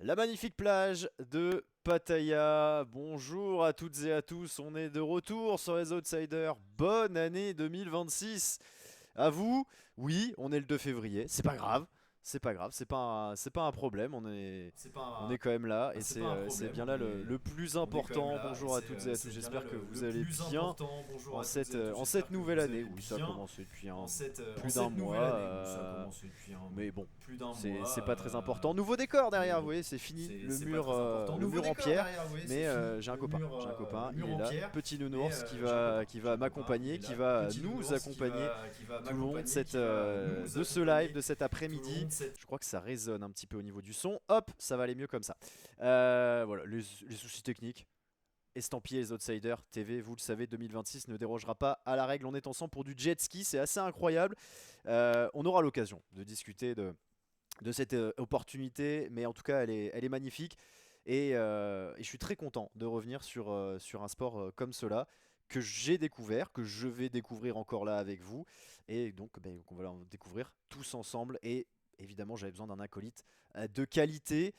La magnifique plage de Pattaya. Bonjour à toutes et à tous, on est de retour sur les Outsiders. Bonne année 2026 à vous. Oui, on est le 2 février, c'est pas grave. C'est pas grave, c'est pas un problème, on est quand même là et C'est pas un c'est problème, bien là le plus on est quand même important. là et Bonjour à toutes et à tous, c'est bien là j'espère que vous le allez plus bien important. Bonjour à toutes et à tous, en cette j'espère que nouvelle vous année. allez Oui, ça a bien commencé depuis en plus d'un cette nouvelle mois. année. Oui, ça a commencé depuis Mais bon, plus d'un c'est mois, pas très important. Nouveau décor mais derrière, vous bon, voyez, c'est fini. c'est pas très important. Le Nouveau mur en décor pierre. derrière, vous voyez, c'est Mais fini. j'ai un copain, Le il mur est en là. pierre, Petit mais nounours j'ai qui va un copain, il m'accompagner, est qui là. va Petit nous nounours accompagner qui va tout le long de m'accompagner, qui va nous de ce live, accompagner de cet tout le long après-midi. de cette. Je crois que ça résonne un petit peu au niveau du son. Hop, ça va aller mieux comme ça. Voilà, les soucis techniques. Estampillé les Outsiders TV, vous le savez, 2026 ne dérogera pas à la règle. On est ensemble pour du jet ski, c'est assez incroyable. On aura l'occasion de discuter de cette opportunité, mais en tout cas, elle est magnifique. Et je suis très content de revenir sur un sport comme cela, que j'ai découvert, que je vais découvrir encore là avec vous. Et donc, ben, on va le découvrir tous ensemble. Et évidemment, j'avais besoin d'un acolyte de qualité.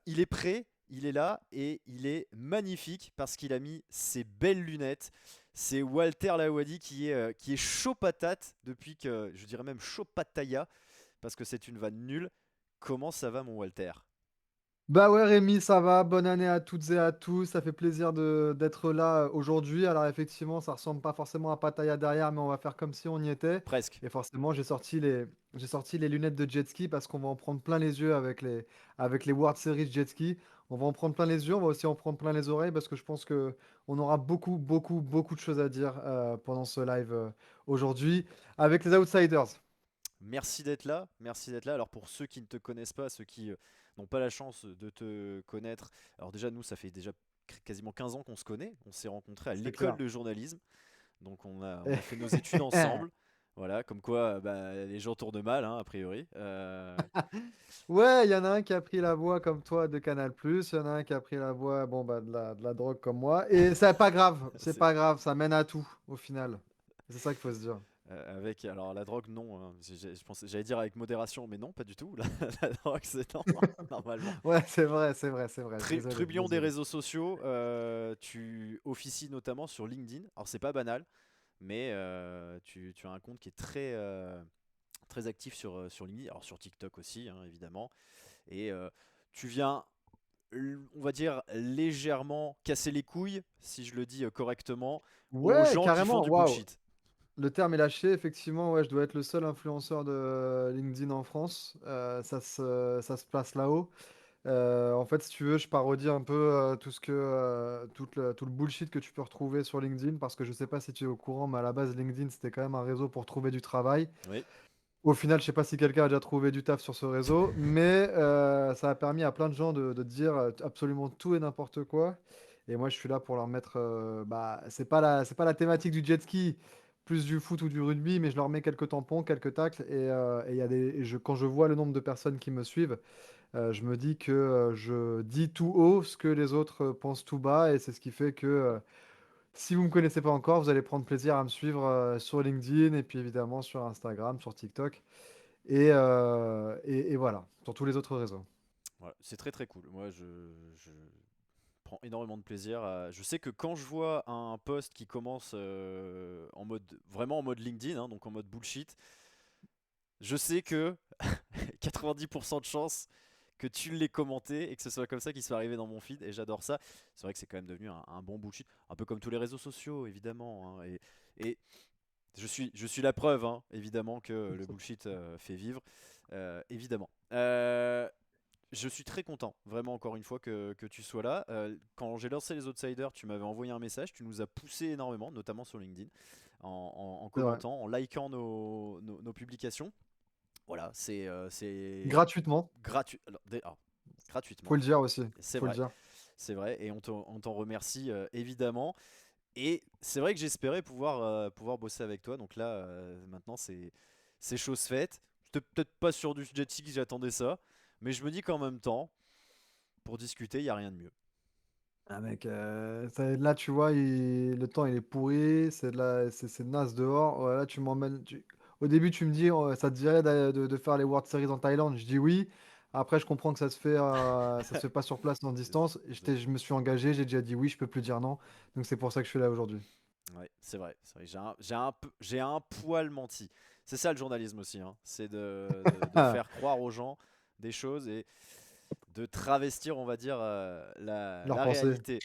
Il est prêt. Il est là et il est magnifique parce qu'il a mis ses belles lunettes. C'est Walter Lawadi qui est chaud patate depuis que, je dirais même chaud pataya, parce que c'est une vanne nulle. Comment ça va, mon Walter? Bah ouais Rémi, ça va, bonne année à toutes et à tous, ça fait plaisir d'être là aujourd'hui. Alors effectivement, ça ressemble pas forcément à Pattaya derrière, mais on va faire comme si on y était. Presque. Et forcément, j'ai sorti les lunettes de jet ski parce qu'on va en prendre plein les yeux avec les World Series Jet Ski. On va en prendre plein les yeux, on va aussi en prendre plein les oreilles parce que je pense que on aura beaucoup, beaucoup, beaucoup de choses à dire pendant ce live aujourd'hui avec les Outsiders. Merci d'être là. Merci d'être là. Alors, pour ceux qui ne te connaissent pas, ceux qui n'ont pas la chance de te connaître, alors déjà, nous, ça fait déjà quasiment 15 ans qu'on se connaît. On s'est rencontrés à C'est l'école clair. de journalisme. Donc, on a fait nos études ensemble. Voilà, comme quoi bah, les gens tournent mal, hein, a priori. Ouais, il y en a un qui a pris la voie comme toi de Canal+, il y en a un qui a pris la voie bon, bah, de la drogue comme moi. Et c'est C'est- pas grave, ça mène à tout au final. C'est ça qu'il faut se dire. avec alors la drogue non, hein. J'allais dire avec modération, mais non, pas du tout. La drogue c'est non, normalement. Ouais, c'est vrai, c'est vrai, c'est vrai. Désolé, Trublion des désolé. réseaux sociaux, tu officies notamment sur LinkedIn. Alors c'est pas banal, mais tu as un compte qui est très actif sur LinkedIn, alors sur TikTok aussi, hein, évidemment. Et tu viens, on va dire, légèrement casser les couilles, si je le dis correctement, aux Ouais, gens qui font carrément, du waouh. bullshit. Le terme est lâché, effectivement, ouais, je dois être le seul influenceur de LinkedIn en France. Ça se place là-haut. En fait, si tu veux, je parodie un peu tout le bullshit que tu peux retrouver sur LinkedIn parce que je sais pas si tu es au courant, mais à la base, LinkedIn, c'était quand même un réseau pour trouver du travail. Oui, Au final, je sais pas si quelqu'un a déjà trouvé du taf sur ce réseau, mais ça a permis à plein de gens de dire absolument tout et n'importe quoi. Et moi, je suis là pour leur mettre. Bah, c'est pas la thématique du jet ski, plus du foot ou du rugby, mais je leur mets quelques tampons, quelques tacles. Et, il y a quand je vois le nombre de personnes qui me suivent, je me dis que je dis tout haut ce que les autres pensent tout bas. Et c'est ce qui fait que si vous ne me connaissez pas encore, vous allez prendre plaisir à me suivre sur LinkedIn et puis évidemment sur Instagram, sur TikTok. Et voilà, sur tous les autres réseaux. voilà, c'est très très cool. Moi, je prends énormément de plaisir. Je sais que quand je vois un post qui commence en mode vraiment en mode LinkedIn, hein, donc en mode bullshit, je sais que 90% de chances que tu l'aies commenté et que ce soit comme ça qu'il soit arrivé dans mon feed, et j'adore ça. C'est vrai que c'est quand même devenu un bon bullshit, un peu comme tous les réseaux sociaux évidemment, hein. Et je suis la preuve, hein, évidemment, que le bullshit fait vivre, évidemment. Je suis très content, vraiment encore une fois, que tu sois là. Quand j'ai lancé les Outsiders, tu m'avais envoyé un message, tu nous as poussé énormément, notamment sur LinkedIn, en C'est vrai. commentant, en likant nos publications. Voilà, c'est Gratuitement, gratuit. faut Gratuitement, le dire aussi. c'est Faut le vrai, dire. c'est vrai, et on t'en remercie évidemment. Et c'est vrai que j'espérais pouvoir bosser avec toi, donc là, maintenant, c'est chose faite. J'étais peut-être pas sur du jet ski que j'attendais ça, mais je me dis qu'en même temps, pour discuter, il n'y a rien de mieux. Ah mec, là tu vois, le temps il est pourri, c'est naze dehors. Voilà, tu m'emmènes. Au début, tu me dis, ça te dirait de faire les World Series en Thaïlande. Je dis oui. Après, je comprends que ça se fait pas sur place en distance. Je me suis engagé, j'ai déjà dit oui, je peux plus dire non. Donc c'est pour ça que je suis là aujourd'hui. Ouais, c'est vrai. C'est vrai. J'ai un poil menti. C'est ça le journalisme aussi, hein. C'est de faire croire aux gens des choses et de travestir, on va dire, Leur la pensée. réalité.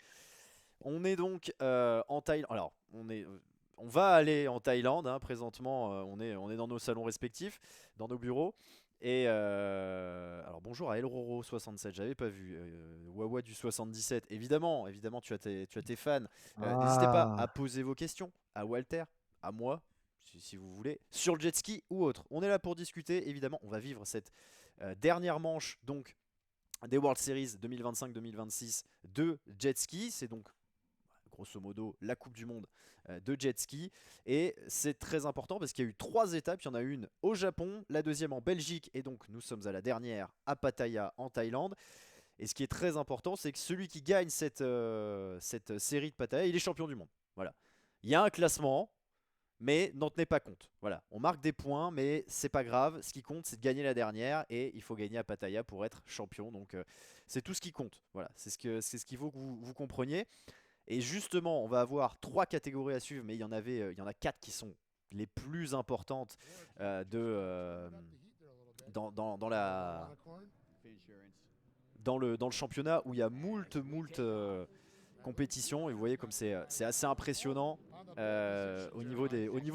On est donc en Thaïlande. Alors, on va aller en Thaïlande, hein, présentement. On est dans nos salons respectifs, dans nos bureaux. Et alors bonjour à Elroro67, j'avais pas vu. Wawa du 77, évidemment, évidemment, tu as tes fans. N'hésitez pas à Ah, poser vos questions à Walter, à moi, si vous voulez, sur le jet ski ou autre. On est là pour discuter, évidemment. On va vivre cette dernière manche donc des World Series 2025-2026 de jet ski. C'est donc grosso modo la Coupe du Monde de jet ski. Et c'est très important parce qu'il y a eu 3 étapes. Il y en a une au Japon, la deuxième en Belgique et donc nous sommes à la dernière à Pattaya en Thaïlande. Et ce qui est très important, c'est que celui qui gagne cette série de Pattaya, il est champion du monde. Voilà. Il y a un classement, mais n'en tenez pas compte. Voilà, on marque des points, mais c'est pas grave. Ce qui compte, c'est de gagner la dernière, et il faut gagner à Pattaya pour être champion. Donc, c'est tout ce qui compte. Voilà, c'est ce qu'il faut que vous compreniez. Et justement, on va avoir 3 catégories à suivre, mais il y en a 4 qui sont les plus importantes dans dans le championnat où il y a moult compétitions. Et vous voyez comme c'est assez impressionnant au niveau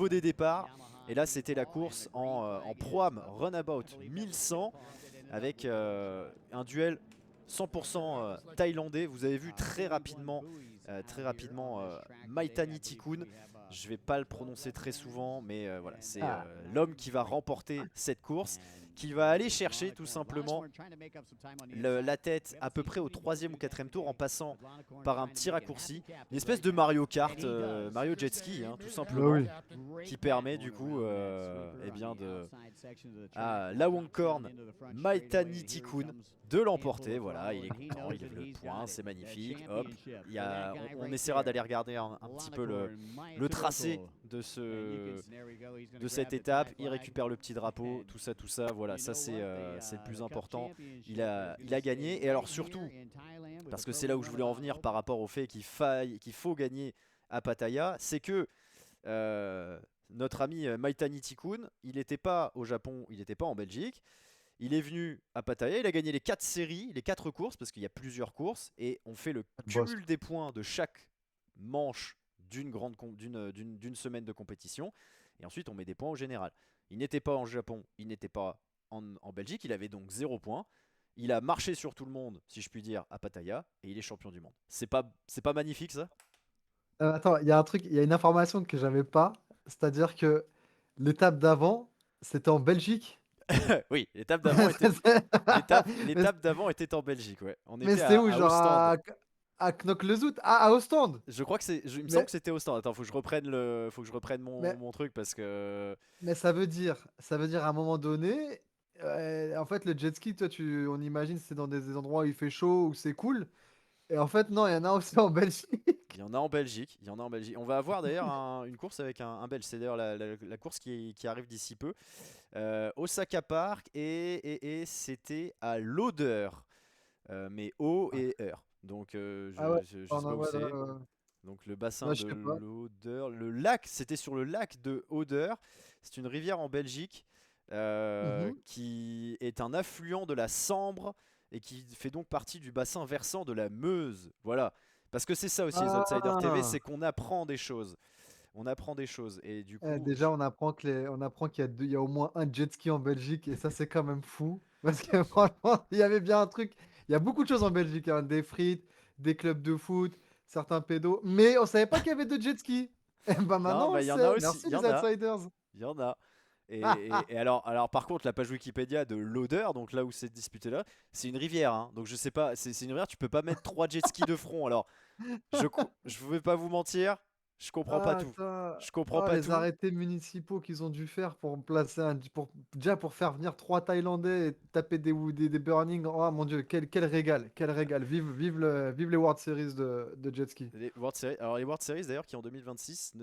des départs. Et là, c'était la course en Pro-Am Runabout 1100 avec un duel 100% thaïlandais. Vous avez vu très rapidement Maitani Tikun. Je vais pas le prononcer très souvent, mais voilà, c'est ah, l'homme qui va remporter cette course, qui va aller chercher tout simplement la tête à peu près au 3e ou 4e tour en passant par un petit raccourci, une espèce de Mario Kart, Mario Jet Ski, hein, tout bah simplement, oui. qui permet du coup eh bien à Lawangkorn Maitani Tikun de l'emporter. Voilà, il est content, il lève le poing, c'est magnifique. Hop, on essaiera d'aller regarder un petit peu le tracé de cette étape. Il récupère le petit drapeau, tout ça. Voilà, ça c'est le plus important. Il a gagné. Et alors surtout, parce que c'est là où je voulais en venir par rapport au fait qu'il faut gagner à Pattaya, c'est que euh, notre ami Maitani Tikun, il n'était pas au Japon, il n'était pas en Belgique. Il est venu à Pattaya, il a gagné les 4 séries, les 4 courses, parce qu'il y a plusieurs courses, et on fait le Boss. cumul des points de chaque manche d'une semaine de compétition, et ensuite on met des points au général. Il n'était pas en Japon, il n'était pas en Belgique, il avait donc 0 points. Il a marché sur tout le monde, si je puis dire, à Pattaya, et il est champion du monde. C'est pas magnifique ça? Attends, il y a un truc, il y a une information que j'avais pas. C'est-à-dire que l'étape d'avant, c'était en Belgique. Oui, Mais, l'étape d'avant était en Belgique, ouais. On mais était c'était où? à Genre Ostende. à Knokke-le-Zout? Ah, à Ostende. Je crois que il me semble Mais, que c'était au stand. Attends, faut que je reprenne mais, mon truc parce que mais ça veut dire à un moment donné, en fait, le jet ski, toi, on imagine c'est dans des endroits où il fait chaud, où c'est cool. Et en fait, non, il y en a aussi en Belgique. il y en a en Belgique. Il y en a en Belgique. On va avoir d'ailleurs une course avec un Belge. C'est d'ailleurs la course qui arrive d'ici peu. Osaka Park et c'était à l'Odeur. Mais O et R. Donc Ah ouais, je on sais pas en où voit c'est. Donc le bassin ouais, je de sais pas. l'Odeur. Le lac, c'était sur le lac de Odeur. C'est une rivière en Belgique Mhm. qui est un affluent de la Sambre et qui fait donc partie du bassin versant de la Meuse. Voilà. Parce que c'est ça aussi les Outsiders TV, Ah! c'est qu'on apprend des choses. On apprend des choses. Et du coup, Déjà, on apprend qu'il y a au moins un jet ski en Belgique, et ça, c'est quand même fou. Parce que franchement, il y avait bien un truc. Il y a beaucoup de choses en Belgique, hein, des frites, des clubs de foot, certains pédos, mais on savait pas qu'il y avait de jet ski. Et bah non, maintenant, on bah le il y en a sait. aussi. Merci les outsiders. Il y en a. Et alors, par contre, la page Wikipédia de l'Odeur, donc là où c'est disputé là, c'est une rivière. Hein. Donc je sais pas, c'est une rivière, tu peux pas mettre 3 jet skis de front. Alors, je vais pas vous mentir, je comprends pas Ah, tout. attends. Je comprends Oh, pas les tout. arrêtés municipaux qu'ils ont dû faire pour placer déjà pour faire venir 3 Thaïlandais et taper des burning. Oh mon Dieu, quel régal, quel régal. Vive les World Series de jet ski. Les World Series d'ailleurs qui en 2026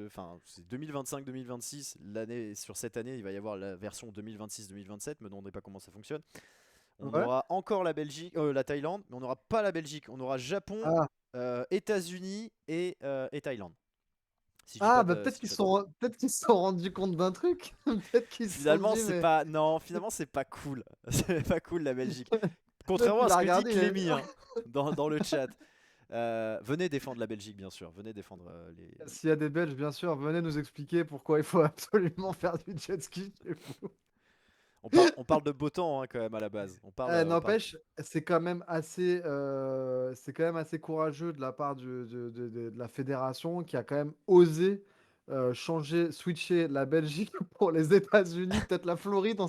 enfin c'est 2025-2026 l'année sur cette année il va y avoir la version 2026-2027 me demandez pas comment ça fonctionne On Ouais. aura encore la Belgique, la Thaïlande, mais on n'aura pas la Belgique. On aura Japon, Ah, États-Unis et Thaïlande. Si je dis ah pas bah de, si peut-être je dis qu'ils pas se de bêtises. peut-être qu'ils se sont rendus compte d'un truc. Peut-être qu'ils se sont Finalement, dit, c'est mais pas. Non, finalement, c'est pas cool. C'est pas cool la Belgique. peut-être Contrairement qu'il à ce a que dit regardé. Clémy hein, dans le chat. Venez défendre la Belgique, bien sûr. Venez défendre les. S'il y a des Belges, bien sûr, venez nous expliquer pourquoi il faut absolument faire du jet ski chez vous. On parle de beau temps hein, quand même à la base. On parle. N'empêche, c'est quand même assez courageux de la part de la fédération qui a quand même osé switcher la Belgique pour les États-Unis, peut-être la Floride,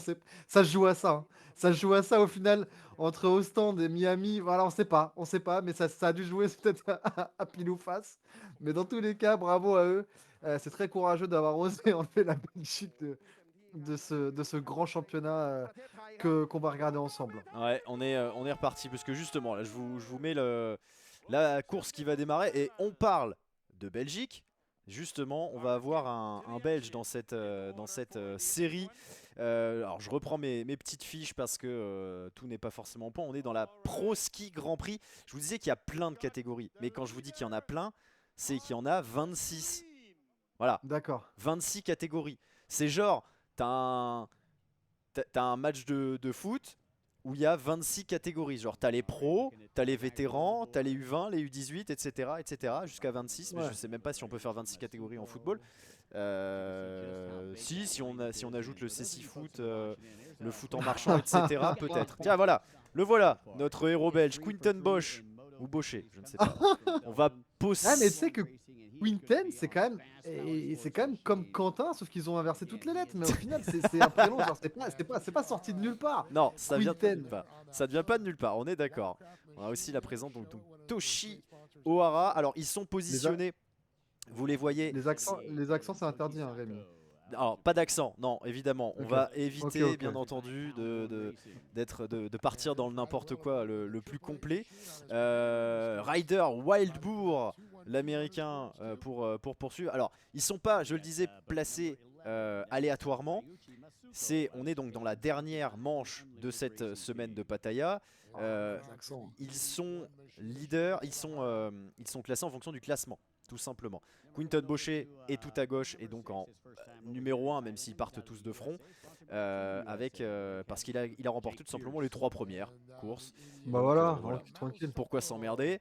ça se joue à ça, hein. Ça se joue à ça au final entre Ostende et Miami. Voilà, on sait pas, mais ça a dû jouer peut-être à pile ou face. Mais dans tous les cas, bravo à eux. C'est très courageux d'avoir osé enlever la Belgique de ce grand championnat qu'on va regarder ensemble. Ouais, on est reparti parce que justement, là, je vous mets la course qui va démarrer et on parle de Belgique. Justement, on va avoir un Belge dans cette série. Alors, je reprends mes petites fiches parce que tout n'est pas forcément point. On est dans la Pro Ski Grand Prix. Je vous disais qu'il y a plein de catégories, mais quand je vous dis qu'il y en a plein, c'est qu'il y en a 26. Voilà, D'accord. 26 catégories. C'est genre, t'as un match de foot où il y a 26 catégories. Genre, t'as les pros, t'as les vétérans, t'as les U20, les U18, etc. etc. jusqu'à 26. Mais Ouais. je sais même pas si on peut faire 26 catégories en football. Si on ajoute le CC foot, le foot en marchant, etc. Peut-être. Tiens, voilà, notre héros belge, Quinten Bosch. Ou Bochet, je ne sais pas. On va Ah, mais tu poser. sais que Quinten, c'est quand même comme Quentin, sauf qu'ils ont inversé toutes les lettres. Mais au final, c'est un prénom, genre, c'est pas sorti de nulle part. Non, ça vient Quinten. pas. Ça ne vient pas de nulle part, on est d'accord. On a aussi la présence donc Toshi Ohara. Alors ils sont positionnés, vous les voyez. Les accents, c'est interdit, hein, Rémi. Alors pas d'accent, non, évidemment. On Ok. va éviter, Ok. bien entendu, de partir dans le n'importe quoi le plus complet. Ryder Wildbour, l'américain, pour poursuivre. Alors ils sont pas, je le disais, placés aléatoirement. On est donc dans la dernière manche de cette semaine de Pattaya. Les accents. Ils sont leaders, ils sont classés en fonction du classement, tout simplement. Quinton Bochet est tout à gauche et donc en numéro 1, même s'ils partent tous de front, parce qu'il a remporté tout simplement les 3 premières courses. Bah Donc, voilà, tranquille. pourquoi s'emmerder?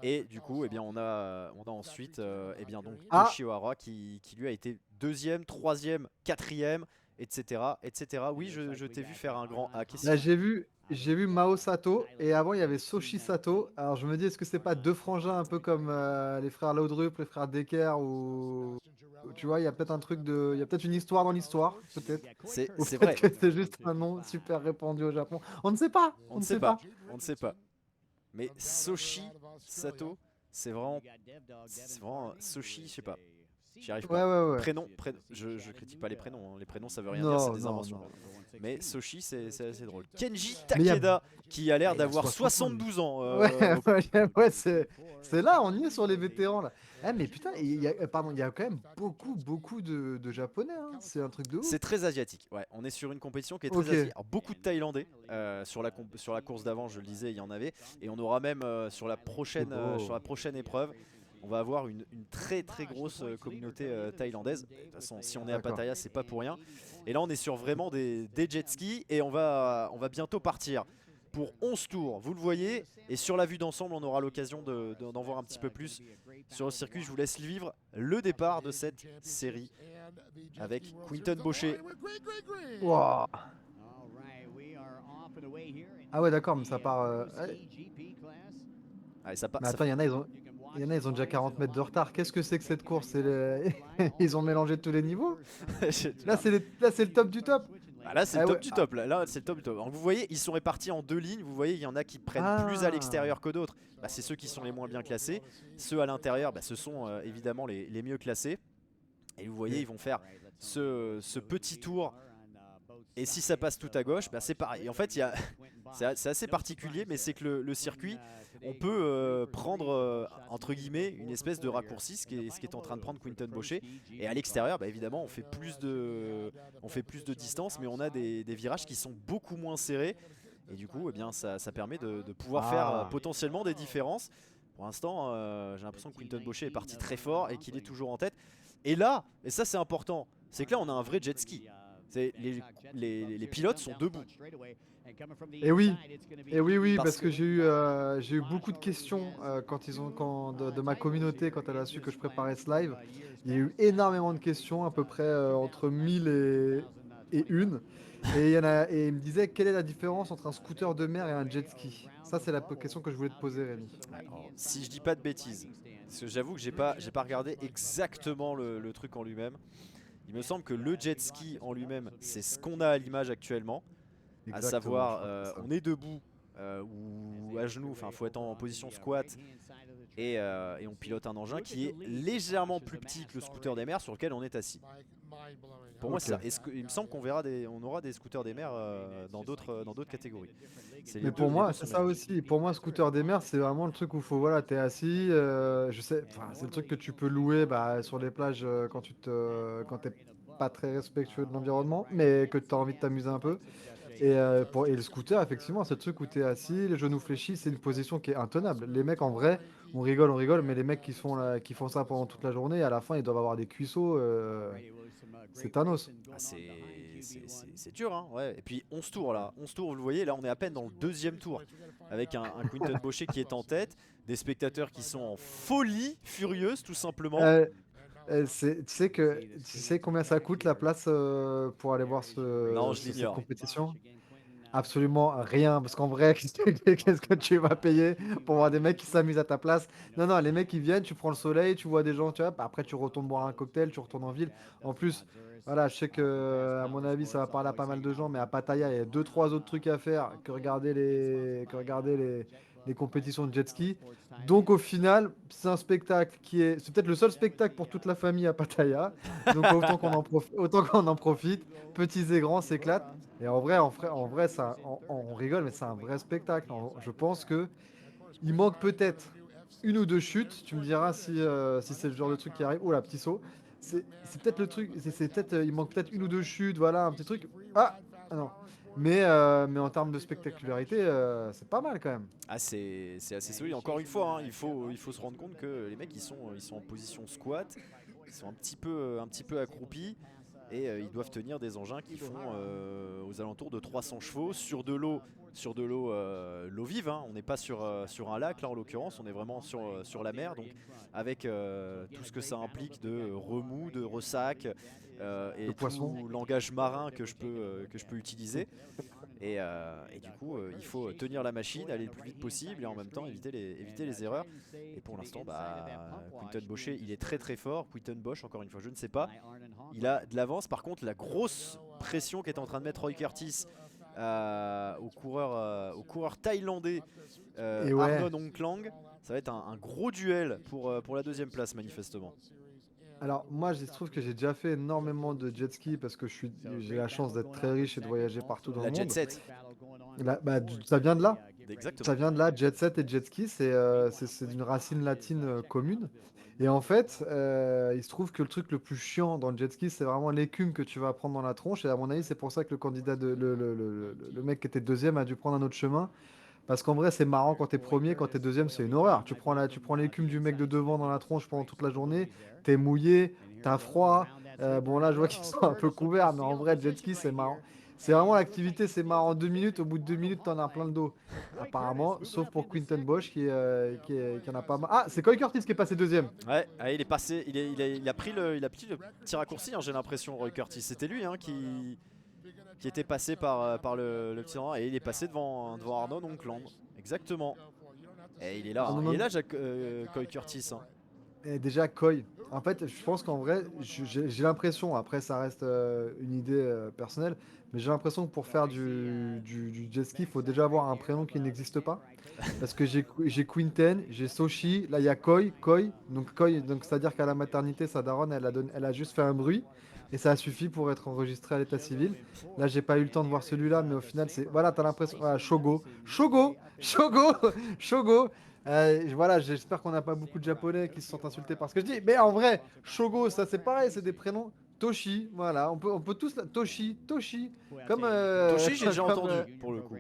Et du coup, eh bien, on a ensuite donc Ah, Toshi Ohara qui lui a été deuxième, troisième, quatrième, etc. etc. Oui, je t'ai vu faire un grand A. Qu'est-ce là, qu'il- j'ai vu Mao Sato et avant il y avait Soshi Sato. Alors je me dis, est-ce que c'est pas deux frangins un peu comme les frères Laudrup, les frères Decker ou tu vois, il y a peut-être il y a peut-être une histoire dans l'histoire, peut-être. Ou C'est peut-être vrai. que c'est juste un nom super répandu au Japon. On ne sait pas, On on ne ne sait sait pas. pas. On ne sait pas. Mais Soshi Sato, c'est vraiment Soshi, je sais pas. J'y arrive Ouais, pas. ouais, ouais. Je critique pas les prénoms, hein. Les prénoms ça veut rien dire, c'est Non, des non, inventions. non. Mais Soshi c'est assez drôle. Kenji Mais il y a Takeda qui a l'air il a d'avoir 60 ans, 72 ans. Ouais, ouais, c'est là, on y est sur les vétérans là. Eh, mais putain, pardon, il y a quand même beaucoup de Japonais, hein. C'est un truc de C'est ouf. très asiatique. Ouais, on est sur une compétition qui est très Ok. asiatique. Alors, beaucoup de Thaïlandais sur la course d'avant, je le disais, il y en avait. Et on aura même sur la prochaine épreuve, on va avoir une très très grosse communauté thaïlandaise. De toute façon, si on est à D'accord. Pattaya, c'est pas pour rien. Et là, on est sur vraiment des jet skis et on va bientôt partir pour 11 tours. Vous le voyez. Et sur la vue d'ensemble, on aura l'occasion d'en voir un petit peu plus sur le circuit. Je vous laisse vivre le départ de cette série avec Quinton Bochet. Wow. Ah ouais, d'accord, mais ça part. Allez, ça part. Mais attends, il y en a, ils ont déjà 40 mètres de retard. Qu'est-ce que c'est que cette course? Ils ont mélangé tous les niveaux. Là, c'est le top du top. Ah, là, c'est Ah le top ouais. du top. Là, c'est le top du top. Donc, vous voyez, ils sont répartis en 2 lignes. Vous voyez, il y en a qui prennent plus à Ah. l'extérieur que d'autres. Bah, c'est ceux qui sont les moins bien classés. Ceux à l'intérieur, bah, ce sont évidemment les mieux classés. Et vous voyez, ils vont faire ce petit tour. Et si ça passe tout à gauche, bah, c'est pareil. Et en fait, c'est assez particulier, mais c'est que le circuit, on peut prendre, entre guillemets, une espèce de raccourci, ce qui est en train de prendre Quinton Bochet. Et à l'extérieur, bah, évidemment, on fait plus de distance, mais on a des virages qui sont beaucoup moins serrés. Et du coup, eh bien, ça permet de pouvoir faire potentiellement des différences. Pour l'instant, j'ai l'impression que Quinton Bochet est parti très fort et qu'il est toujours en tête. Et là, et ça c'est important, c'est que là on a un vrai jet ski. Les pilotes sont debout. Et oui, oui, parce que j'ai eu beaucoup de questions de ma communauté quand elle a su que je préparais ce live. Il y a eu énormément de questions, à peu près entre 1000 et une. Et il me disait quelle est la différence entre un scooter de mer et un jet ski. Ça, c'est la question que je voulais te poser, Rémi. Alors, si je dis pas de bêtises, parce que j'avoue que j'ai pas regardé exactement le truc en lui-même. Il me semble que le jet ski en lui-même, c'est ce qu'on a à l'image actuellement. À Exactement, je savoir, crois que c'est ça. on est debout ou à genoux, enfin faut être en position squat et on pilote un engin qui est légèrement plus petit que le scooter des mers sur lequel on est assis. Pour moi, c'est Ok. ça. Il me semble on aura des scooters des mers dans d'autres catégories. Mais pour Les deux moi, c'est sont ça magnifiques. aussi. Pour moi, scooter des mers, c'est vraiment le truc où faut, voilà, t'es assis. Je sais, enfin, c'est le truc que tu peux louer bah, sur les plages quand t'es pas très respectueux de l'environnement, mais que tu as envie de t'amuser un peu. Et le scooter, effectivement, c'est le truc où t'es assis, les genoux fléchis, c'est une position qui est intenable. Les mecs, en vrai, on rigole, mais les mecs qui font ça pendant toute la journée, à la fin, ils doivent avoir des cuissots. C'est Thanos. Ah, c'est dur, hein, ouais. Et puis 11 tours là, 11 tours, vous le voyez, là on est à peine dans le deuxième tour. Avec un Quinton Bochet qui est en tête, des spectateurs qui sont en folie furieuse tout simplement. Euh, tu sais combien ça coûte la place pour aller voir Non, je cette l'ignore. compétition? Absolument rien, parce qu'en vrai, qu'est-ce que tu vas payer pour voir des mecs qui s'amusent à ta place? Non, non, les mecs ils viennent, tu prends le soleil, tu vois des gens, tu vois, après tu retournes boire un cocktail, tu retournes en ville. En plus, voilà, je sais que à mon avis ça va parler à pas mal de gens, mais à Pattaya il y a deux, trois autres trucs à faire que regarder les compétitions de jet ski. Donc au final, c'est un spectacle c'est peut-être le seul spectacle pour toute la famille à Pattaya. Donc autant qu'on en profite, petits et grands s'éclatent. Et en vrai on rigole, mais c'est un vrai spectacle. Je pense que il manque peut-être une ou deux chutes. Tu me diras si c'est le genre de truc qui arrive. Oh là, petit saut. C'est peut-être le truc. Il manque peut-être une ou deux chutes. Voilà, un petit truc. Ah non. Mais en termes de spectacularité, c'est pas mal quand même. Ah, c'est assez solide. Encore une fois, hein, il faut se rendre compte que les mecs ils sont en position squat, ils sont un petit peu accroupis et ils doivent tenir des engins qui font aux alentours de 300 chevaux sur de l'eau l'eau vive, hein. On n'est pas sur un lac là en l'occurrence, on est vraiment sur la mer, donc avec tout ce que ça implique de remous, de ressac Le et poisson. tout langage marin que je peux utiliser. Et du coup, il faut tenir la machine, aller le plus vite possible et en même temps éviter les erreurs. Et pour l'instant, bah, Quinton Bochet, il est très très fort. Quinton Bosch, encore une fois, je ne sais pas. Il a de l'avance. Par contre, la grosse pression qu'est en train de mettre Roy Curtis au coureur thaïlandais Et ouais. Arnon Ongklang, ça va être un gros duel pour la deuxième place, manifestement. Alors moi, je trouve que j'ai déjà fait énormément de jet ski parce que j'ai la chance d'être très riche et de voyager partout dans le La Jet monde. Set, Ça vient de là. Ça exactement. vient de là, jet set et jet ski, c'est d'une racine latine commune. Et en fait, il se trouve que le truc le plus chiant dans le jet ski, c'est vraiment l'écume que tu vas prendre dans la tronche. Et à mon avis, c'est pour ça que le candidat le mec qui était deuxième a dû prendre un autre chemin. Parce qu'en vrai, c'est marrant quand t'es premier, quand t'es deuxième, c'est une horreur. Tu prends l'écume du mec de devant dans la tronche pendant toute la journée, t'es mouillé, t'as froid. Bon, là, je vois qu'ils sont un peu couverts, mais en vrai, jet ski, c'est marrant. C'est vraiment l'activité, c'est marrant 2 minutes. Au bout de 2 minutes, t'en as plein le dos. Apparemment, sauf pour Quinton Bosch qui en a pas mal. Ah, c'est Coy Curtis qui est passé deuxième. Ouais, ah, il est passé, il a pris le petit raccourci, hein, j'ai l'impression, Roy Curtis. C'était lui hein, qui était passé par le petit endroit et il est passé devant Arnaud Onkland. Exactement. Et il est là, Ah, hein. non, Il est non. là, Coy Curtis, hein. Et déjà, Coy. En fait, je pense qu'en vrai, j'ai l'impression, après ça reste une idée personnelle, mais j'ai l'impression que pour faire du jet ski, il faut déjà avoir un prénom qui n'existe pas. Parce que j'ai Quinten, j'ai Soshi, là il y a Koi, donc c'est-à-dire qu'à la maternité, sa daronne, elle a juste fait un bruit, et ça a suffi pour être enregistré à l'état civil. Là, j'ai pas eu le temps de voir celui-là, mais au final, voilà, t'as l'impression, voilà, Shogo, Shogo. Voilà, j'espère qu'on n'a pas beaucoup de Japonais qui se sont insultés par ce que je dis. Mais en vrai, Shogo, ça c'est pareil, c'est des prénoms. Toshi, voilà, on peut tous Toshi, comme Toshi, j'ai déjà comme entendu, pour le coup.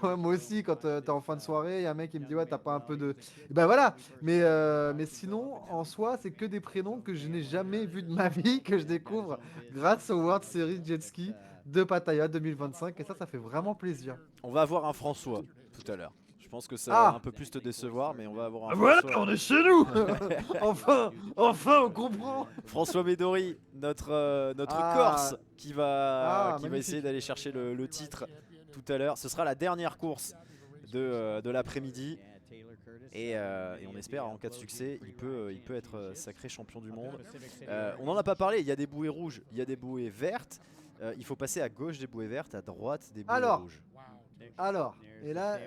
Ouais, moi aussi, quand t'es en fin de soirée, il y a un mec qui me dit ouais, t'as pas un peu de. Et ben voilà. Mais sinon, en soi, c'est que des prénoms que je n'ai jamais vus de ma vie, que je découvre grâce au World Series Jet Ski de Pattaya 2025. Et ça fait vraiment plaisir. On va avoir un François tout à l'heure. Je pense que ça va un Ah! peu plus te décevoir, mais on va avoir un Voilà, François. on est chez nous! Enfin! Enfin, on comprend! François Médori, notre Corse, Ah! Ah, qui va essayer magnifique. d'aller chercher le titre tout à l'heure. Ce sera la dernière course de l'après-midi. Et on espère, en cas de succès, il peut être sacré champion du monde. On n'en a pas parlé, il y a des bouées rouges, il y a des bouées vertes. Il faut passer à gauche des bouées vertes, à droite des bouées Alors, rouges. et là,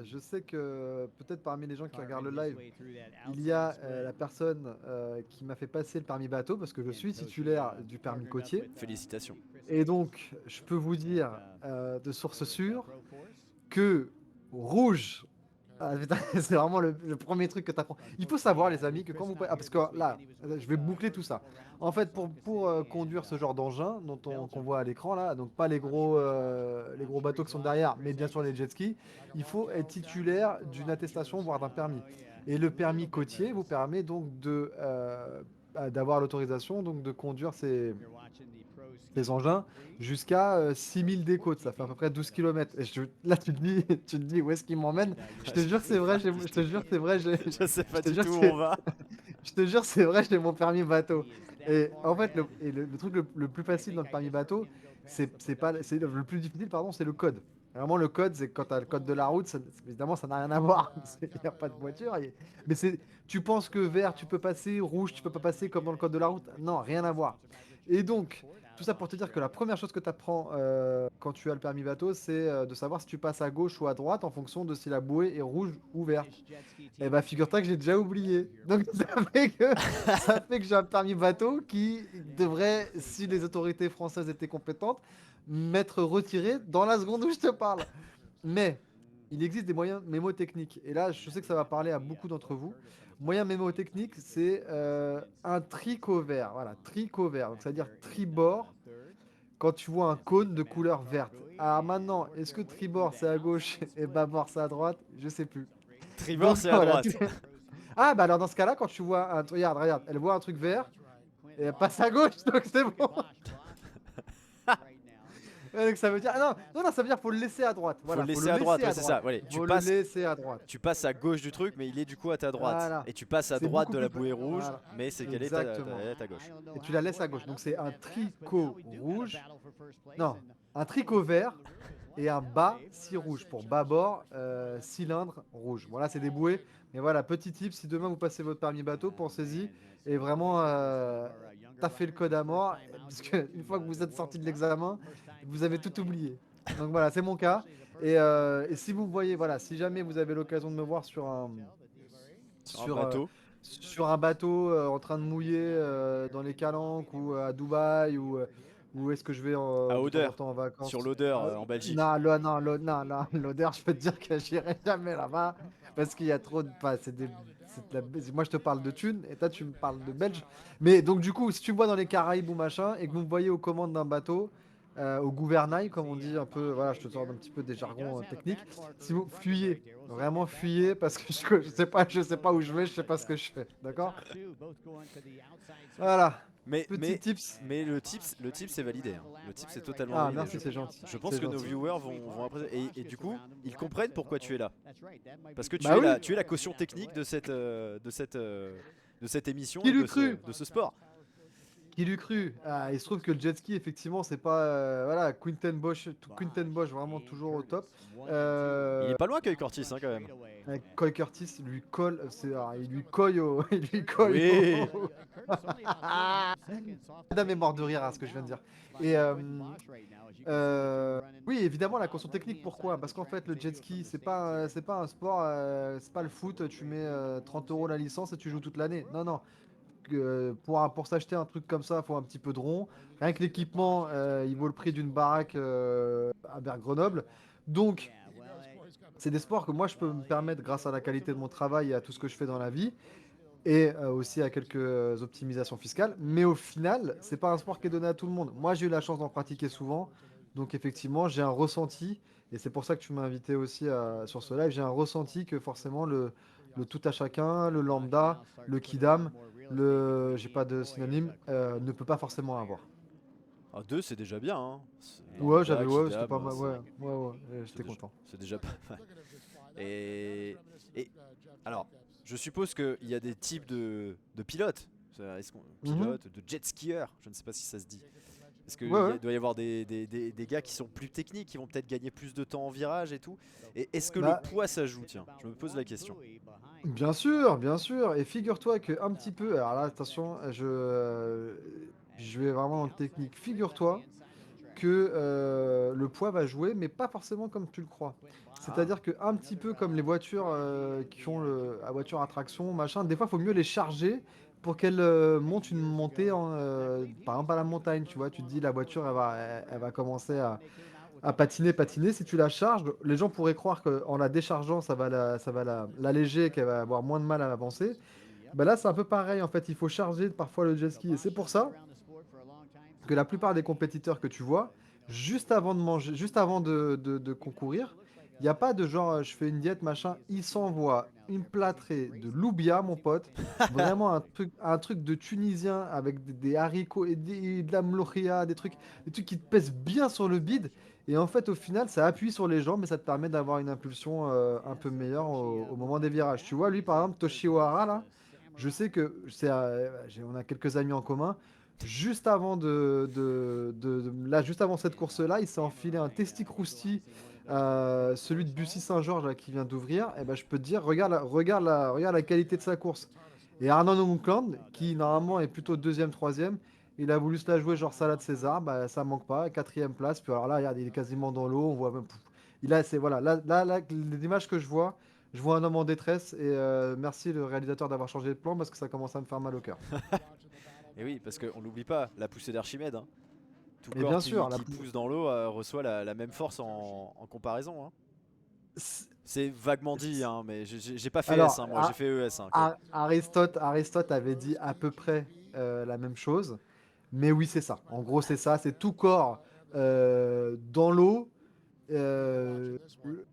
je sais que peut-être parmi les gens qui regardent le live, il y a la personne qui m'a fait passer le permis bateau parce que je suis titulaire du permis côtier. Félicitations. Et donc, je peux vous dire de source sûre que rouge, ah, putain, c'est vraiment le premier truc que tu apprends. Il faut savoir, les amis, que quand vous... Ah, parce que là, je vais boucler tout ça. En fait, pour conduire ce genre d'engin qu'on voit à l'écran, là, donc pas les gros bateaux qui sont derrière, mais bien sûr les jet skis, il faut être titulaire d'une attestation, voire d'un permis. Et le permis côtier vous permet donc d'avoir l'autorisation donc de conduire ces engins jusqu'à 6000 des côtes, ça fait à peu près 12 km. Et là, tu te dis où est-ce qu'il m'emmène? Je te jure, c'est vrai, je te jure, c'est vrai, Je sais je pas te du jure, tout où on va. je te jure, c'est vrai, j'ai mon permis bateau. Et en fait, le truc le plus facile dans le permis bateau, c'est pas, c'est le plus difficile, pardon, c'est le code. Vraiment, le code, c'est quand tu as le code de la route, évidemment, ça n'a rien à voir. Il n'y a pas de voiture. Mais tu penses que vert, tu peux passer, rouge, tu peux pas passer comme dans le code de la route. Non, rien à voir. Et donc, tout ça pour te dire que la première chose que tu apprends quand tu as le permis bateau, c'est de savoir si tu passes à gauche ou à droite en fonction de si la bouée est rouge ou verte. Eh bah, figure-toi que j'ai déjà oublié. Donc, ça fait que j'ai un permis bateau qui devrait, si les autorités françaises étaient compétentes, m'être retiré dans la seconde où je te parle. Mais il existe des moyens mémotechniques. Et là, je sais que ça va parler à beaucoup d'entre vous. Moyen mémotechnique, c'est un tricot vert. Voilà, tricot vert. Donc, c'est-à-dire tribord quand tu vois un cône de couleur verte. Alors maintenant, est-ce que tribord c'est à gauche et bâbord c'est à droite? Je sais plus. Tribord, Donc c'est à voilà. droite. Ah bah alors dans ce cas-là, quand tu vois un... Regarde, elle voit un truc vert et elle passe à gauche, donc c'est bon. Ouais, donc ça veut dire... Ah non, ça veut dire faut le laisser à droite. Faut Voilà, le laisser à droite, ouais, c'est ça. Voilà, Faut le laisser à droite. tu passes à gauche du truc, mais il est du coup à ta droite. Voilà. Et tu passes à C'est droite beaucoup de la plus... bouée rouge, Voilà. mais c'est qu'elle est Exactement. elle est à gauche. Et tu la laisses à gauche. Donc c'est un tricot rouge. Non, un tricot vert et un bas scie rouge pour bâbord cylindre rouge. Voilà, c'est des bouées. Mais voilà, petit tip, si demain vous passez votre permis bateau, pensez-y et vraiment taffez le code à mort parce qu'une fois que vous êtes sorti de l'examen, vous avez tout oublié. Donc voilà, c'est mon cas. Et si vous voyez, voilà, si jamais vous avez l'occasion de me voir sur un Sur un sur, bateau. sur un bateau en train de mouiller dans les Calanques ou à Dubaï ou est-ce que je vais À de temps en Odeur. temps en vacances? Sur l'Odeur en Belgique. Non, non, l'odeur, je peux te dire que j'irai jamais là-bas parce qu'il y a trop de. Enfin, moi, je te parle de thunes et toi, tu me parles de Belge. Mais donc, du coup, si tu me vois dans les Caraïbes ou machin et que vous me voyez aux commandes d'un bateau, au gouvernail, comme on dit un peu, voilà, je te sors un petit peu des jargons techniques. Si vous fuyez, vraiment fuyez parce que je sais pas où je vais, je sais pas ce que je fais, d'accord? Voilà, petit tips. Mais le tips est validé, hein. Le tips est totalement Ah, validé. merci, c'est gentil. Je pense C'est que nos gentil. viewers vont apprécier. Et du coup, ils comprennent pourquoi tu es là. Parce que Bah oui. tu es la caution technique de cette émission Qui et l'eût cru? de ce sport. Qui l'eût cru? Ah, il se trouve que le jet ski, effectivement, c'est pas. Voilà, Quinten Bosch, vraiment toujours au top. Il est pas loin Kyle Curtis, hein, quand même. Coy Curtis lui colle. Il lui colle au. Il lui colle Oui. au. Madame est morte de rire à ce que je viens de dire. Et oui, évidemment, la caution technique, pourquoi? Parce qu'en fait, le jet ski, c'est pas un sport, c'est pas le foot, tu mets 30 € la licence et tu joues toute l'année. Non, non. Pour s'acheter un truc comme ça, il faut un petit peu de rond. Rien que l'équipement, il vaut le prix d'une baraque à Grenoble. Donc, c'est des sports que moi, je peux me permettre grâce à la qualité de mon travail et à tout ce que je fais dans la vie. Et aussi à quelques optimisations fiscales. Mais au final, c'est pas un sport qui est donné à tout le monde. Moi, j'ai eu la chance d'en pratiquer souvent. Donc, effectivement, j'ai un ressenti Et c'est pour ça que tu m'as invité aussi sur ce live. J'ai un ressenti que forcément le tout à chacun, le lambda, le kidam, j'ai pas de synonyme, ne peut pas forcément avoir. Ah, 2 c'est déjà bien, hein. Ouais, Lambda, ouais, c'était Kidam, pas mal. Ouais, ouais, ouais, j'étais déjà, content. c'est déjà pas mal. Et alors, je suppose qu'il y a des types de pilotes. Mhm. Pilotes, de jet skieurs, je ne sais pas si ça se dit. Parce Ouais, ouais. qu'il doit y avoir des gars qui sont plus techniques, qui vont peut-être gagner plus de temps en virage et tout. Et est-ce que le Bah, poids ça joue? Tiens, je me pose la question. bien sûr, bien sûr. Et figure-toi que un petit peu. Alors là, attention, je vais vraiment dans le technique. Figure-toi que le poids va jouer, mais pas forcément comme tu le crois. Ah, C'est-à-dire que un petit peu comme les voitures qui ont la voiture à traction, machin, des fois, il faut mieux les charger pour qu'elles montent une montée, par exemple à la montagne, tu vois. Tu te dis, la voiture, elle va commencer à patiner, patiner. Si tu la charges, les gens pourraient croire qu'en la déchargeant, ça va l'alléger, qu'elle va avoir moins de mal à avancer. Ben là, c'est un peu pareil. En fait, il faut charger parfois le jet ski. Et c'est pour ça que la plupart des compétiteurs que tu vois, juste avant de manger, juste avant de concourir, il n'y a pas de genre je fais une diète machin. Ils s'envoient une plâtrée de loubia, mon pote. Vraiment un truc de Tunisien avec des haricots et de la mlochia, des trucs qui te pèsent bien sur le bide. Et en fait, au final, ça appuie sur les jambes et ça te permet d'avoir une impulsion un peu meilleure au moment des virages. Tu vois, lui, par exemple, Toshio Hara, là, je sais que on a quelques amis en commun. Juste avant là, juste avant cette course-là, il s'est enfilé un Testi Crousti, celui de Bussy Saint-Georges là, qui vient d'ouvrir. Et ben, je peux te dire, regarde la qualité de sa course. Et Arnaud Honkland, qui normalement est plutôt deuxième, troisième, il a voulu se la jouer genre salade César, bah, ça manque pas, quatrième place. Puis alors là, regarde, il est quasiment dans l'eau, on voit même. Voilà, les images que je vois un homme en détresse et merci le réalisateur d'avoir changé de plan parce que ça commence à me faire mal au cœur. et oui, parce qu'on l'oublie pas, la poussée d'Archimède, hein. Tout Mais corps bien sûr, qui pousse dans l'eau reçoit la même force en comparaison, hein. C'est vaguement dit, hein, mais j'ai pas fait S, alors, hein, moi j'ai fait ES, hein. Aristote avait dit à peu près la même chose, mais oui, c'est ça. En gros, c'est ça, c'est tout corps dans l'eau. euh, le-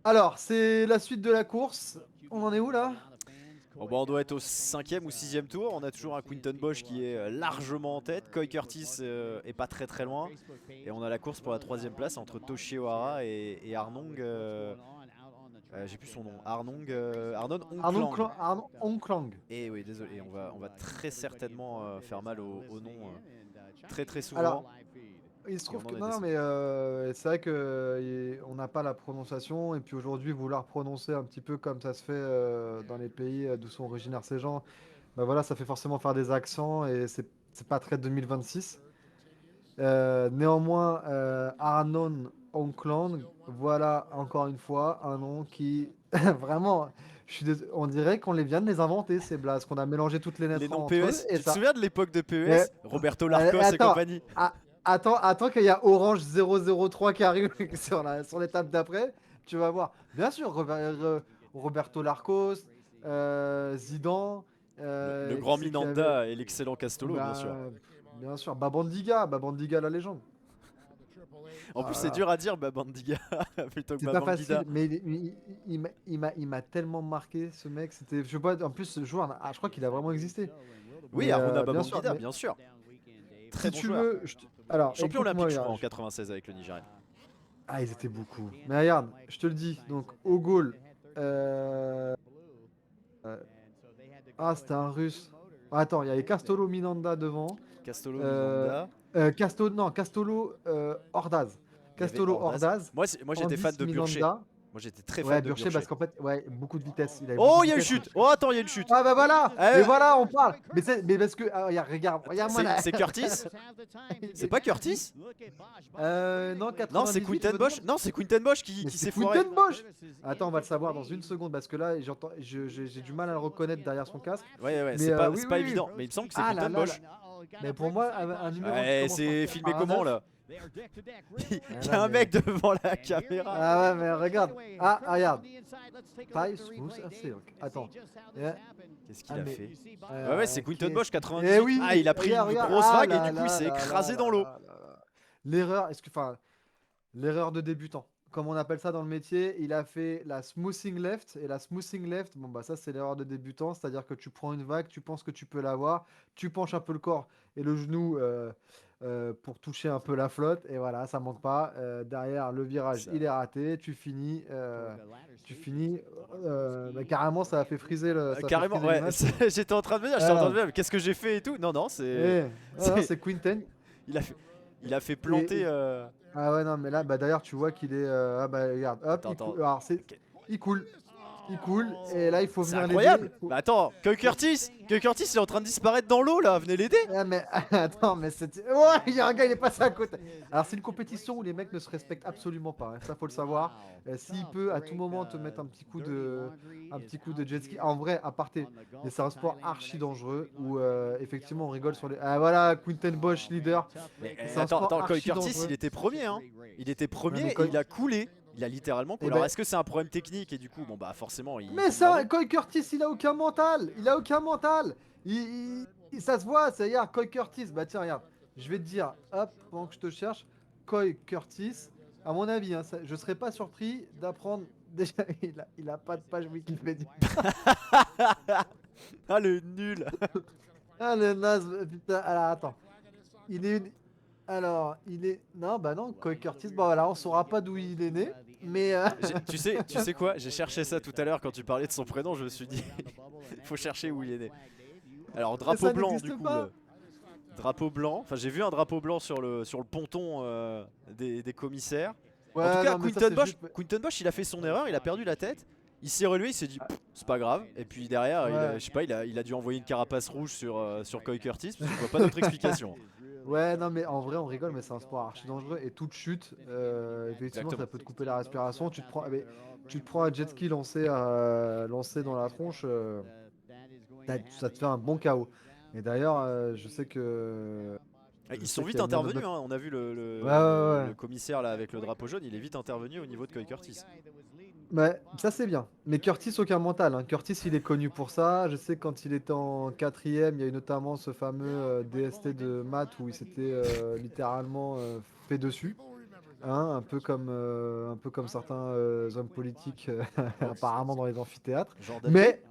Alors, c'est la suite de la course. On en est où là? Bon, bah, on doit être au 5e ou 6e tour. On a toujours un Quinton Bosch qui est largement en tête. Coy Curtis est pas très loin. Et on a la course pour la 3e place entre Toshi Ohara et Arnong. J'ai plus son nom. Arnon Onklang. Arnon Onklang. Et oui, désolé. Et on va très certainement faire mal au nom très Alors, souvent. il se Et on trouve que en est non, décédé. mais c'est vrai que on n'a pas la prononciation et puis aujourd'hui vouloir prononcer un petit peu comme ça se fait dans les pays d'où sont originaires ces gens, bah voilà, ça fait forcément faire des accents et c'est pas très 2026. Néanmoins, Arnon Onkland, voilà encore une fois un nom qui vraiment, on dirait qu'on les vient de les inventer ces blases, qu'on a mélangé toutes les Les lettres noms entre eux PES. et Tu te ça. souviens de l'époque de Mais PES? Roberto Larcos et attends, compagnie. ah, attends qu'il y a Orange 003 qui arrive sur l'étape d'après. Tu vas voir. Bien sûr, Roberto Larcos, Zidane, Le qui grand c'est qui avait. Minanda et l'excellent Castolo, bien sûr. Bah, bien sûr, Babandiga la légende. En plus, Ah, c'est là. dur à dire Babandiga plutôt que C'est pas Babangida. facile, mais il m'a tellement marqué ce mec. Je sais pas, en plus ce joueur, je crois qu'il a vraiment existé. Oui, Mais Aruna bien sûr, Babangida, bien sûr. Très si bon tu joueur. veux, alors Champion écoute-moi, olympique, je crois, regarde, en 96 avec le Nigerien. ah, ils étaient beaucoup. Mais regarde, je te le dis. Donc, au goal. euh, euh, Ah, c'était un russe. Attends, il y avait Castolo Minanda devant. Castolo Euh... Minanda. Non, Castolo Ordaz. Il y avait Castolo Ordaz. Ordaz. Moi j'étais fan Andis de Burcher. Minanda. Moi j'étais très fan Ouais, de Burcher, Burcher. parce qu'en fait, ouais, beaucoup de vitesse. Il avait Oh, beaucoup de il y a une vitesse. chute. Oh, attends, il y a une chute. Ah, bah voilà! Mais Euh, voilà, on parle! Mais parce que. Ah, regarde-moi là! c'est Curtis? C'est pas Curtis? Non, Non, c'est 98, tu Quinten veux Bosch. dire? Non, c'est Quinten Bosch Mais qui c'est s'est foiré. Quinten Bosch! Attends, on va le savoir dans une seconde parce que là, j'ai du mal à le reconnaître derrière son casque. Ouais, Mais c'est oui, pas oui, oui. évident. Mais il me semble que c'est Ah là Quinten là là. Bosch. Mais pour moi, un numéro qui Ouais, commence c'est par, filmé un comment 9. là? Il Ah y là, a un mais... mec devant la caméra. Ah ouais, mais regarde. Ah, regarde. Paille smooth. Ah, attends. Qu'est-ce qu'il Ah, a mais. fait? Ouais, c'est Quinten Bosch Eh 98. Ah, oui! il a pris Regarde, une regarde. grosse Ah vague et là du coup il là s'est là là écrasé dans là l'eau. là là là. L'erreur, enfin, L'erreur de débutant. Comme on appelle ça dans le métier, il a fait la smoothing left. Et la smoothing left, bon bah ça c'est l'erreur de débutant. C'est-à-dire que tu prends une vague, tu penses que tu peux l'avoir, tu penches un peu le corps et le genou pour toucher un peu la flotte. Et voilà, ça manque pas. Derrière, le virage, Ça- il est raté. Tu finis. Bah, carrément, ça a fait friser ça a fait Carrément, friser ouais. l'image. J'étais en train de me dire, j'étais en train de Ah, me dire, mais qu'est-ce que j'ai fait et tout. Non, non, eh, non, c'est- c'est Quinten. il a fait, il a fait Et, planter. ah ouais, non, mais là, bah, d'ailleurs, tu vois qu'il est. Ah bah, regarde, hop, Attends, attends. Alors, Ok. il coule. Il coule. Et là, il faut C'est venir l'aider. incroyable. Bah attends, Curtis, il est en train de disparaître dans l'eau là. Venez l'aider. Ah, mais attends, mais c'est. Ouais, il y a un gars, il est passé à côté. Alors, c'est une compétition où les mecs ne se respectent absolument pas, hein. Ça, faut le savoir. S'il peut à tout moment te mettre un petit coup de jet ski. En vrai, à parté, mais c'est un sport archi dangereux où effectivement on rigole sur les. Ah voilà, Quinten Bosch leader. Mais C'est un attends, sport attends, Coy archi Curtis, dangereux. il était premier, hein. Il était Ouais, premier mais et il a coulé. Il a littéralement Eh coulé. Alors ben, est-ce que c'est un problème technique et du coup, bon bah forcément, il mais tombe dans ça, l'eau. Coy Curtis, il a aucun mental. Il a aucun mental. Ça se voit, ça, regarde, Coy Curtis. Bah tiens, regarde, je vais te dire, hop, pendant que je te cherche, Coy Curtis, à mon avis, hein, je serais pas surpris d'apprendre. Déjà, il a pas de page Wikipédia. Ah le nul. Ah, le naze, putain. Alors, attends. Il est. Il est. Non, bah non, Coy Curtis, bah voilà, on saura pas d'où il est né. Mais. Tu sais quoi? J'ai cherché ça tout à l'heure quand tu parlais de son prénom. Je me suis dit, il faut chercher où il est né. Alors mais drapeau ça blanc n'existe du coup. pas. Drapeau blanc. Enfin j'ai vu un drapeau blanc sur le ponton des commissaires. En tout Ouais, cas, non, mais ça, c'est juste. Quinton Bosch, il a fait son erreur, il a perdu la tête. Il s'est relevé, il s'est dit pff, c'est pas grave. Et puis derrière, Ouais. je sais pas, il a dû envoyer une carapace rouge sur Coy Curtis parce que je vois pas d'autre explication. Ouais, non, mais en vrai, on rigole, mais c'est un sport archi dangereux. Et toute chute, effectivement, Exactement. ça peut te couper la respiration. Tu te prends un jet ski lancé dans la tronche, ça te fait un bon KO. Et d'ailleurs, je Ils sont sais qu'il vite y a une intervenus, anecdote. hein. On a vu Ouais, ouais, le ouais. commissaire là avec le drapeau jaune, il est vite intervenu au niveau de Coy Curtis. Ouais, ça c'est bien. Mais Curtis, aucun mental, hein. Curtis, il est connu pour ça. Je sais que quand il était en quatrième, il y a eu notamment ce fameux DST de maths où il s'était littéralement fait dessus. Hein, un peu comme certains hommes politiques apparemment dans les amphithéâtres. Jordan B. Mais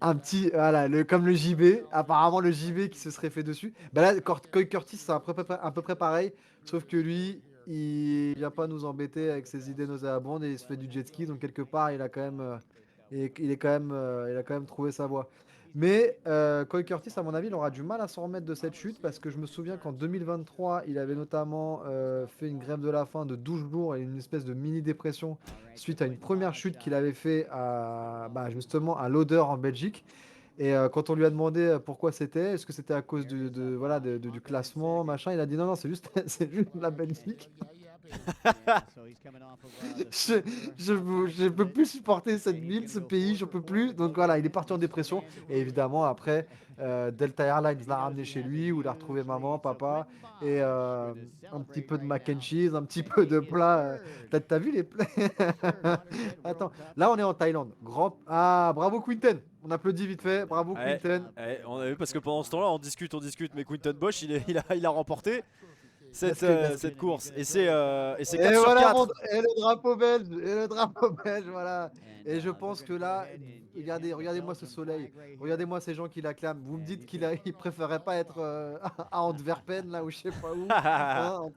un petit, voilà, comme le JB, apparemment le JB qui se serait fait dessus. Bah là, Coy Curtis, c'est à peu près pareil, sauf que lui, il vient pas nous embêter avec ses idées nauséabondes et il se fait du jet ski, donc quelque part, il a quand même trouvé sa voie. Mais Coy Curtis, à mon avis, il aura du mal à s'en remettre de cette chute parce que je me souviens qu'en 2023, il avait notamment fait une grève de la faim de 12 jours et une espèce de mini dépression suite à une première chute qu'il avait fait justement à l'Odeur en Belgique. Et quand on lui a demandé pourquoi c'était, est-ce que c'était à cause voilà, du classement, machin, il a dit non, non, c'est juste, c'est juste la Belgique. Je, je peux plus supporter cette ville, ce pays, je peux plus. Donc voilà, il est parti en dépression. Et évidemment, après, Delta Airlines l'a ramené chez lui, où il a retrouvé maman, papa, et un petit peu de mac and cheese, un petit peu de plat. T'as vu les plats? Attends, là on est en Thaïlande. Ah, bravo Quinten. On applaudit vite fait. Bravo Ouais, Quinten. ouais, on a vu parce que pendant ce temps-là, on discute, mais Quinton Bosch, il a remporté Parce que cette course. Et c'est Et 4 sur voilà, 4. et le drapeau belge, et le drapeau belge, voilà. Et je pense que là, regardez-moi ce soleil, regardez-moi ces gens qui l'acclament. Vous me dites il préférait pas être à Antwerpen, là, ou je sais pas où, hein,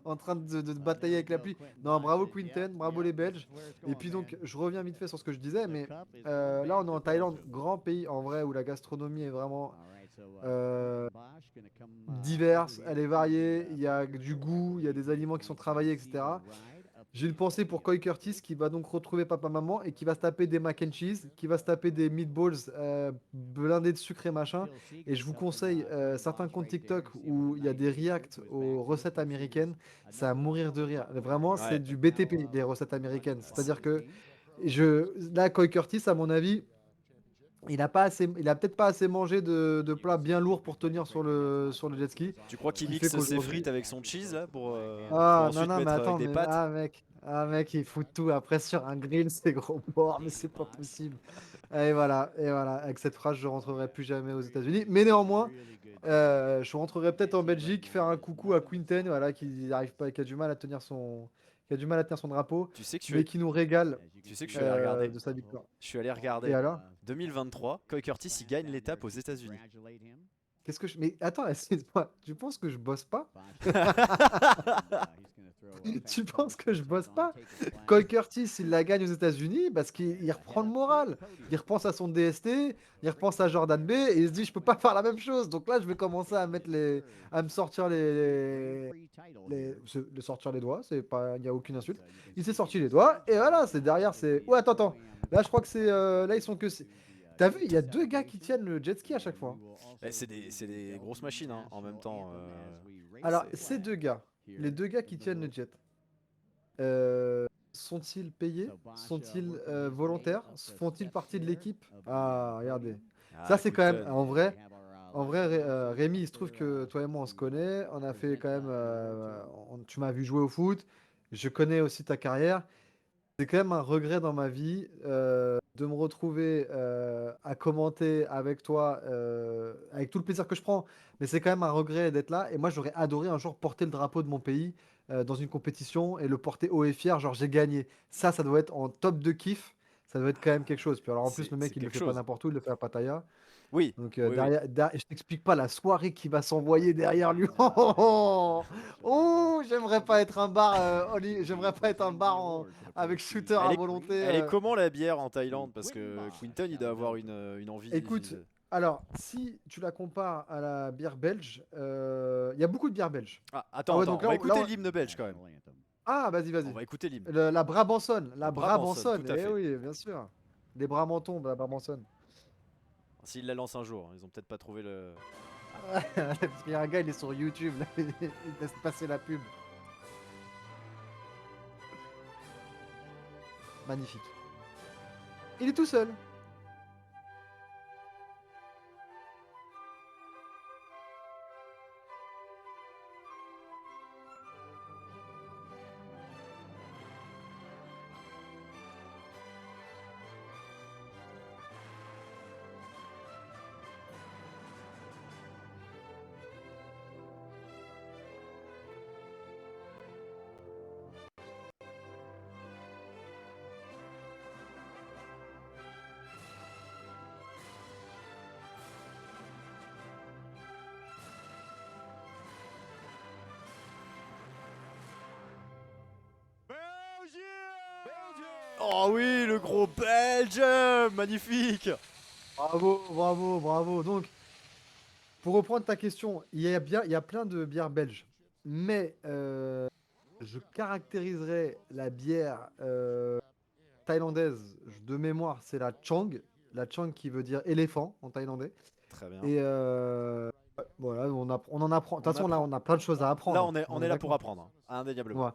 en train de batailler avec la pluie. Non, bravo Quinten, bravo les Belges. Et puis donc, je reviens vite fait sur ce que je disais, mais là, on est en Thaïlande, grand pays en vrai, où la gastronomie est vraiment euh, diverse, elle est variée, il y a du goût, il y a des aliments qui sont travaillés, etc. J'ai une pensée pour Coy Curtis qui va donc retrouver papa-maman et qui va se taper des mac and cheese, qui va se taper des meatballs blindés de sucre et machin. Et je vous conseille certains comptes TikTok où il y a des reacts aux recettes américaines. C'est à mourir de rire. Vraiment, c'est Ouais. du BTP des recettes américaines. C'est-à-dire que là, Coy Curtis, à mon avis, il a peut-être pas assez mangé de plats bien lourds pour tenir sur le jet ski. Tu crois Ce qu'il qui fait mixe ses qu'aujourd'hui. frites avec son cheese là pour Ah non, ensuite non, mais mettre avec attends, des mais pâtes? ah mec. Ah mec, il fout tout après sur un grill, c'est gros porc, mais c'est pas possible. Et voilà. Avec cette phrase, je rentrerai plus jamais aux États-Unis. Mais néanmoins, je rentrerai peut-être en Belgique, faire un coucou à Quinten, voilà, qui arrive pas, qui a du mal à tenir qui a du mal à tenir son drapeau, Tu sais que mais qui nous régale tu sais que je suis allé regarder. de sa victoire. Je suis allé Et regarder. alors? 2023, Coy Curtis il gagne l'étape aux États-Unis. Qu'est-ce que je. Mais attends, excuse-moi, tu penses que je bosse pas? Tu penses que je bosse pas? Coy Curtis, il la gagne aux États-Unis parce qu'il reprend le moral. Il repense à son DST, il repense à Jordan B et il se dit je peux pas faire la même chose. Donc là, je vais commencer à mettre à me sortir sortir les doigts. C'est pas, il n'y a aucune insulte. Il s'est sorti les doigts et voilà, c'est derrière, c'est. Ouais, attends. Là, je crois que c'est, là, ils sont que. T'as vu, il y a deux gars qui tiennent le jet ski à chaque fois. C'est des grosses machines hein, en même temps. Alors, ces deux gars, les deux gars qui tiennent le jet. Euh, sont-ils payés? Sont-ils volontaires? Font-ils partie de l'équipe? Ah, regardez. Ça, c'est quand même, Quinten. en vrai, Rémi, il se trouve que toi et moi, on se connaît. On a fait quand même, tu m'as vu jouer au foot. Je connais aussi ta carrière. C'est quand même un regret dans ma vie de me retrouver à commenter avec toi, avec tout le plaisir que je prends. Mais c'est quand même un regret d'être là. Et moi, j'aurais adoré un jour porter le drapeau de mon pays dans une compétition et le porter haut et fier. Genre, j'ai gagné. Ça doit être en top de kiff. Ça doit être quand même quelque chose. Puis alors, en plus, le C'est mec, il le quelque fait pas chose. n'importe où, il le fait à Pattaya. Oui, Donc, oui. je t'explique pas la soirée qui va s'envoyer derrière lui. Oh, j'aimerais pas être un bar, j'aimerais pas être un bar avec shooter à volonté. Elle est comment la bière en Thaïlande? Parce que Quinton, il doit avoir une envie. Écoute, alors, si tu la compares à la bière belge, il y a beaucoup de bières belges. Ah, Ah ouais, attends, donc on va écouter l'hymne belge quand même. Ah, vas-y, On vas-y. va écouter l'hymne. La Brabançonne, La la Brabançonne, tout Brabançonne, à eh fait. oui, bien sûr. Les Bramantons de la Brabançonne. S'ils la lancent un jour, hein, ils ont peut-être pas trouvé le. Parce qu'il y a un gars, il est sur YouTube, là, il laisse passer la pub. Magnifique. Il est tout seul. Oh oui, le gros Belgium, magnifique. Bravo. Donc, pour reprendre ta question, il y a plein de bières belges. Mais je caractériserais la bière thaïlandaise de mémoire, c'est la Chang. La Chang qui veut dire éléphant en thaïlandais. Très bien. Et voilà, on en apprend. De toute façon, là, on a plein de choses à Là, apprendre. on On est est là pour d'accord. apprendre, hein, indéniablement. Voilà.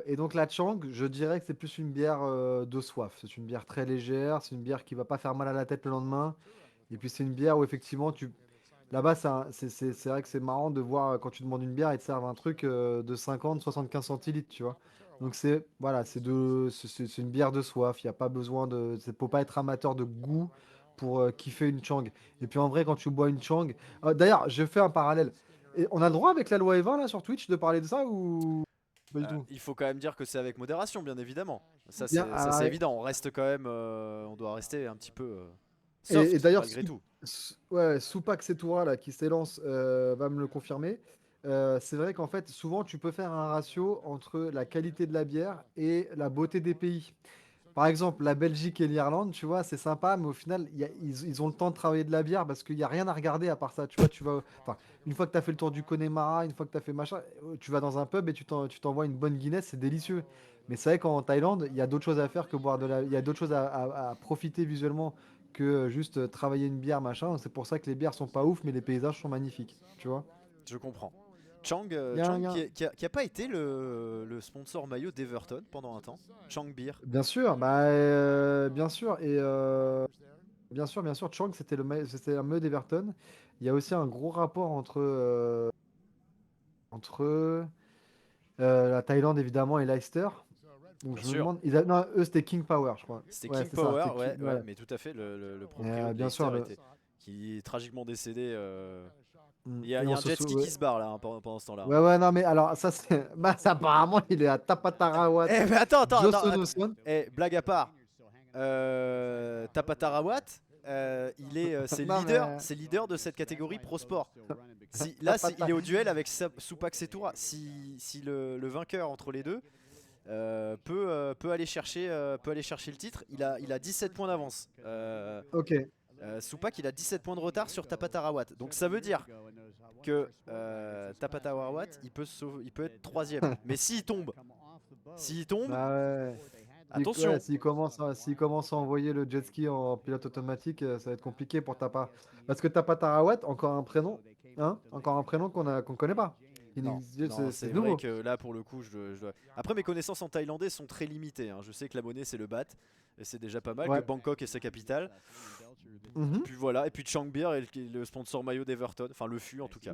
Et donc la Chang, je dirais que c'est plus une bière de soif. C'est une bière très légère, c'est une bière qui va pas faire mal à la tête le lendemain. Et puis c'est une bière où effectivement là-bas c'est vrai que c'est marrant de voir quand tu demandes une bière, ils te servent un truc de 50, 75 centilitres, tu vois. Donc c'est voilà, c'est une bière de soif. Il y a pas besoin de, faut pas être amateur de goût pour kiffer une Chang. Et puis en vrai, quand tu bois une Chang, d'ailleurs, je fais un parallèle. Et on a le droit avec la loi Evin là sur Twitch de parler de ça ou pas du tout? Il faut quand même dire que c'est avec modération, bien évidemment. Bien, Ça c'est alors, évident. On reste quand même, on doit rester un petit peu et soft d'ailleurs, malgré tout. Ouais, Soupak Setoura là, qui s'élance va me le confirmer. C'est vrai qu'en fait, souvent, tu peux faire un ratio entre la qualité de la bière et la beauté des pays. Par exemple, la Belgique et l'Irlande, tu vois, c'est sympa, mais au final, ils ont le temps de travailler de la bière parce qu'il n'y a rien à regarder à part ça. Tu vois, enfin, une fois que tu as fait le tour du Connemara, une fois que tu as fait machin, tu vas dans un pub et tu t'envoies une bonne Guinness, c'est délicieux. Mais c'est vrai qu'en Thaïlande, il y a d'autres choses à faire que boire de la. Il y a d'autres choses à profiter visuellement que juste travailler une bière, machin. C'est pour ça que les bières sont pas ouf, mais les paysages sont magnifiques. Tu vois? Je comprends. Chang, Il y a un- qui a pas été le sponsor maillot d'Everton pendant un temps. Chang Beer. Bien sûr, bien sûr. Et bien sûr, Chang, c'était un maillot d'Everton. Il y a aussi un gros rapport entre La Thaïlande, évidemment, et Leicester. Donc Bien je me sûr. demande. Non, eux, c'était King Power, je crois. C'était Ouais, King c'est ça. Power, C'était ouais, ouais, ouais. mais tout à fait, le Et, proprio de bien sûr, Leicester était, qui est tragiquement décédé. Il et y a on un se jet ski qui souvient. se barre là hein, pendant ce temps-là. Hein. Ouais, ouais, non, mais alors, ça, c'est. Bah, ça, apparemment, il est à Tapatarawat, Eh, mais attends. Josonoson. Eh, blague à part, Tapatarawat, Non, mais. c'est leader de cette catégorie pro sport. Il Tapata. est au duel avec Soupak Setoura. Si le vainqueur entre les deux peut aller chercher le titre, il a 17 points d'avance. Ok. Soupak il a 17 points de retard sur Tapatarawat. Donc ça veut dire que Tapatarawat il peut être troisième. Mais s'il tombe, Bah, ouais. Ouais, attention. s'il commence à envoyer le jet ski en pilote automatique, ça va être compliqué pour Tapa. Parce que Tapatarawat, encore un prénom, hein? Encore un prénom qu'on connaît pas. Non, non, C'est c'est vrai nouveau. que là pour le coup, après mes connaissances en thaïlandais sont très limitées. Hein. Je sais que la monnaie c'est le baht, et c'est déjà pas mal, que Ouais. Bangkok est sa capitale. Mhm. Puis voilà, et puis Changbir est le sponsor maillot d'Everton, enfin le fut en tout cas.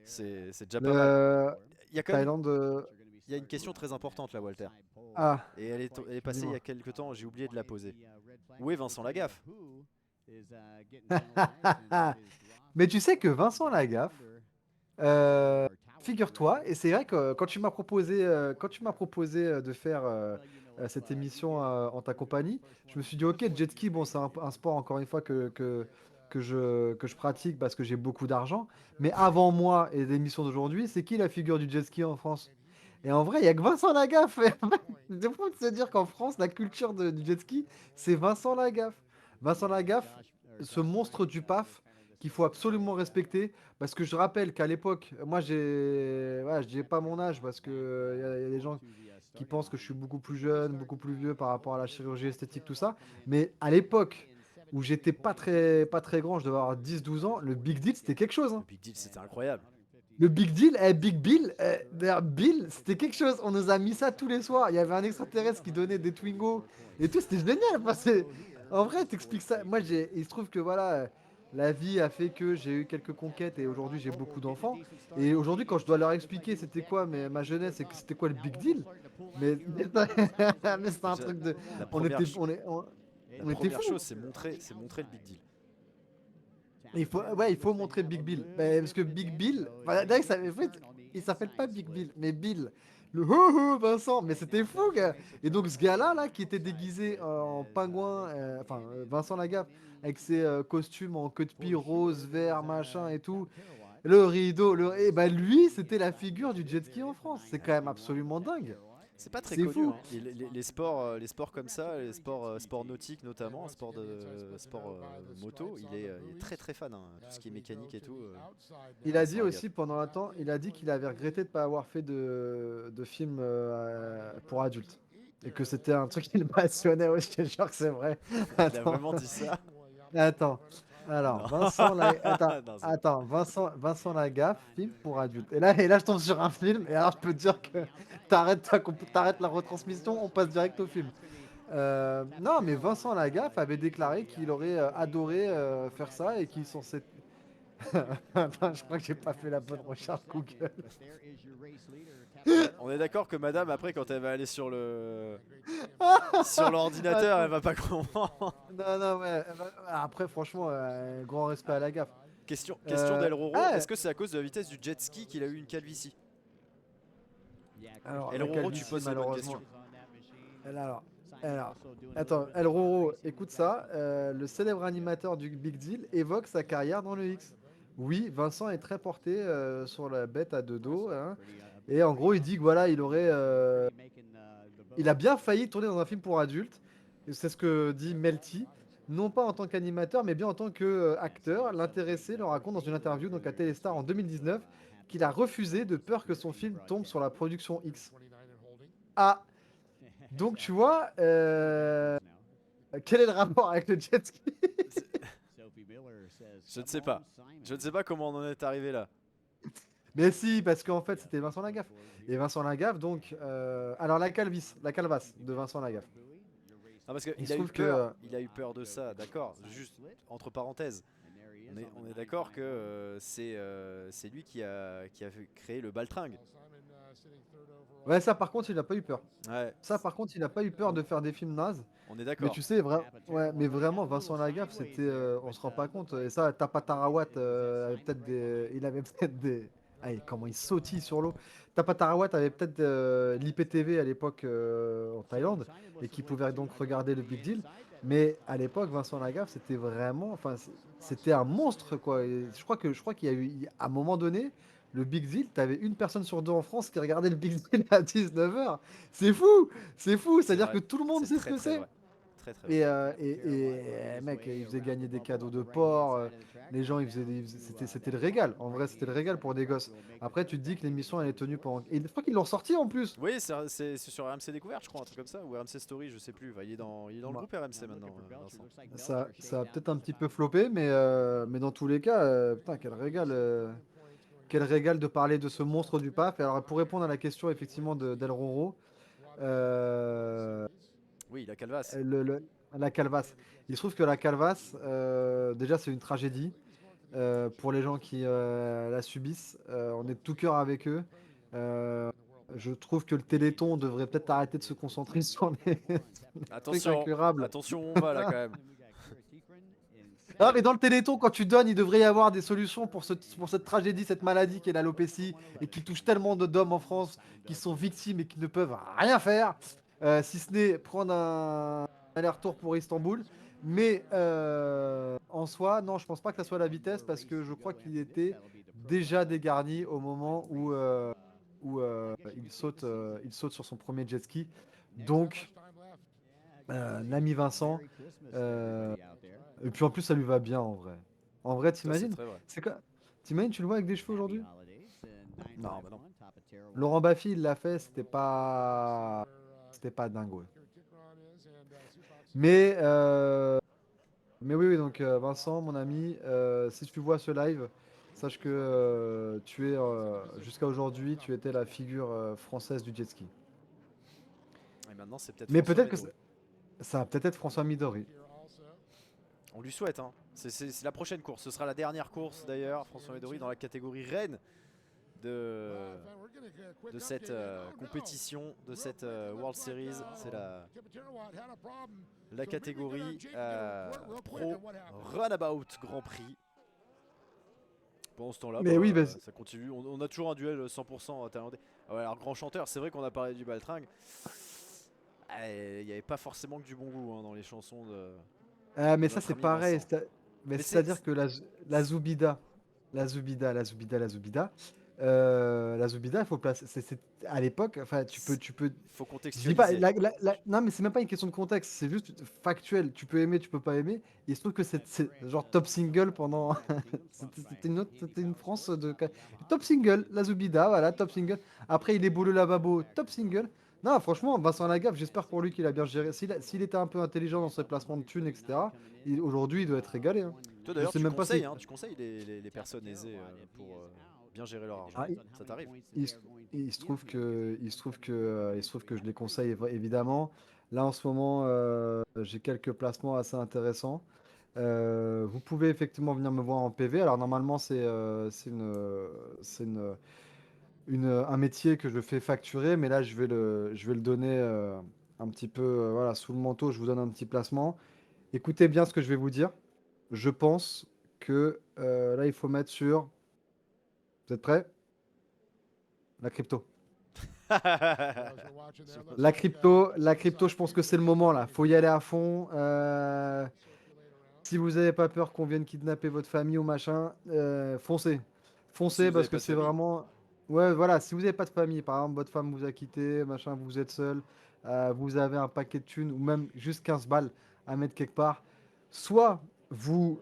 C'est déjà pas mal. Le Il y a quand même Thaïlande. il y a une question très importante là, Walter. Ah, Et elle est passée il y dis-moi. a quelques temps, j'ai oublié de la poser. Où est Vincent Lagaffe? Mais tu sais que Vincent Lagaffe, euh, figure-toi, et c'est vrai que quand tu m'as proposé de faire cette émission en ta compagnie, je me suis dit, ok, jet ski, bon, c'est un sport, encore une fois, que je pratique parce que j'ai beaucoup d'argent. Mais avant moi et l'émission d'aujourd'hui, c'est qui la figure du jet ski en France? Et en vrai, il n'y a que Vincent Lagaffe. C'est fou de se dire qu'en France, la culture du jet ski, c'est Vincent Lagaffe. Vincent Lagaffe, ce monstre du PAF qu'il faut absolument respecter. Parce que je rappelle qu'à l'époque, moi, je dis pas mon âge parce que y a des gens qui pensent que je suis beaucoup plus jeune, beaucoup plus vieux par rapport à la chirurgie esthétique, tout ça. Mais à l'époque où j'étais pas très grand, je devais avoir 10 12 ans, le Big Deal, c'était quelque chose. Le Hein. Big Deal c'était incroyable. Le Big Deal, Big Bill, d'ailleurs, Bill, c'était quelque chose. On nous a mis ça tous les soirs. Il y avait un extraterrestre qui donnait des Twingo et tout. C'était génial. Enfin, en vrai, t'expliques ça. Moi, il se trouve que voilà, la vie a fait que j'ai eu quelques conquêtes et aujourd'hui j'ai beaucoup d'enfants. Et aujourd'hui, quand je dois leur expliquer c'était quoi ma jeunesse et que c'était quoi le Big Deal, mais, mais c'est un Déjà, truc de. la On première, était, ch- la on était première fous. chose c'est montrer le Big Deal. Ouais, il faut montrer Big Bill. Parce que Big Bill, enfin, d'ailleurs, en fait, il s'appelle pas Big Bill, mais Bill. Le Vincent, mais c'était fou, gars. Et donc, ce gars-là, là, qui était déguisé en pingouin, Vincent Lagaffe, avec ses costumes en queue de pie rose, vert, machin et tout, le rideau, et bah, lui, c'était la figure du jet ski en France. C'est quand même absolument dingue. C'est pas très C'est connu. fou. Hein. Et les sports comme ça, sports nautiques notamment, sport moto, il est très très fan. Hein. Tout ce qui est mécanique et tout. Il a Vincent dit Lagaffe. aussi pendant un temps, il a dit qu'il avait regretté de ne pas avoir fait de film pour adultes. Et que c'était un truc qui le passionnait aussi, je te jure que c'est vrai. Il a Attends, vraiment dit ça? attends. Alors, Non. Non, Vincent Lagaffe, film pour adultes. Et là, je tombe sur un film, et alors je peux te dire que t'arrêtes la retransmission, on passe direct au film. Non, mais Vincent Lagaffe avait déclaré qu'il aurait adoré faire ça et qu'ils sont. Attends, je crois que j'ai pas fait la bonne recherche Google. On est d'accord que madame, après, quand elle va aller sur l'ordinateur, elle Attends. va pas comprendre. Non, non, ouais. Après, franchement, grand respect à la gaffe. Question d'El Roro. Ah, Est-ce que c'est à cause de la vitesse du jet ski qu'il a eu une calvitie? alors, El la Roro, tu calvitie, poses les bonnes malheureusement. questions. Alors, attends, El Roro, écoute ça. Le célèbre animateur du Big Deal évoque sa carrière dans le X. Oui, Vincent est très porté sur la bête à deux dos. Hein. Et en gros, il dit que voilà, il a bien failli tourner dans un film pour adultes. C'est ce que dit Melty. Non pas en tant qu'animateur, mais bien en tant qu'acteur. L'intéressé le raconte dans une interview donc à Téléstar en 2019 qu'il a refusé de peur que son film tombe sur la production X. Ah, donc tu vois, quel est le rapport avec le jet ski? Je ne sais pas. Je ne sais pas comment on en est arrivé là. Mais si, parce qu'en fait c'était Vincent Lagaffe. Et Vincent Lagaffe, donc, alors la calvasse de Vincent Lagaffe. Ah, parce Il qu'il se a eu trouve que peur. Il a eu peur de ça, d'accord. Juste entre parenthèses. On est d'accord que c'est lui qui a créé le baltringue. Ouais, ça par contre, il a pas eu peur. Ouais, Ça par contre, il a pas eu peur de faire des films nazes. on est Mais d'accord. tu sais, ouais, mais vraiment, Vincent Lagaffe, c'était, on se rend pas compte. Et ça, Tapa Tarawat avait peut-être il avait peut-être des. Allez, comment il sautille sur l'eau. Tapa Tarawat avait peut-être l'IPTV à l'époque en Thaïlande et qui pouvait donc regarder le Big Deal. Mais à l'époque, Vincent Lagaffe, c'était vraiment, enfin, c'était un monstre quoi. Et je crois qu'il y a eu, à un moment donné, le Big Deal, t'avais une personne sur deux en France qui regardait le Big Deal à 19h. C'est fou, c'est fou. C'est C'est-à-dire vrai. que tout le monde C'est sait ce très que très c'est. vrai. Très très vrai. Mec, ils faisaient gagner des cadeaux de porc. Les gens, c'était le régal. En vrai, c'était le régal pour des gosses. Après, tu te dis que l'émission, elle est tenue pendant. Et je crois qu'ils l'ont sorti en plus. Oui, c'est sur RMC Découverte, je crois, un truc comme ça, ou RMC Story, je sais plus. Enfin, il est dans le Bah, groupe RMC maintenant, Vincent. ça a peut-être un petit peu floppé, mais dans tous les cas, putain, quel régal de parler de ce monstre du PAF. Et alors, pour répondre à la question, effectivement, d'El Roro, euh, Oui, la Calvas. la Calvas. Il se trouve que la Calvas, déjà, c'est une tragédie. Pour les gens qui la subissent. On est de tout cœur avec eux. Euh, je trouve que le Téléthon devrait peut-être arrêter de se concentrer sur les trucs Attention, incurables. attention, on va là quand même. Ah, mais dans le Téléthon, quand tu donnes, il devrait y avoir des solutions pour cette tragédie, cette maladie qui est l'alopécie et qui touche tellement d'hommes en France qui sont victimes et qui ne peuvent rien faire, si ce n'est prendre un aller-retour pour Istanbul. Mais en soi, non, je pense pas que ça soit la vitesse parce que je crois qu'il était déjà dégarni au moment où il saute sur son premier jet ski. Donc, l'ami Vincent, euh, et puis en plus, ça lui va bien en vrai. En vrai, Ça, c'est t'imagines? très vrai. C'est quoi? T'imagines, tu le vois avec des cheveux aujourd'hui? Non, bah non. Laurent Baffy, il l'a fait, c'était pas dingue, ouais. Mais, mais oui, oui, donc Vincent, mon ami, si tu vois ce live, sache que jusqu'à aujourd'hui, tu étais la figure française du jet ski. Et maintenant, c'est peut-être Mais François peut-être que Médori. ça va peut-être être François Midori. On lui souhaite, hein. C'est la prochaine course. Ce sera la dernière course d'ailleurs, François Médori, dans la catégorie reine de, de cette compétition, de cette World Series. C'est la catégorie Pro Runabout Grand Prix. Pendant ce temps-là, Mais oui, ça continue. On a toujours un duel 100% thaïlandais. Ah ouais, alors, grand chanteur, c'est vrai qu'on a parlé du Baltringue. Il n'y avait pas forcément que du bon goût hein, dans les chansons mais de ça, notre c'est ami pareil. Vincent. Mais Mais c'est-à-dire que la Zoubida, la Zoubida, il faut placer. À l'époque, enfin, tu peux. faut Je dis pas, contextualiser. non, mais c'est même pas une question de contexte, c'est juste factuel. Tu peux aimer, tu peux pas aimer. Il se trouve que c'est genre top single pendant. C'était une France de. Top single, la Zoubida, voilà, top single. Après, il est beau le lavabo, top single. Non, franchement, Vincent Lagaffe, j'espère pour lui qu'il a bien géré. S'il était un peu intelligent dans ses placements de thunes, etc., aujourd'hui, il doit être régalé. Hein. Toi Je d'ailleurs, sais même pas si. tu conseilles les personnes aisées pour bien gérer leur argent. Ah, Ça t'arrive? il, se il se trouve que je les conseille évidemment. Là, en ce moment, j'ai quelques placements assez intéressants. Vous pouvez effectivement venir me voir en PV. Alors normalement, c'est un métier que je fais facturer, mais là, je vais le donner un petit peu voilà, sous le manteau. Je vous donne un petit placement. Écoutez bien ce que je vais vous dire. Je pense que là, il faut mettre sur. Vous êtes prêts? La crypto. La crypto, je pense que c'est le moment là. Faut y aller à fond. Si vous n'avez pas peur qu'on vienne kidnapper votre famille ou machin, foncez. Si Foncez vous avez parce pas que de c'est famille. vraiment. Ouais, voilà. Si vous n'avez pas de famille, par exemple, votre femme vous a quitté, machin, vous êtes seul, vous avez un paquet de thunes ou même juste 15 balles à mettre quelque part, soit vous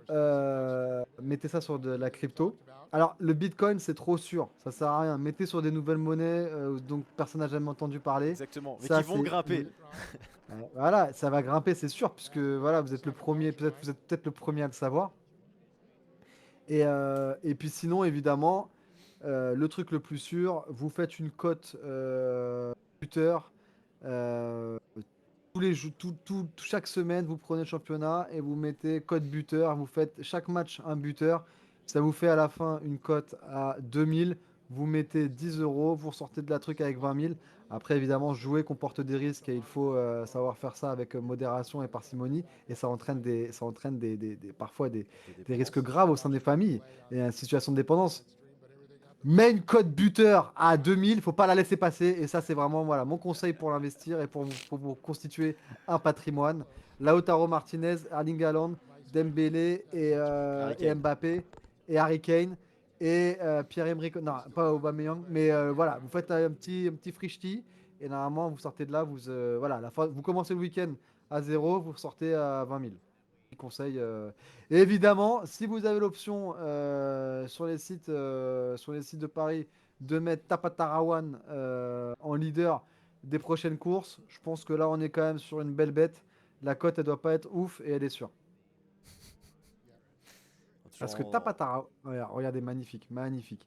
mettez ça sur de la crypto. Alors, le Bitcoin, c'est trop sûr, ça sert à rien. Mettez sur des nouvelles monnaies dont personne n'a jamais entendu parler. Exactement. Mais qui Ça, vont c'est grimper. voilà, ça va grimper, c'est sûr, puisque voilà, vous êtes le premier, vous êtes peut-être le premier à le savoir. Et puis sinon, évidemment, le truc le plus sûr, vous faites une cote buteur. euh, chaque semaine, vous prenez le championnat et vous mettez cote buteur. Vous faites chaque match un buteur. Ça vous fait à la fin une cote à 2000. vous mettez 10 euros, vous ressortez de la truc avec 20 000. Après, évidemment, jouer comporte des risques et il faut savoir faire ça avec modération et parcimonie. Et ça entraîne parfois des risques graves au sein des familles et une situation de dépendance. Mets une cote buteur à 2000, faut pas la laisser passer. Et ça, c'est vraiment voilà, mon conseil pour l'investir et pour vous constituer un patrimoine. Lautaro Martinez, Erling Haaland, Dembélé Harry et Kane. Mbappé et Harry Kane et Pierre-Emerick. Non, pas Aubameyang, mais voilà, vous faites un petit frichti et normalement, vous sortez de là. Voilà, vous commencez le week-end à 0, vous sortez à 20 000 conseil. Et évidemment, si vous avez l'option sur les sites de Paris de mettre Tapatarawan en leader des prochaines courses, je pense que là, on est quand même sur une belle bête. La cote, elle doit pas être ouf et elle est sûre. Parce que Toujours Tapatarawan, regardez, magnifique, magnifique,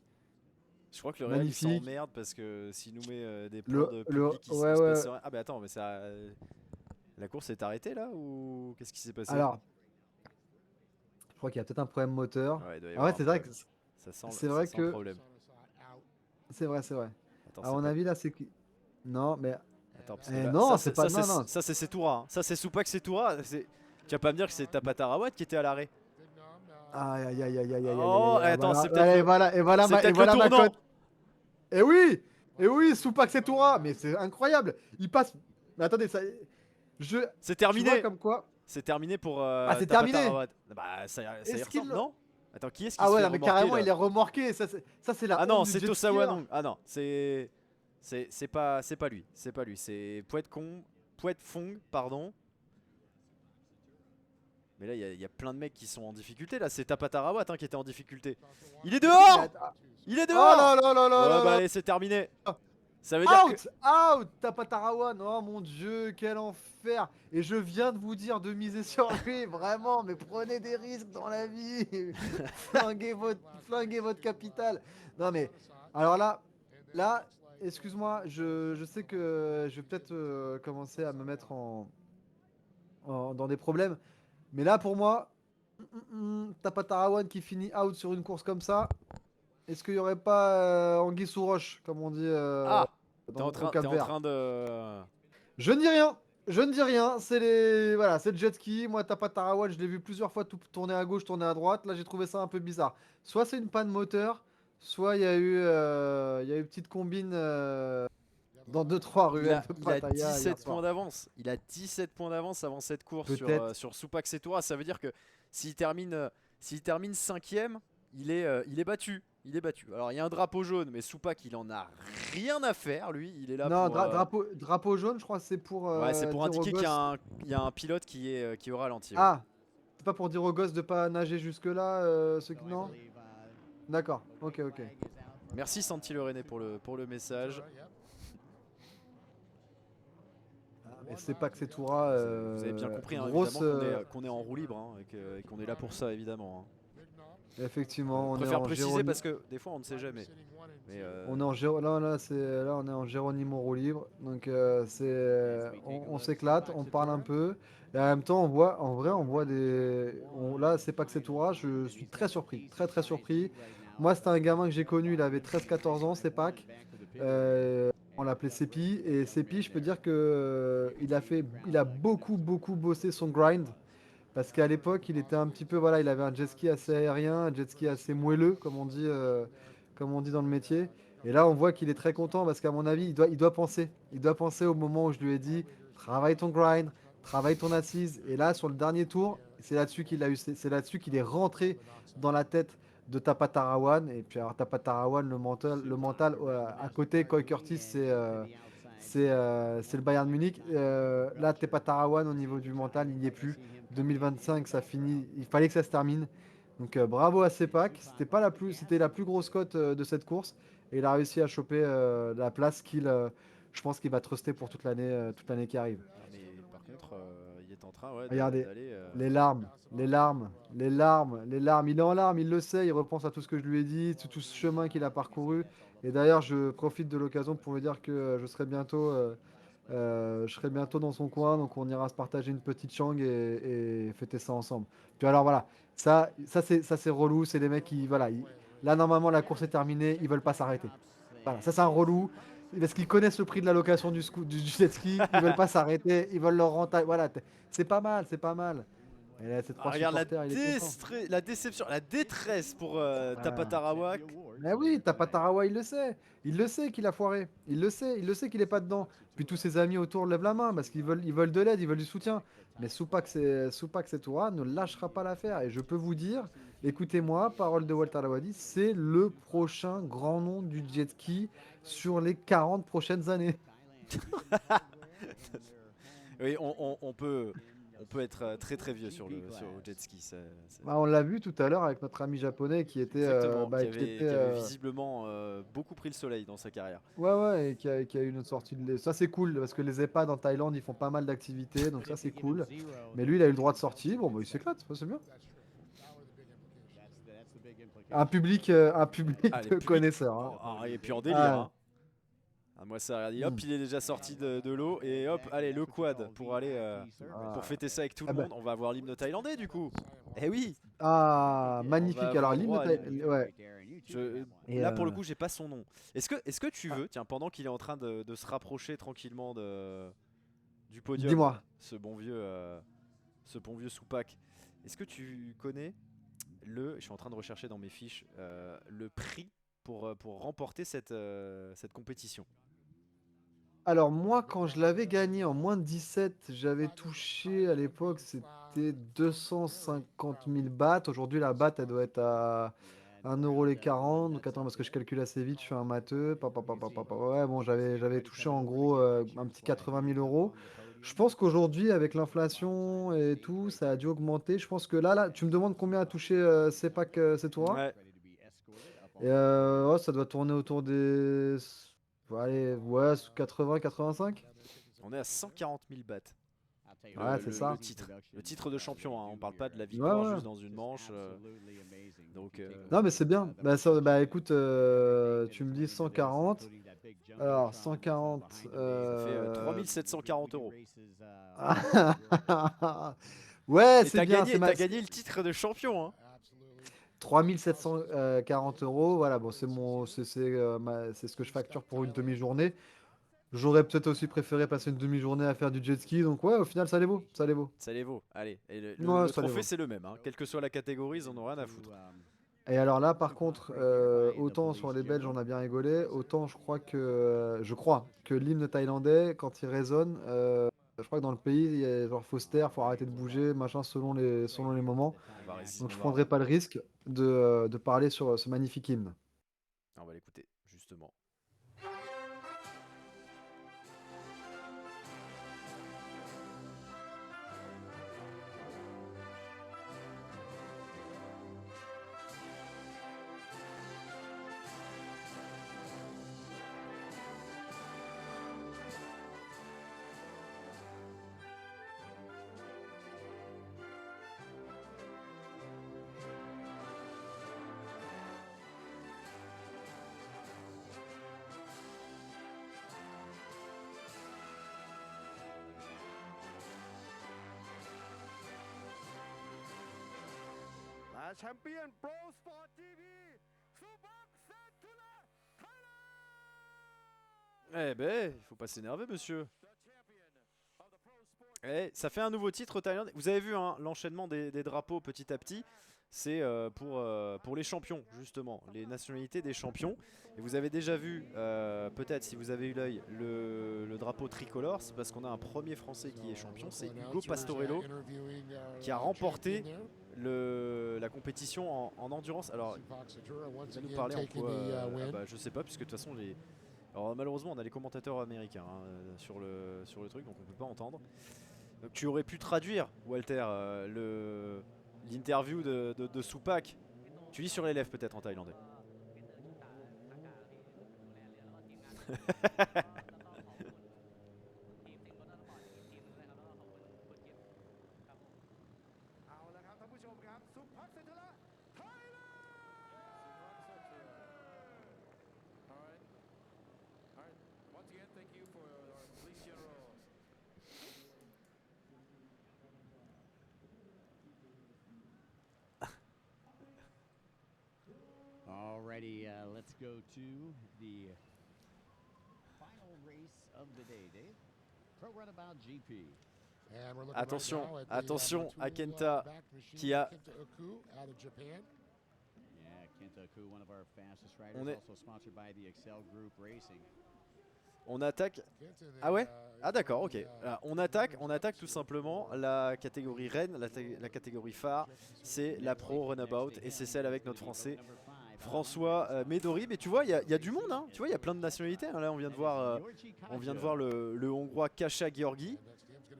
Je crois que le Real il magnifique. s'emmerde parce que s'il nous met des plans de public, Ouais, il se passe ouais. rien. Ah, mais attends, mais ça. La course est arrêtée là ou qu'est-ce qui s'est passé? Alors, je crois qu'il y a peut-être un problème moteur. Ouais, il doit y En vrai, avoir un problème. c'est Ça vrai sent le que problème. c'est vrai. Attends, À c'est mon pas. avis, là, c'est non, mais Attends, parce que là. non, c'est pas non, non. Ça, c'est Setoura. Hein. Ça, c'est Soupak Setoura. Tu vas pas me dire que c'est Tapatarawad qui était à l'arrêt. Aïe, aïe, aïe, aïe, aïe, aïe, aïe, Oh, aïe, aïe, attends, voilà, c'est peut-être et le. voilà, C'est et peut-être le voilà ma tournant. cote. Et oui, Soupak Setoura, mais c'est incroyable. Il passe. Mais attendez, je, C'est tu vois terminé. comme quoi. C'est terminé pour Ah, c'est terminé. Tapatarawad. Bah, ça y Est-ce qu'il. ressemble, non? Attends, qui est-ce qui Ah se ouais, fait non, mais remorquer carrément, là? il est remorqué. Ça, c'est la Ah honte non, du c'est jet Tosawa skieur. non. Ah non, c'est pas lui, c'est pas lui, c'est Poet Fong, pardon. Mais là il y a plein de mecs qui sont en difficulté là, c'est Tapatarawat hein, qui était en difficulté. Il est Mais dehors. Il est oh dehors. là là là là Ouais là bah là. allez, c'est terminé. Ça veut dire que Out, Tapatarawan. Oh mon dieu, quel enfer. Et je viens de vous dire de miser sur lui, vraiment, mais prenez des risques dans la vie. Flinguez votre capital. Non mais, alors là, excuse-moi, je sais que je vais peut-être commencer à me mettre dans des problèmes. Mais là, pour moi, Tapatarawan qui finit out sur une course comme ça, est-ce qu'il n'y aurait pas Anguille sous roche, comme on dit ah, au t'es en Cap-Vert? train de Je ne dis rien. Je ne dis rien. C'est le jet ski. Moi, Tapatarawan, je l'ai vu plusieurs fois tourner à gauche, tourner à droite. Là, j'ai trouvé ça un peu bizarre. Soit c'est une panne moteur, soit il y a eu une petite combine dans deux trois ruelles de il a Pattaya hier 17 points soir. d'avance. Il a 17 points d'avance avant cette course Peut-être. sur Soupak Setora. Ça veut dire que s'il termine 5ème, il est battu. Il est battu. Alors il y a un drapeau jaune, mais Soupak il en a rien à faire. Lui, il est là Non, pour. drapeau jaune, je crois que c'est pour Ouais, c'est pour dire aux indiquer qu'il y a gosses. il y a un pilote qui est au ralenti. Ouais. Ah, c'est pas pour dire aux gosses de pas nager jusque-là, ceux qui. Non? D'accord. Ok, ok. Merci Santi Le René pour le message. Et c'est pas que c'est Toura. Vous avez bien compris, hein, Grosse. évidemment, qu'on est en roue libre hein, et qu'on est là pour ça, évidemment. Hein. Effectivement, Je on est préfère en préciser parce que des fois on ne sait jamais. Mais On est en là, on est en Géronimo roue libre. Donc on s'éclate, on parle un peu. Et en même temps, en vrai, on voit là, c'est pas que c'est Toura. Je suis très surpris, très très surpris. Moi, c'était un gamin que j'ai connu. Il avait 13-14 ans, c'est Pâques. On l'appelait Sepi. Et Sepi, je peux dire que il a beaucoup beaucoup bossé son grind. Parce qu'à l'époque, il était un petit peu, voilà, il avait un jet ski assez aérien, un jet ski assez moelleux, comme on dit dans le métier. Et là, on voit qu'il est très content parce qu'à mon avis, il doit penser. Il doit penser au moment où je lui ai dit, travaille ton grind, travaille ton assise. Et là, sur le dernier tour, c'est là-dessus qu'il a eu, c'est là-dessus qu'il est rentré dans la tête de Tapatarawan. Et puis alors Tapatarawan, le mental à côté, Coy Curtis, c'est le Bayern Munich. Là, Tapatarawan au niveau du mental, il n'y est plus. 2025, ça finit. Il fallait que ça se termine. Donc bravo à Sepak. C'était la plus grosse cote de cette course. Et il a réussi à choper la place je pense qu'il va truster pour toute l'année qui arrive. ah, mais par contre, il est en train ouais, Regardez, d'aller. les larmes, les larmes, les larmes, les larmes. Il est en larmes, il le sait, il repense à tout ce que je lui ai dit, tout ce chemin qu'il a parcouru. Et d'ailleurs, je profite de l'occasion pour lui dire que je serai bientôt dans son coin, donc on ira se partager une petite chang et fêter ça ensemble. Puis alors voilà, ça c'est relou, c'est des mecs qui, voilà, Là, normalement, la course est terminée, ils veulent pas s'arrêter. Voilà, ça c'est un relou. Parce qu'ils connaissent le prix de la location du jet ski, ils veulent pas s'arrêter, ils veulent leur rentable. Voilà, c'est pas mal, c'est pas mal. Et là, ces Ah, trois regarde supporters, il est content. la déception, la détresse pour Ah. Tapatarawak. Mais oui, Tapatarawa, il le sait. Il le sait qu'il a foiré. Il le sait qu'il est pas dedans. Puis tous ses amis autour lèvent la main parce ils veulent de l'aide, ils veulent du soutien. Mais Soupak Setoura ne lâchera pas l'affaire. Et je peux vous dire, écoutez-moi, parole de Walter Lawadi, c'est le prochain grand nom du jet ski sur les 40 prochaines années. Oui, on peut être très très vieux sur le jet ski. Bah, on l'a vu tout à l'heure avec notre ami japonais Exactement, qui avait euh, visiblement beaucoup pris le soleil dans sa carrière. ouais, ouais, et qui a eu une sortie de Ça, c'est cool, parce que les EHPAD en Thaïlande, ils font pas mal d'activités, donc ça, c'est cool. Mais lui, il a eu le droit de sortie, bon, bah, il s'éclate, ça, c'est bien. Un public Ah, les de publics. connaisseurs. Hein. Et puis en délire. Ah, Hein. Ah, moi, ça, regarde, hop, hmm. il est déjà sorti de l'eau. Et hop, allez, le quad pour aller pour Ah, fêter ça avec tout ah le bah, monde. On va avoir l'hymne thaïlandais du coup. Eh oui, ah, on va magnifique. Alors, avoir l'hymne droit à l'hymne. ouais. Et Là, pour le coup, j'ai pas son nom. Est-ce que tu ah, veux, tiens, pendant qu'il est en train de se rapprocher tranquillement du podium, dis-moi. ce bon vieux Soupak, est-ce que tu connais je suis en train de rechercher dans mes fiches le prix pour remporter cette compétition. Alors, moi, quand je l'avais gagné en moins de 17, j'avais touché à l'époque, c'était 250 000 bahts. Aujourd'hui, la baht, elle doit être à 1 € les 40. Donc, attends, parce que je calcule assez vite, je suis un matheux. Ouais, bon, j'avais touché en gros un petit 80 000 euros. Je pense qu'aujourd'hui, avec l'inflation et tout, ça a dû augmenter. Je pense que là, tu me demandes combien a touché Sepak Setoura? Ouais, Et ouais, ça doit tourner autour des. Allez, ouais, 80, 85? on est à 140 000 bahts. Ouais, c'est ça. Le titre de champion, hein, on parle pas de la Ouais, victoire ouais. juste dans une manche. Donc, Non, mais c'est bien. Bah écoute, tu me dis 140. Alors, 140. ça fait 3740 euros. Ouais, Et c'est bien. t'as gagné le titre de champion, hein. 3740 euros. Voilà, bon, c'est ce que je facture pour une demi-journée. J'aurais peut-être aussi préféré passer une demi-journée à faire du jet ski. Donc, ouais, au final, ça les vaut. Ça les vaut. Ça les vaut. Allez, et Ouais, le ça les trophée vaut. c'est le même, hein. Quelle que soit la catégorie, ils en ont rien à foutre. Et alors là, par contre, autant sur les Belges, on a bien rigolé, autant je crois que l'hymne thaïlandais, quand il résonne, je crois que dans le pays, il y a genre faut se taire, faut arrêter de bouger, machin, selon les moments. Donc je prendrai pas le risque de parler sur ce magnifique hymne. On va l'écouter, justement. La championne Pro Sport TV, Subak Setula, Eh ben, il faut pas s'énerver, monsieur. Eh, ça fait un nouveau titre thaïlandais. Vous avez vu hein, l'enchaînement des drapeaux petit à petit. C'est pour les champions, justement, les nationalités des champions. Et vous avez déjà vu, peut-être si vous avez eu l'œil, le drapeau tricolore. C'est parce qu'on a un premier Français qui est champion. C'est Hugo Pastorello qui a remporté la compétition en endurance. Alors, il va nous parler en quoi je sais pas, puisque de toute façon, alors, malheureusement, on a les commentateurs américains hein, sur le truc, donc on peut pas entendre. Donc, tu aurais pu traduire, Walter, l'interview de Soupak. Tu lis sur les lèvres peut-être en thaïlandais. Alrighty, let's go to the final race of the day, Dave. Pro Runabout GP. And we're looking Attention, right now at the, attention à Motul, Kenta back machine, qui a- Kenta Oku out of Japan. Yeah, Kenta Oku, one of our fastest riders, On est- also sponsored by the Excel Group Racing. On attaque. Kenta, Ah ouais? uh, Ah d'accord, ok. uh, Alors, on attaque tout simplement la catégorie reine, la catégorie phare, c'est la Pro Runabout et c'est celle avec notre Français François Médori. Mais tu vois, il y a du monde, hein. Tu vois, il y a plein de nationalités. Hein. Là, on vient de voir le Hongrois Kasia Georgi.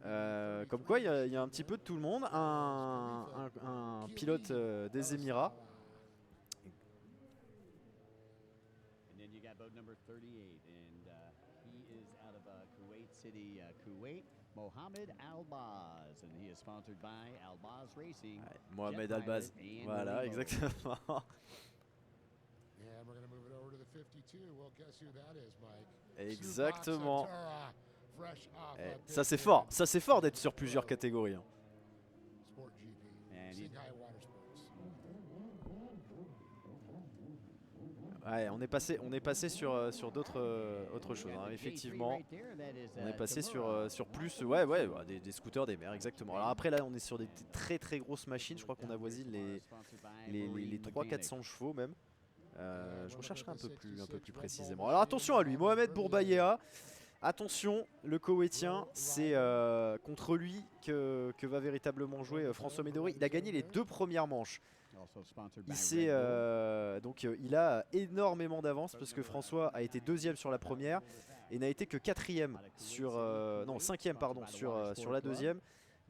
Comme quoi, il y a un petit peu de tout le monde. Un pilote des Émirats. And then you got boat number 38, and he is out of Kuwait City, Kuwait. Mohamed Albaz, and he is sponsored by Albaz Racing. Mohamed Jet Albaz. Pilot and Voilà, Remo. exactement. And we're going to move it over to the 52. Well, guess who that is, Mike? Exactement. Tsubasa Tora, fresh off Eh, a ça big c'est win. fort, ça c'est fort d'être sur plusieurs catégories. Hein. Sport GP, And he- Singhai Water Sports. Ouais, on est passé sur d'autres autre choses. Hein. Effectivement, on est passé sur plus, ouais, bah, des scooters des mers, exactement. Alors après là, on est sur des très très grosses machines. Je crois qu'on avoisine les 300-400 chevaux même. Je rechercherai un peu plus précisément. Alors attention à lui, Mohamed Bourbaïa. Attention, le Koweïtien, c'est contre lui que va véritablement jouer François Médori. Il a gagné les 2 premières manches. Il a énormément d'avance parce que François a été 2e sur la première et n'a été que 4e sur 5e pardon sur la 2e.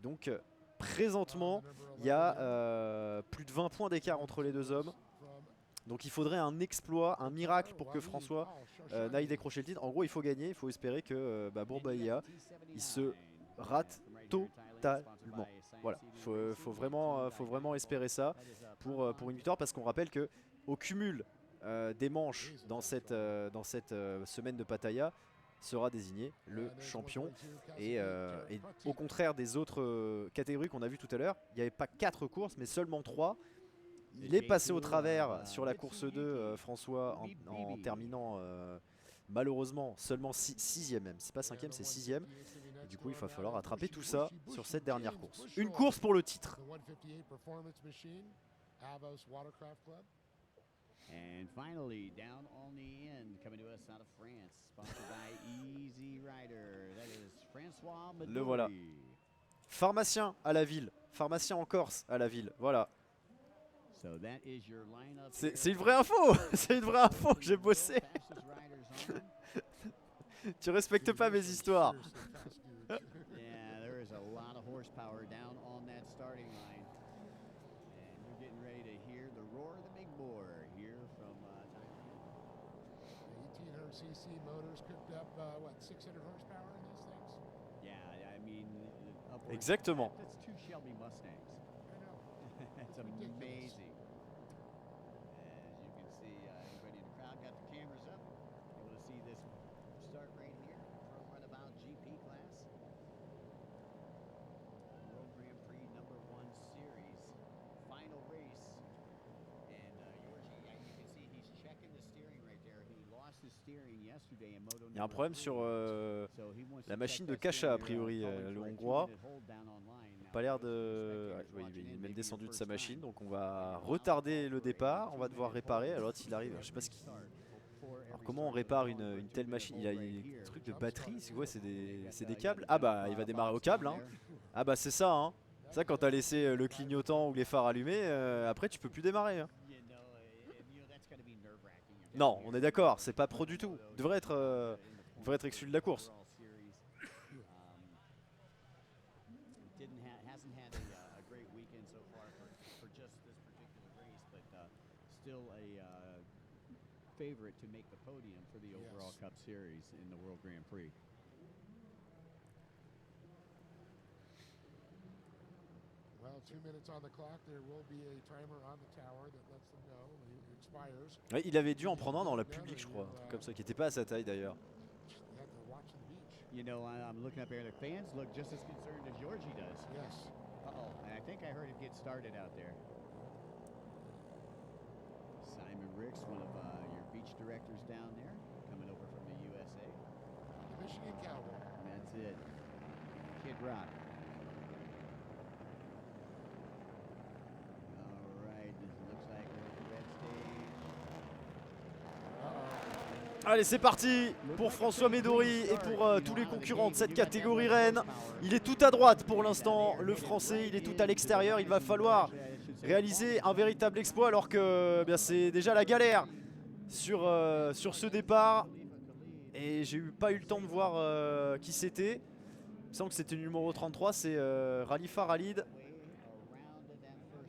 Donc présentement, il y a plus de 20 points d'écart entre les deux hommes. Donc il faudrait un exploit, un miracle pour que François n'aille décrocher le titre. En gros, il faut gagner, il faut espérer que Bourbaïa il se rate totalement. Voilà, faut vraiment espérer ça pour une victoire parce qu'on rappelle que au cumul des manches dans cette semaine de Pattaya sera désigné le champion et au contraire des autres catégories qu'on a vu tout à l'heure, il n'y avait pas 4 courses mais seulement 3. Il est passé au travers sur la course 2 François en terminant malheureusement seulement 6e même, c'est pas 5e c'est 6e. Et du coup il va falloir rattraper tout ça sur cette dernière course. Une course pour le titre. The 158 Performance Machine, Avos Watercraft Club. And finally, down on the end, coming to us out of France, sponsored by Easy Rider. That is François Médori. Le voilà. Pharmacien à la ville, pharmacien en Corse à la ville, voilà. So that is your lineup C'est here une vraie info, c'est une vraie info, j'ai bossé. Fastest riders on. Tu respectes pas mes histoires. Yeah, there is a lot of horsepower down on that starting line. And you're getting ready to hear the roar of the big bore here from Thailand. 1800 cc motors cooked up, 600 horsepower in these things? Yeah, I mean, upwards- Exactement. That's 2 Shelby Mustangs. I know. It's Ridiculous. amazing. As you can see, everybody in the crowd got the cameras up. Able to see this start right here, Pro Runabout GP class. World Grand Prix number 1 series, final race. And Georgie, you can see he's checking the steering right there. He lost his steering yesterday in Moto Il y a un number problème 3. sur So he wants la to machine check de that Kasia, a steering, priori, calling le for a Hongrois. 2-minute hold down on line. Now, Pas l'air for those de... spectators ouais, watching il est in, même maybe descendu your de sa first machine, time. donc on va retarder le départ, on va devoir réparer. Alors l'autre il arrive, je sais pas ce qu'il... Alors comment on répare une telle machine? Il a un truc de batterie, c'est quoi? C'est des câbles? Ah bah il va démarrer au câble hein. Ah bah c'est ça hein. Ça quand t'as laissé le clignotant ou les phares allumés, après tu peux plus démarrer hein. Non, on est d'accord, c'est pas pro du tout. Il devrait être exclu de la course. Hasn't had a great weekend so far for just this particular race, but still a favorite to make the podium for the overall Cup Series in the World Grand Prix. Well, 2 minutes on the clock. There will be a timer on the tower that lets them know when it expires. Ouais, il avait dû en prendre un dans la public je crois, un truc comme ça, qui était pas à sa taille d'ailleurs. They had to watch the beach. You know, I'm looking up here. The fans look just as concerned as Georgie does. Yes. Uh-oh, and I think I heard it get started out there. Simon Ricks, one of inspectors down there coming over from the USA. The Michigan Cowboy. And that's it. Kid Rock. All right. Looks like we're at the red stage. Allez, c'est parti pour François Médori et pour tous les concurrents de cette catégorie reine. Il est tout à droite pour l'instant, le français, il est tout à l'extérieur. Il va falloir réaliser un véritable exploit alors que c'est déjà la galère sur ce départ. Et j'ai pas eu le temps de voir qui c'était. Il me semble que c'était le numéro 33, c'est Ralifa Ralid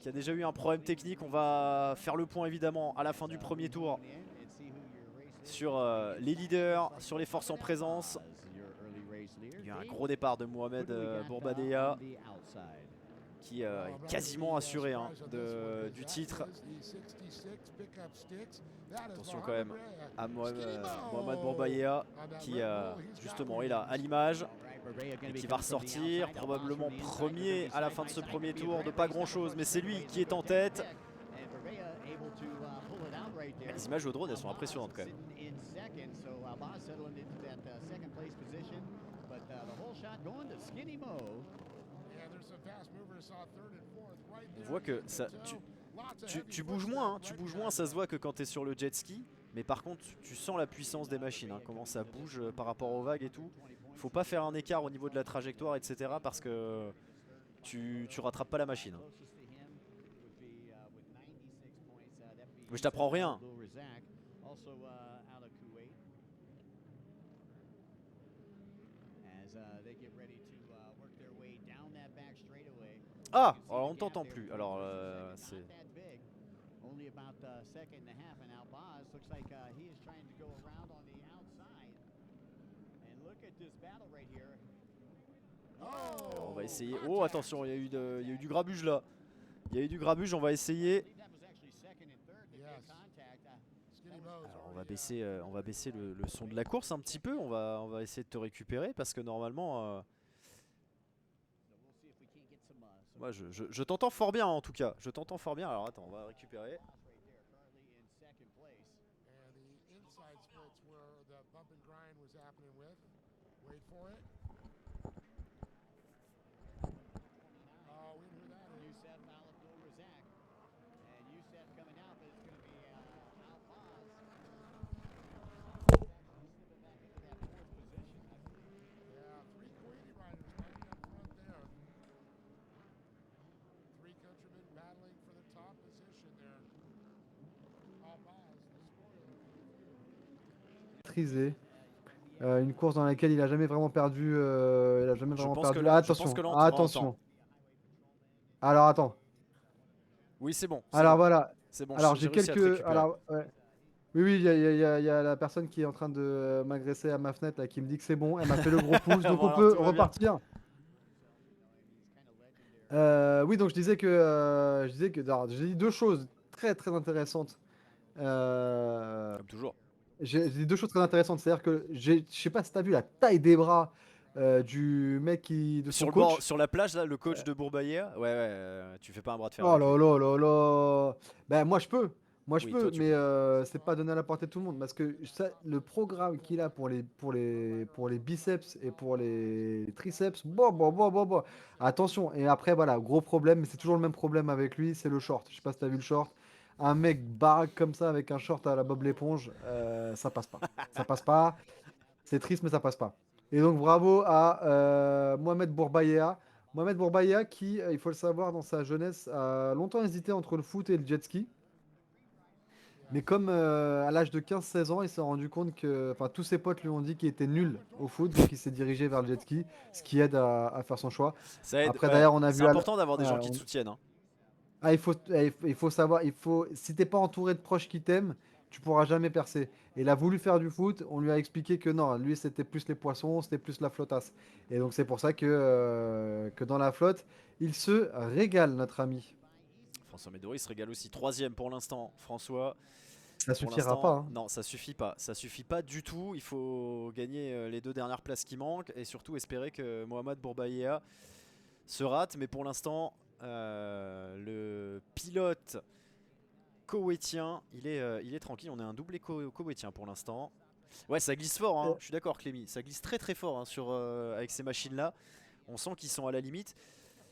qui a déjà eu un problème technique. On va faire le point évidemment à la fin du premier tour sur les leaders, sur les forces en présence. Il y a un gros départ de Mohamed Bourbadeya qui est quasiment assuré du titre. Attention quand même à Mohamed Bourbadeya qui justement est là à l'image et qui va ressortir probablement premier à la fin de ce premier tour, de pas grand chose, mais c'est lui qui est en tête. Les images au drone, elles sont impressionnantes quand même. On voit que ça, tu bouges moins, ça se voit que quand tu es sur le jet ski. Mais par contre, tu sens la puissance des machines, comment ça bouge par rapport aux vagues et tout. Faut pas faire un écart au niveau de la trajectoire, etc. parce que tu rattrapes pas la machine. Mais je t'apprends rien. Ah, alors on t'entend plus. Alors c'est... Only about a second and a half, and now Boz looks like he is trying to go around on the outside. And look at this battle right here. Alors, on va essayer. Oh attention, il y a eu du grabuge là. Il y a eu du grabuge, on va essayer. Alors on va baisser le son de la course un petit peu. On va essayer de te récupérer parce que normalement... moi je t'entends fort bien en tout cas. Je t'entends fort bien. Alors attends, on va récupérer. Une course dans laquelle il a jamais vraiment perdu. Il a jamais Je vraiment pense perdu. que là- je Attention, pense que là, on te attention. entend. Alors attends. Oui c'est bon. Alors voilà. C'est bon. Alors j'ai j'ai réussi à te quelques. récupérer. Alors ouais. Oui, il y a la personne qui est en train de m'agresser à ma fenêtre là, qui me dit que c'est bon. Elle m'a fait le gros pouce, donc Bon, on alors, peut tout va bien. repartir. Oui, donc je disais que alors, j'ai dit deux choses très très intéressantes. Comme toujours. J'ai dit deux choses très intéressantes. C'est-à-dire que je sais pas si tu as vu la taille des bras du mec de son Sur le coach. bord, sur la plage là, le coach de Bourbaïa. Ouais, tu fais pas un bras de fer. Oh avec là lui. là là là. Ben moi je peux. Moi je Oui, peux, toi, tu mais c'est pas donné à la portée de tout le monde. Parce que le programme qu'il a pour les biceps et pour les triceps, bon. Attention, et après voilà, gros problème, mais c'est toujours le même problème avec lui, c'est le short. Je sais pas si t'as vu le short. Un mec baraque comme ça avec un short à la Bob l'éponge, ça passe pas. Ça passe pas. C'est triste, mais ça passe pas. Et donc bravo à Mohamed Bourbaïa. Mohamed Bourbaïa qui, il faut le savoir, dans sa jeunesse, a longtemps hésité entre le foot et le jet ski. Mais comme à l'âge de 15-16 ans, il s'est rendu compte que tous ses potes lui ont dit qu'il était nul au foot, donc il s'est dirigé vers le jet ski, ce qui aide à faire son choix. Ça aide. Après, Ouais, d'ailleurs, on a c'est vu important d'avoir des gens ouais, qui te soutiennent. il faut savoir, si t'es pas entouré de proches qui t'aiment, tu pourras jamais percer. Et il a voulu faire du foot, on lui a expliqué que non, lui c'était plus les poissons, c'était plus la flottasse. Et donc c'est pour ça que dans la flotte, il se régale, notre ami. François Médori se régale aussi. 3ème pour l'instant, François. Ça Pour suffira l'instant, pas. Hein. Non, ça suffit pas. Ça suffit pas du tout. Il faut gagner les 2 dernières places qui manquent et surtout espérer que Mohamed Bourbaïa se rate. Mais pour l'instant, le pilote Koweïtien, il est tranquille. On est un doublé Koweïtien pour l'instant. Ouais, ça glisse fort, hein. Je suis d'accord, Clémy. Ça glisse très très fort, hein, avec ces machines-là. On sent qu'ils sont à la limite.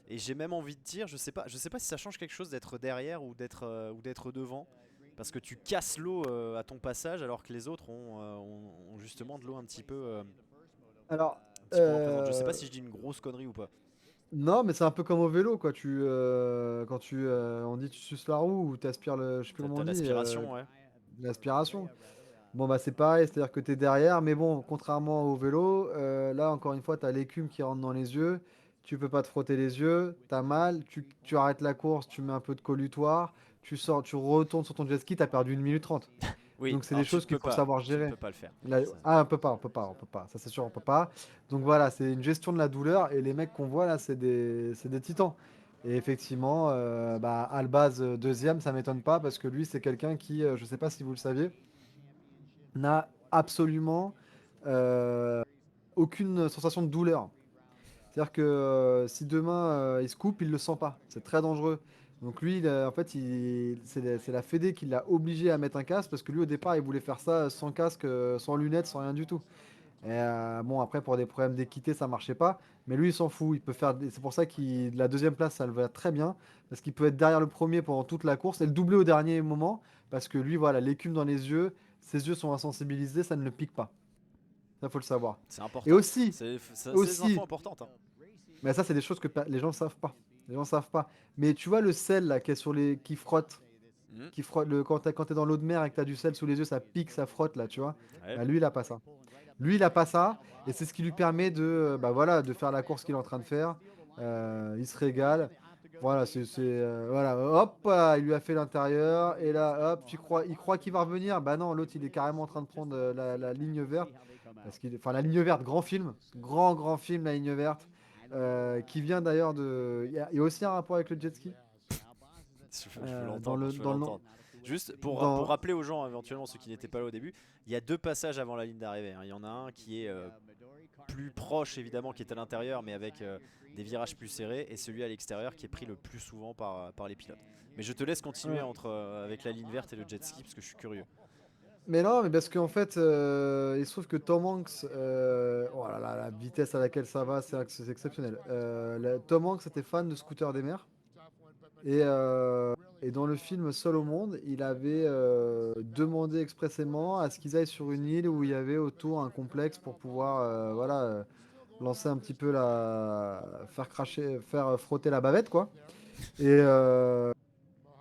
Et j'ai même envie de dire, je sais pas si ça change quelque chose d'être derrière ou d'être devant. Parce que tu casses l'eau à ton passage alors que les autres ont justement de l'eau un petit peu, Alors, un petit peu en présence. Je sais pas si je dis une grosse connerie ou pas. non, mais c'est un peu comme au vélo, quoi. On dit tu suces la roue ou tu aspires je sais plus comment T'as on dit, l'aspiration, ouais. l'aspiration. Bon, bah c'est pareil, c'est-à-dire que tu es derrière, mais bon, contrairement au vélo, là encore une fois, tu as l'écume qui rentre dans les yeux, tu peux pas te frotter les yeux, tu as mal, tu arrêtes la course, tu mets un peu de collutoire, tu sors, tu retournes sur ton jet ski, tu as perdu 1 minute 30. Oui, Donc c'est alors des choses qu'il faut savoir tu gérer. peux pas le faire. Ah, on peut pas, ça c'est sûr, on peut pas. Donc voilà, c'est une gestion de la douleur et les mecs qu'on voit là, c'est des titans. Et effectivement, bah, Albaz deuxième, ça m'étonne pas parce que lui, c'est quelqu'un qui, je sais pas si vous le saviez, n'a absolument aucune sensation de douleur. C'est-à-dire que si demain il se coupe, il le sent pas. C'est très dangereux. Donc lui, en fait, c'est la Fédé qui l'a obligé à mettre un casque parce que lui, au départ, il voulait faire ça sans casque, sans lunettes, sans rien du tout. Et bon, après, pour des problèmes d'équité, ça marchait pas. Mais lui, il s'en fout. Il peut faire. C'est pour ça qu'il la deuxième place, ça le va très bien parce qu'il peut être derrière le premier pendant toute la course et le doubler au dernier moment parce que lui, voilà, l'écume dans les yeux, ses yeux sont insensibilisés, ça ne le pique pas. Ça, faut le savoir. C'est important. Et aussi, c'est des aussi, infos importantes, hein. mais ça, c'est des choses que les gens ne savent pas. Les gens savent pas. Mais tu vois le sel là, qui est qui frotte, Mhm. quand t'es dans l'eau de mer et que t'as du sel sous les yeux, ça pique, ça frotte là, tu vois. Ouais. Bah, lui, il a pas ça. Lui, il a pas ça, et c'est ce qui lui permet bah, voilà, de faire la course qu'il est en train de faire. Il se régale. Voilà, voilà, hop, il lui a fait l'intérieur, et là, hop, il croit qu'il va revenir. Bah non, l'autre, il est carrément en train de prendre la ligne verte. Enfin, la ligne verte, grand film, grand film, la ligne verte, qui vient d'ailleurs de. Il y a aussi un rapport avec le jet ski. Je veux Dans l'entendre. le nom. Juste pour Dans- rappeler aux gens, éventuellement ceux qui n'étaient pas là au début, il y a 2 passages avant la ligne d'arrivée, hein. Il y en a un qui est plus proche évidemment, qui est à l'intérieur mais avec des virages plus serrés, et celui à l'extérieur qui est pris le plus souvent par les pilotes. Mais je te laisse continuer Ouais. avec la ligne verte et le jet ski parce que je suis curieux. Mais non, mais parce qu'en fait, il se trouve que Tom Hanks, oh là là, la vitesse à laquelle ça va, c'est exceptionnel. Tom Hanks était fan de Scooter des mers. Et dans le film Seul au monde, il avait demandé expressément à ce qu'ils aillent sur une île où il y avait autour un complexe pour pouvoir voilà, lancer un petit peu faire frotter la bavette, quoi. Et, euh,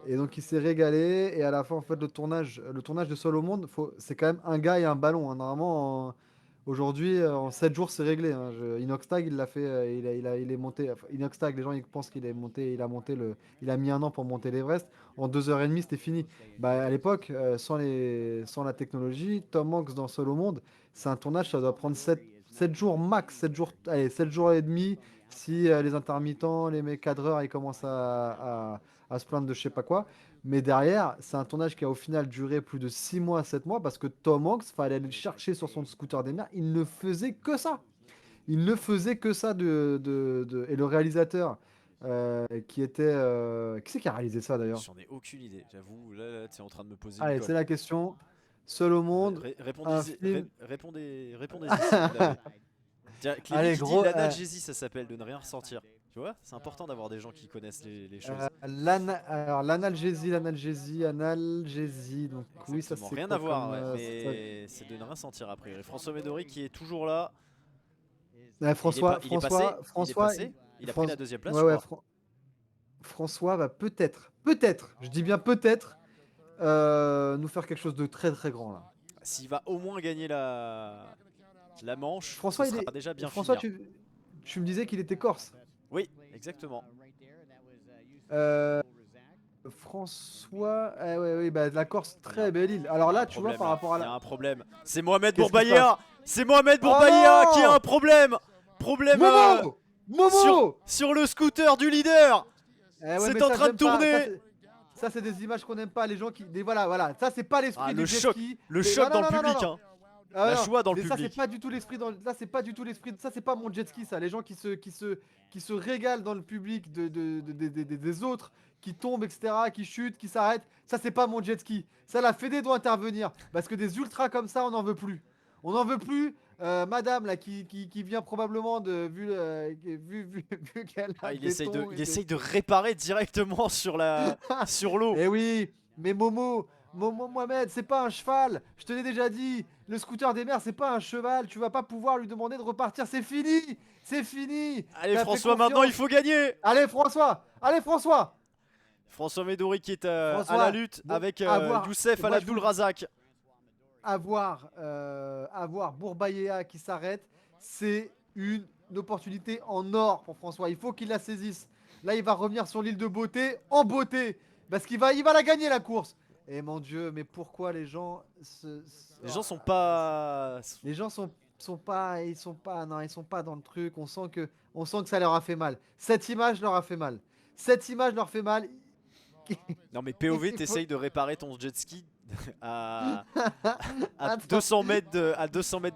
et donc il s'est régalé. Et à la fin, en fait, le tournage de Seul au monde, c'est quand même un gars et un ballon, hein. Normalement, aujourd'hui, en 7 jours, c'est réglé, hein. Inoxtag, il l'a fait, il est monté. Enfin, Inoxtag, les gens ils pensent qu'il est monté, il a mis 1 an pour monter l'Everest. En 2 heures et demie, c'était fini. Bah, à l'époque, sans la technologie, Tom Hanks dans Seul au monde, c'est un tournage, ça doit prendre 7 jours max, 7 jours, allez, 7 jours et demi. Si les intermittents, les mecs cadreurs, ils commencent à se plaindre de je sais pas quoi. Mais derrière, c'est un tournage qui a au final duré plus de 6 mois, 7 mois, parce que Tom Hanks, fallait aller le chercher sur son scooter des mers. Il ne faisait que ça. Il ne faisait que ça Et le réalisateur, qui était. Qui c'est qui a réalisé ça d'ailleurs? J'en ai aucune idée, j'avoue. Là tu es en train de me poser une Allez, colle. c'est la question. Seul au monde, un film. Répondez-y s'il vous plaît. Tiens, Clémy Allez, qui dit gros. l'analgésie, ça s'appelle de ne rien ressentir. Tu vois, c'est important d'avoir des gens qui connaissent les choses. Alors, l'analgésie. Donc, oui, ça Exactement, c'est rien quoi à voir, comme, ouais, mais c'est de ne rien sentir a priori. François Médori qui est toujours là. François, il est passé, François, il a pris la 2e place, ouais, je ouais, crois. François va peut-être, je dis bien peut-être, nous faire quelque chose de très très grand là. S'il va au moins gagner la manche, François, ce sera déjà bien François, finir. tu me disais qu'il était corse. Oui, exactement. François, ouais, bah, la Corse, très belle île. Alors là, tu vois, par rapport à Il y a la. un problème. C'est Mohamed Qu'est-ce qui se Bourbaïa. C'est Mohamed Bourbaïa non qui a un problème. Problème Momo sur le scooter du leader. Ouais, c'est mais en ça, train de j'aime pas. tourner. Ça, c'est des images qu'on n'aime pas. Les gens qui. Voilà. Ça, c'est pas l'esprit Le du jet choc, ski. le Mais- choc non, dans non, le non, public. non, Hein. Ah La non, joie dans le mais ça public. c'est pas du tout l'esprit là c'est pas du tout l'esprit, ça c'est pas mon jet ski ça, les gens qui se régalent dans le public des autres, qui tombent etc, qui chutent, qui s'arrêtent, ça c'est pas mon jet ski. Ça la Fédé doit intervenir parce que des ultras comme ça on n'en veut plus. On n'en veut plus. Madame là qui vient probablement vu qu'elle a Ah, il des essaye de, tons et il des- essaye de réparer directement sur l'eau. Eh oui, mais Momo Mohamed, c'est pas un cheval. Je te l'ai déjà dit. Le scooter des mers, c'est pas un cheval. Tu vas pas pouvoir lui demander de repartir. C'est fini. C'est fini. Allez T'as fait François, maintenant il confiance. faut gagner. Allez François. Allez François. François Médori qui est à la François, lutte bon, avec avoir- Youssef moi, Al je vous- Abdul Razak. Avoir Bourbaïa qui s'arrête, c'est une opportunité en or pour François. Il faut qu'il la saisisse. Là, il va revenir sur l'île de beauté en beauté. Parce qu'il va la gagner la course. Et mon Dieu, mais pourquoi les gens Les gens sont pas. Les gens sont pas, non, ils sont pas dans le truc. On sent que ça leur a fait mal. Cette image leur a fait mal. Cette image leur fait mal. Non mais POV, Il faut- t'essayes de réparer ton jet ski à, à Attends. 200 mètres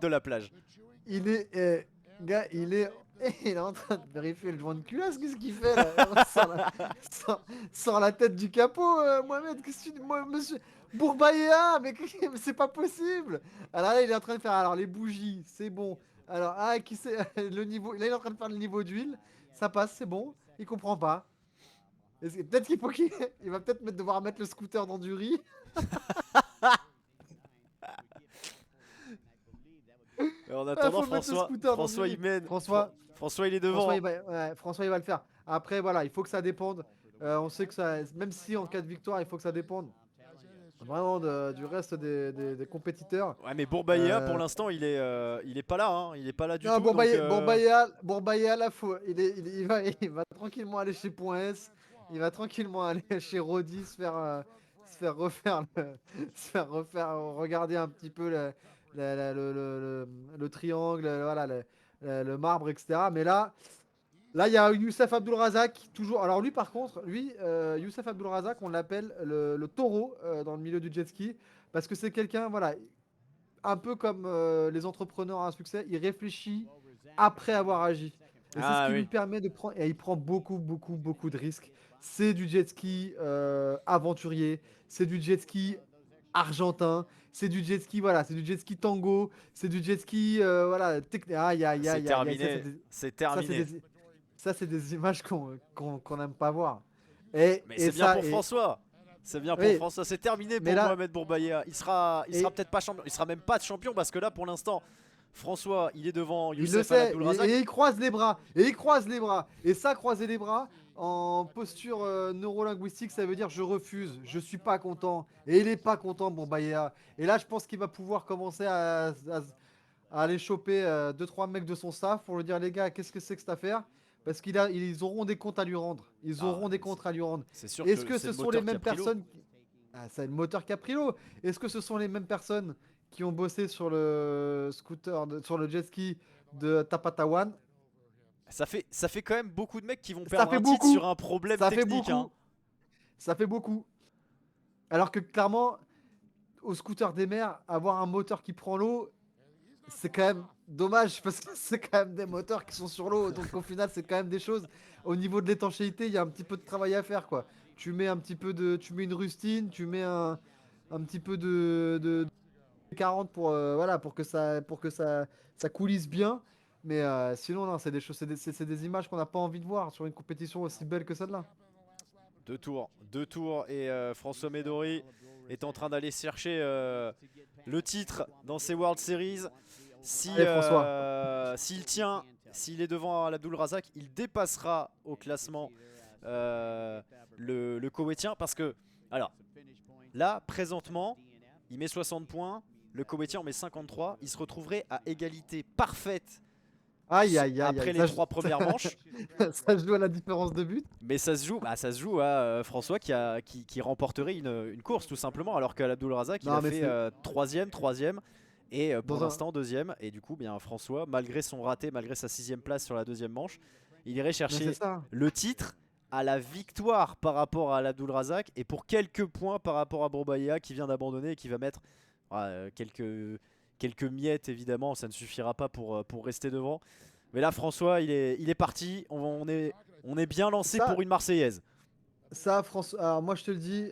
de la plage. Il est, gars, il est en train de vérifier le joint de culasse. Qu'est-ce qu'il fait là? Sors la tête du capot, Mohamed. Qu'est-ce que tu dis, moi, monsieur Bourbaïa? Mais c'est pas possible. Alors là, il est en train de faire alors les bougies, c'est bon. Alors qui c'est le niveau? Là, il est en train de faire le niveau d'huile. Ça passe, c'est bon. Il comprend pas. Peut-être qu'il faut il va peut-être devoir mettre le scooter dans du riz. En attendant, faut mettre le François, scooter dans François du il riz. mène. François il est devant. François, il va le faire. Après, voilà, il faut que ça dépende. On sait que ça, même si en cas de victoire, il faut que ça dépende vraiment du reste des compétiteurs. Ouais mais Bourbaïa Euh, pour l'instant il est pas là, hein. Il est pas là du Non, tout. Bourbaïa, là, il va tranquillement aller chez Point S. Il va tranquillement aller chez Rodi se faire refaire, regarder un petit peu le triangle, voilà, le marbre, etc. Mais là, il y a Youssef Abdul Razak, toujours. Alors lui, par contre, Youssef Abdul Razak, on l'appelle le taureau dans le milieu du jet ski, parce que c'est quelqu'un, voilà, un peu comme les entrepreneurs à succès, il réfléchit après avoir agi. Et c'est Ah ce qui oui. lui permet de prendre. Et il prend beaucoup, beaucoup, beaucoup de risques. C'est du jet ski aventurier, c'est du jet ski argentin, c'est du jet ski, voilà, c'est du jet ski tango, c'est du jet ski, voilà, aïe, aïe, aïe, C'est aïe, aïe, terminé. C'est ça, terminé. ça, c'est des images qu'on n'aime pas voir. Et Mais c'est bien ça, pour François. C'est bien pour Oui. François. C'est terminé pour Mais là- Mohamed Bourbaïa. Il sera Et- peut-être pas champion. Il sera même pas de champion parce que là, pour l'instant, François, il est devant Il le Youssef Al sait, Abdul Razak. et il croise les bras, et ça, croiser les bras, en posture neurolinguistique, ça veut dire je refuse, je suis pas content, et il est pas content, Bourbaïa. Et là, je pense qu'il va pouvoir commencer à aller choper 2-3 mecs de son staff pour lui dire les gars, qu'est-ce que c'est que cette affaire? Parce ils auront des comptes à lui rendre. Ils Ah, auront des mais comptes à lui rendre. C'est sûr Est-ce que c'est ce le sont moteur les mêmes qui a pris l'eau. personnes c'est le moteur Caprilo. Est-ce que ce sont les mêmes personnes qui ont bossé sur le scooter, sur le jet ski de Tapatawan? Ça fait quand même beaucoup de mecs qui vont Ça perdre fait un titre beaucoup. sur un problème Ça fait technique. beaucoup. Hein. Ça fait beaucoup. Alors que clairement, au scooter des mers, avoir un moteur qui prend l'eau, c'est quand même dommage parce que c'est quand même des moteurs qui sont sur l'eau. Donc au final, c'est quand même des choses. Au niveau de l'étanchéité, il y a un petit peu de travail à faire, quoi. Tu mets une rustine, tu mets un petit peu de 40 pour voilà pour que ça coulisse bien. Mais sinon non, c'est des choses, c'est des images qu'on n'a pas envie de voir sur une compétition aussi belle que celle-là. Deux tours et François Médori est en train d'aller chercher le titre dans ces World Series. Allez, François. S'il tient, s'il est devant Al Abdul Razak, il dépassera au classement le Koweïtien parce que alors là présentement il met 60 points, le Koweïtien en met 53, il se retrouverait à égalité parfaite Aïe aïe aïe. après aïe. les trois premières manches. Ça joue à la différence de but. Mais ça se joue à François qui remporterait une course tout simplement, alors qu'Al Abdul Razak il Non, a mais fait troisième et pour Dans un- l'instant deuxième. Et du coup bien François, malgré son raté, malgré sa 6ème place sur la deuxième manche, il irait Mais chercher c'est ça. le titre à la victoire par rapport à Al Abdul Razak et pour quelques points par rapport à Bourbaïa qui vient d'abandonner et qui va mettre quelques miettes évidemment, ça ne suffira pas pour rester devant. Mais là François il est parti, on est bien lancé Ça- pour une Marseillaise. Ça, François, alors moi je te le dis,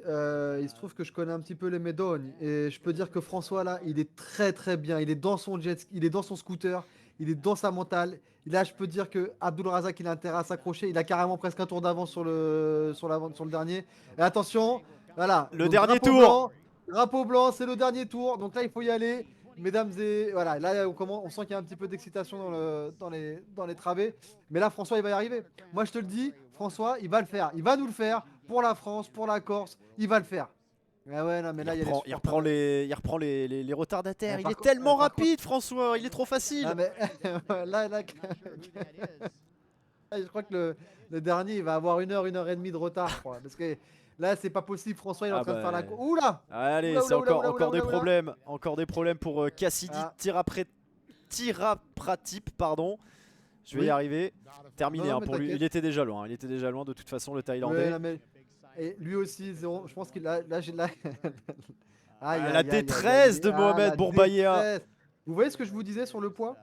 il se trouve que je connais un petit peu les Médognes et je peux dire que François là, il est très très bien. Il est dans son jet, il est dans son scooter, il est dans sa mentale. Là, je peux dire que Abdulrazak, il a intérêt à s'accrocher. Il a carrément presque un tour d'avance sur le dernier. Et attention, voilà. Le donc, dernier drapeau tour. blanc, drapeau blanc, c'est le dernier tour. Donc là, il faut y aller, mesdames et voilà. Là, on sent qu'il y a un petit peu d'excitation dans les travées. Mais là, François, il va y arriver. Moi, je te le dis, François, il va le faire. Il va nous le faire pour la France, pour la Corse. Il va le faire. Ah ouais, non, mais là, il y a les Il reprend supporters. les retardataires. Ouais, Il par est contre- tellement par contre- rapide François, il est trop facile. Ah, mais là, je crois que le dernier, il va avoir 1 heure et demie de retard, je crois. Parce que là, c'est pas possible. François, il est en Ah train de faire la bah. course. Oula! Allez, Oula, c'est oula, encore, oula, encore oula, des oula. problèmes. Encore des problèmes pour Cassidy Ah. Tirapratip, pardon. Je vais Oui. y arriver. Terminé Non, hein, mais pour lui. t'inquiète. Il était déjà loin. Il était déjà loin de toute façon, le Ouais, Thaïlandais. non, mais- Et lui aussi, zéro. Je pense qu'il a. Là, j'ai. Là... Aïe, La aïe, aïe, détresse aïe, de aïe. Mohamed la Bourbaïa. détresse. Vous voyez ce que je vous disais sur le poids?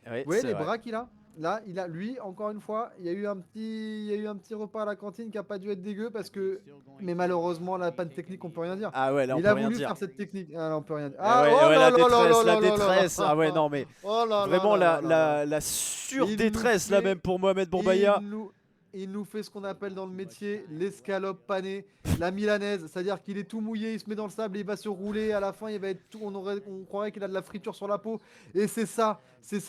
Ouais, Vous voyez c'est les vrai. bras qu'il a? Là, lui, encore une fois, il y a eu un petit repas à la cantine qui a pas dû être dégueu parce que. Mais malheureusement, la panne technique, on peut rien dire. Ah ouais, là on Il peut a rien voulu dire. faire cette technique. Ah, là, on peut rien dire. Eh Ah, ouais, oh ouais, là la là là détresse, là la là là détresse. là. Ah ouais, non mais Oh là là vraiment là là là. la surdétresse là fait- même pour Mohamed Bourbaïa. Il nous fait ce qu'on appelle dans le métier l'escalope panée, la milanaise, c'est-à-dire qu'il est tout mouillé, il se met dans le sable, et il va se rouler, à la fin il va être tout, on croirait qu'il a de la friture sur la peau, et c'est ça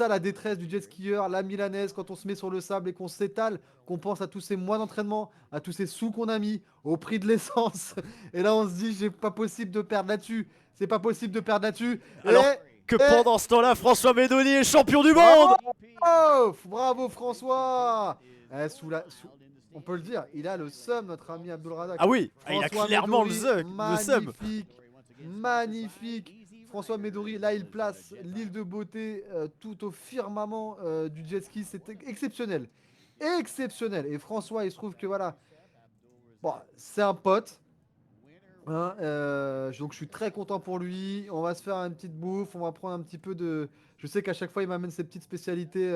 la détresse du jet skieur, la milanaise, quand on se met sur le sable et qu'on s'étale, qu'on pense à tous ces mois d'entraînement, à tous ces sous qu'on a mis, au prix de l'essence, et là on se dit c'est pas possible de perdre là-dessus, c'est pas possible de perdre là-dessus, Alors que et- pendant ce temps-là, François Médoni est champion du monde. Bravo François. On peut le dire, il a le seum, notre ami Abdulrazak. Ah oui, il a François clairement Médori, le seum. magnifique. François Médori, là, il place l'île de beauté tout au firmament du jet ski. C'était exceptionnel. Exceptionnel. Et François, il se trouve que voilà, bon, c'est un pote. Hein, donc je suis très content pour lui. On va se faire une petite bouffe. On va prendre un petit peu de. Je sais qu'à chaque fois, il m'amène ses petites spécialités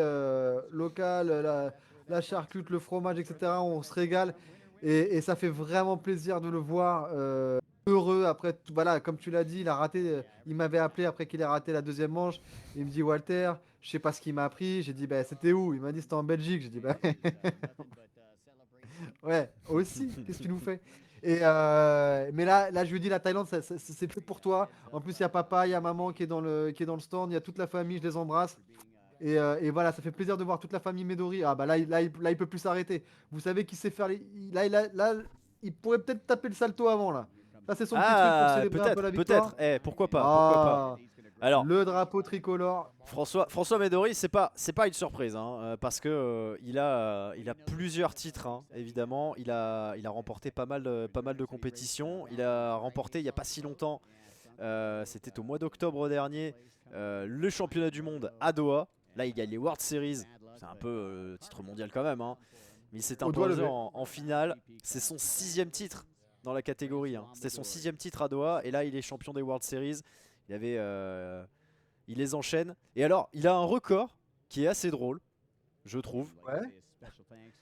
locales, la charcute, le fromage, etc. On se régale. Et ça fait vraiment plaisir de le voir heureux. Après, voilà, comme tu l'as dit, il a raté. Il m'avait appelé après qu'il ait raté la deuxième manche. Il me dit Walter, je sais pas ce qu'il m'a appris. J'ai dit, bah, c'était où? Il m'a dit, c'était en Belgique. J'ai dit, bah, ouais, aussi. Qu'est-ce que tu nous fais? Mais là, je lui dis, la Thaïlande, c'est plus pour toi. En plus, il y a papa, il y a maman qui est dans le stand, il y a toute la famille, je les embrasse. Et voilà, ça fait plaisir de voir toute la famille Médori. Ah bah là, il peut plus s'arrêter. Vous savez qu'il sait faire là, il pourrait peut-être taper le salto avant là. Ça, c'est son petit truc pour Ah, célébrer un peu la victoire. peut-être. Pourquoi pas, pourquoi pas. Ah, Alors, le drapeau tricolore. François Médori, c'est pas une surprise, hein, parce que il a plusieurs titres, hein, évidemment. Il a remporté pas mal de compétitions. Il a remporté il y a pas si longtemps, c'était au mois d'octobre dernier, le championnat du monde à Doha. Là, il gagne les World Series. C'est un peu titre mondial quand même, hein. Mais il s'est Au doigt imposé levé. en finale. C'est son 6e titre dans la catégorie, hein. C'était son 6e titre à Doha, et là, il est champion des World Series. Il les enchaîne. Et alors, il a un record qui est assez drôle, je trouve. Ouais.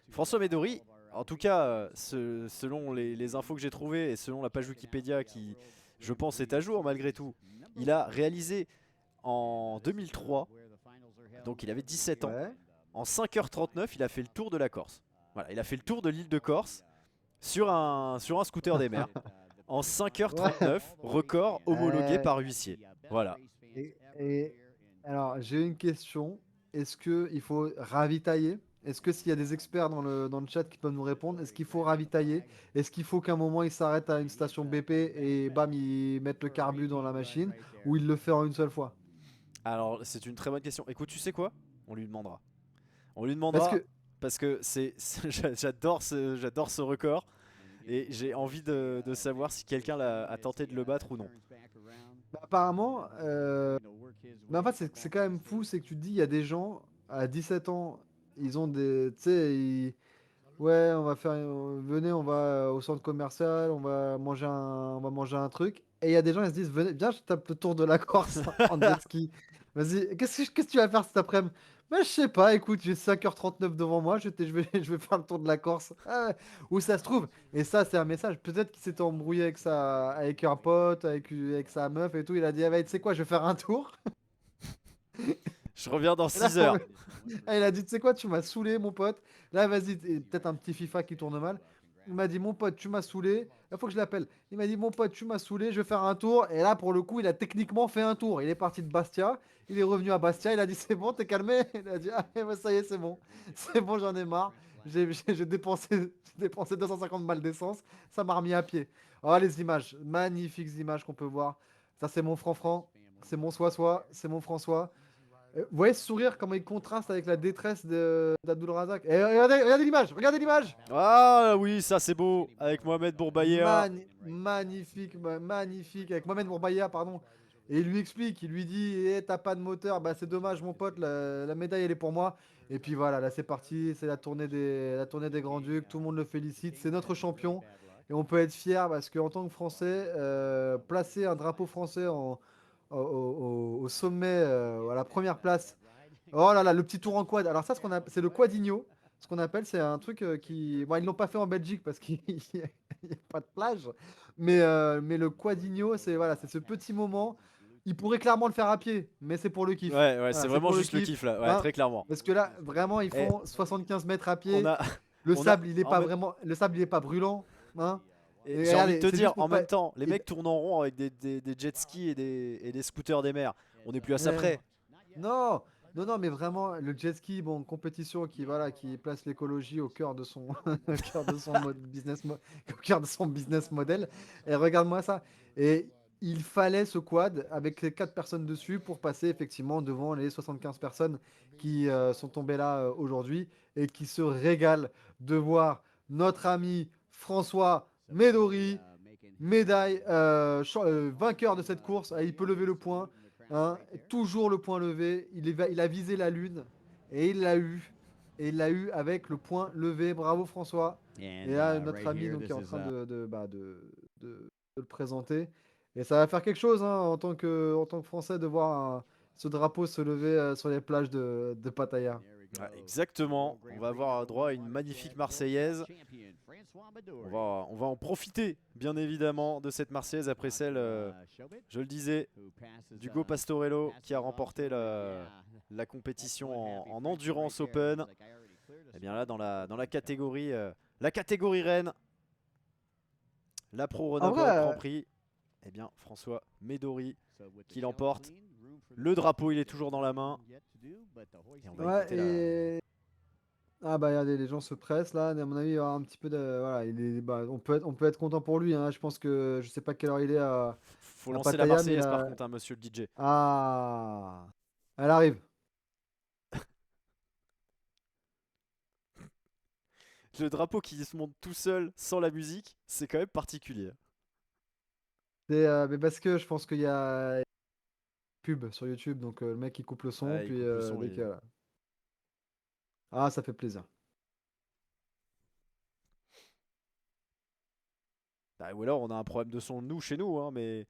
François Médori, en tout cas, selon les infos que j'ai trouvées et selon la page Wikipédia qui, je pense, est à jour malgré tout, il a réalisé en 2003, donc il avait 17 ans, Ouais. en 5h39, il a fait le tour de la Corse. Voilà, il a fait le tour de l'île de Corse sur un scooter des mers. En 5h39, record homologué par huissier. Voilà. Et alors, j'ai une question. Est-ce qu'il faut ravitailler? Est-ce que s'il y a des experts dans le chat qui peuvent nous répondre, est-ce qu'il faut ravitailler? Est-ce qu'il faut qu'à un moment il s'arrête à une station BP et bam, il mette le carbu dans la machine? Ou il le fait en une seule fois? Alors, c'est une très bonne question. Écoute, tu sais quoi? On lui demandera. On lui Parce demandera que parce que j'adore ce record et j'ai envie de savoir si quelqu'un a tenté de le battre ou non. apparemment, mais en fait, c'est quand même fou, c'est que tu te dis, il y a des gens à 17 ans, ils ont des, tu sais, ouais, on va faire, venez, on va au centre commercial, on va manger un truc. Et il y a des gens, ils se disent, venez, viens, je tape le tour de la Corse en jet ski. Vas-y, qu'est-ce que tu vas faire cet après-midi? Bah, je sais pas, écoute, j'ai 5h39 devant moi, je vais faire le tour de la Corse. Ah ouais, où ça se trouve? Et ça, c'est un message. Peut-être qu'il s'était embrouillé avec un pote, avec sa meuf et tout. Il a dit, ah, bah, tu sais quoi, je vais faire un tour. Je reviens dans Et là, 6 heures. ah, il a dit, tu sais quoi, tu m'as saoulé, mon pote. Là, vas-y, peut-être un petit FIFA qui tourne mal. Il m'a dit, mon pote, tu m'as saoulé. Il faut que je l'appelle. Il m'a dit, mon pote, tu m'as saoulé, je vais faire un tour. Et là, pour le coup, il a techniquement fait un tour. Il est parti de Bastia. Il est revenu à Bastia. Il a dit, c'est bon, t'es calmé. Il a dit, ah, ouais, ça y est, c'est bon. C'est bon, j'en ai marre. J'ai dépensé 250 balles d'essence. Ça m'a remis à pied. Oh, les images. Magnifiques images qu'on peut voir. Ça, c'est mon Franc-Franc. C'est mon Sois-Sois. C'est mon François. Vous voyez ce sourire, comment il contraste avec la détresse d'Abdul Razak. Et regardez l'image, regardez l'image. Ah oui, ça c'est beau. Avec Mohamed Bourbaïa. Magnifique, magnifique. Avec Mohamed Bourbaïa, pardon. Et il lui explique, il lui dit, eh, t'as pas de moteur, bah c'est dommage mon pote, la médaille elle est pour moi. Et puis voilà, là c'est parti, c'est la tournée des Grands-Ducs, tout le monde le félicite, c'est notre champion. Et on peut être fier parce qu'en tant que Français, placer un drapeau français au sommet, à la première place. Oh là là, le petit tour en quad. Alors ça, c'est le quadigno. Ce qu'on appelle, c'est un truc qui... Bon, ils l'ont pas fait en Belgique parce qu'il n'y a pas de plage. Mais le quadigno, c'est voilà, c'est ce petit moment. Il pourrait clairement le faire à pied, mais c'est pour le kiff. Ouais, Voilà, c'est c'est vraiment pour juste le kiff là. Ouais, hein. très clairement. Parce que là, vraiment, ils Eh, font 75 mètres à On pied. a, Le on a- sable, il est en pas même- vraiment... Le sable, il est pas brûlant. Hein. et Et j'ai envie de regardez, te c'est dire, juste pour en pas... même temps, les il- mecs tournent en rond avec des jet skis et des scooters des mers. On n'est plus à ça Ouais. près. Non, non, non, mais vraiment, le jet ski, bon, compétition qui, voilà, qui place l'écologie au cœur de son, au cœur de son au cœur de son business model. Et regarde-moi ça. Et il fallait ce quad avec les 4 personnes dessus pour passer effectivement devant les 75 personnes qui sont tombées là aujourd'hui et qui se régalent de voir notre ami François Médori, médaille, vainqueur de cette course. Ah, il peut lever le point. Hein, toujours le point levé. Il a visé la lune et il l'a eu. Et il l'a eu avec le point levé. Bravo François. Et là, notre ami donc, est en train de le présenter. Et ça va faire quelque chose hein, en tant que Français de voir ce drapeau se lever sur les plages de Pattaya. Ouais, exactement. On va avoir droit à une magnifique Marseillaise. On va en profiter, bien évidemment, de cette Marseillaise après celle, je le disais, d'Hugo Pastorello qui a remporté la compétition en Endurance Open. Et bien là, dans la catégorie reine, la Pro En Grenoble vrai, Grand Prix, eh bien François Médori qui l'emporte. Le drapeau, il est toujours dans la main. Et on va écouter ouais, et... Ah bah regardez, les gens se pressent là, à mon avis il y aura un petit peu de... Voilà, on peut être content pour lui, hein. Je pense que je sais pas quelle heure il est Faut à lancer la Pattaya, mais Marseillaise par contre, hein, monsieur le DJ. Ah, elle arrive. Le drapeau qui se monte tout seul sans la musique, c'est quand même particulier. Mais parce que je pense qu'il y a pub sur YouTube, donc le mec il coupe le son, Ouais, il puis coupe le son, dès il- que... Ah, ça fait plaisir. Bah, ou alors on a un problème de son nous chez nous, hein, mais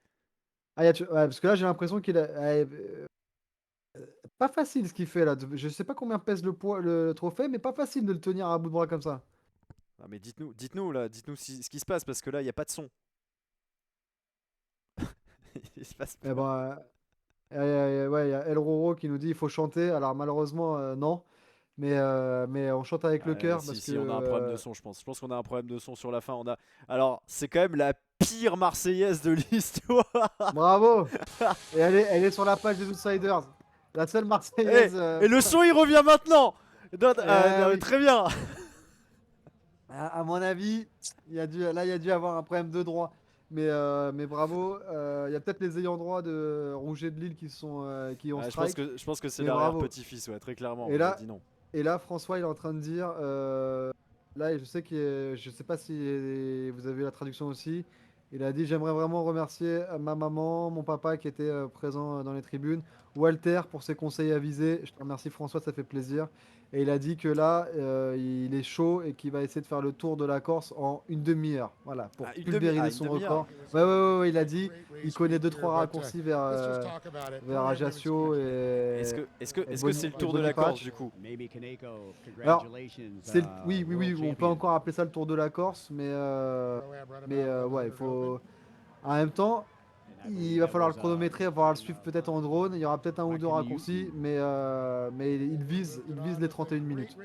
Ah, ouais, parce que là j'ai l'impression qu'il a... pas facile ce qu'il fait là. Je sais pas combien pèse le trophée, mais pas facile de le tenir à bout de bras comme ça. ah, mais dites-nous là, dites-nous ce qui se passe parce que là il y a pas de son. Il se passe Eh pas. ben, ouais, il y a El Roro qui nous dit il faut chanter. Alors malheureusement, non. Mais on chante avec le cœur Si, parce si, que... on a un problème de son, je pense. Je pense qu'on a un problème de son sur la fin. Alors, c'est quand même la pire Marseillaise de l'histoire. Bravo! Et elle est sur la page des Outsiders. La seule Et, Marseillaise... et le son il revient maintenant. Oui. Très bien. À mon avis, là, il y a dû avoir un problème de droit. Mais bravo. Il y a peut-être les ayants droit de Rouget de Lille qui ont Ouais, strike. je pense que c'est Mais l'arrière bravo. petit-fils, ouais, très clairement. Et On a là, dit non. Et là, François, il est en train de dire, là, je sais pas si vous avez eu la traduction aussi. Il a dit, j'aimerais vraiment remercier ma maman, mon papa qui était présent dans les tribunes, Walter pour ses conseils avisés. Je te remercie François, ça fait plaisir. Et il a dit que là, il est chaud et qu'il va essayer de faire le tour de la Corse en une demi-heure. Voilà, pour pulvériser son record. Ouais, il a dit, il connaît 2-3 raccourcis vers Ajaccio et Est-ce que c'est le tour de la Corse du coup? Maybe Kaneko, Alors, congratulations. oui, world on peut champion. encore appeler ça le tour de la Corse, ouais, il faut. En même temps, And I believe il va that falloir was, le chronométrer, il va falloir le suivre peut-être en drone. Il y aura peut-être un ou deux raccourcis, mais il vise les 31 minutes.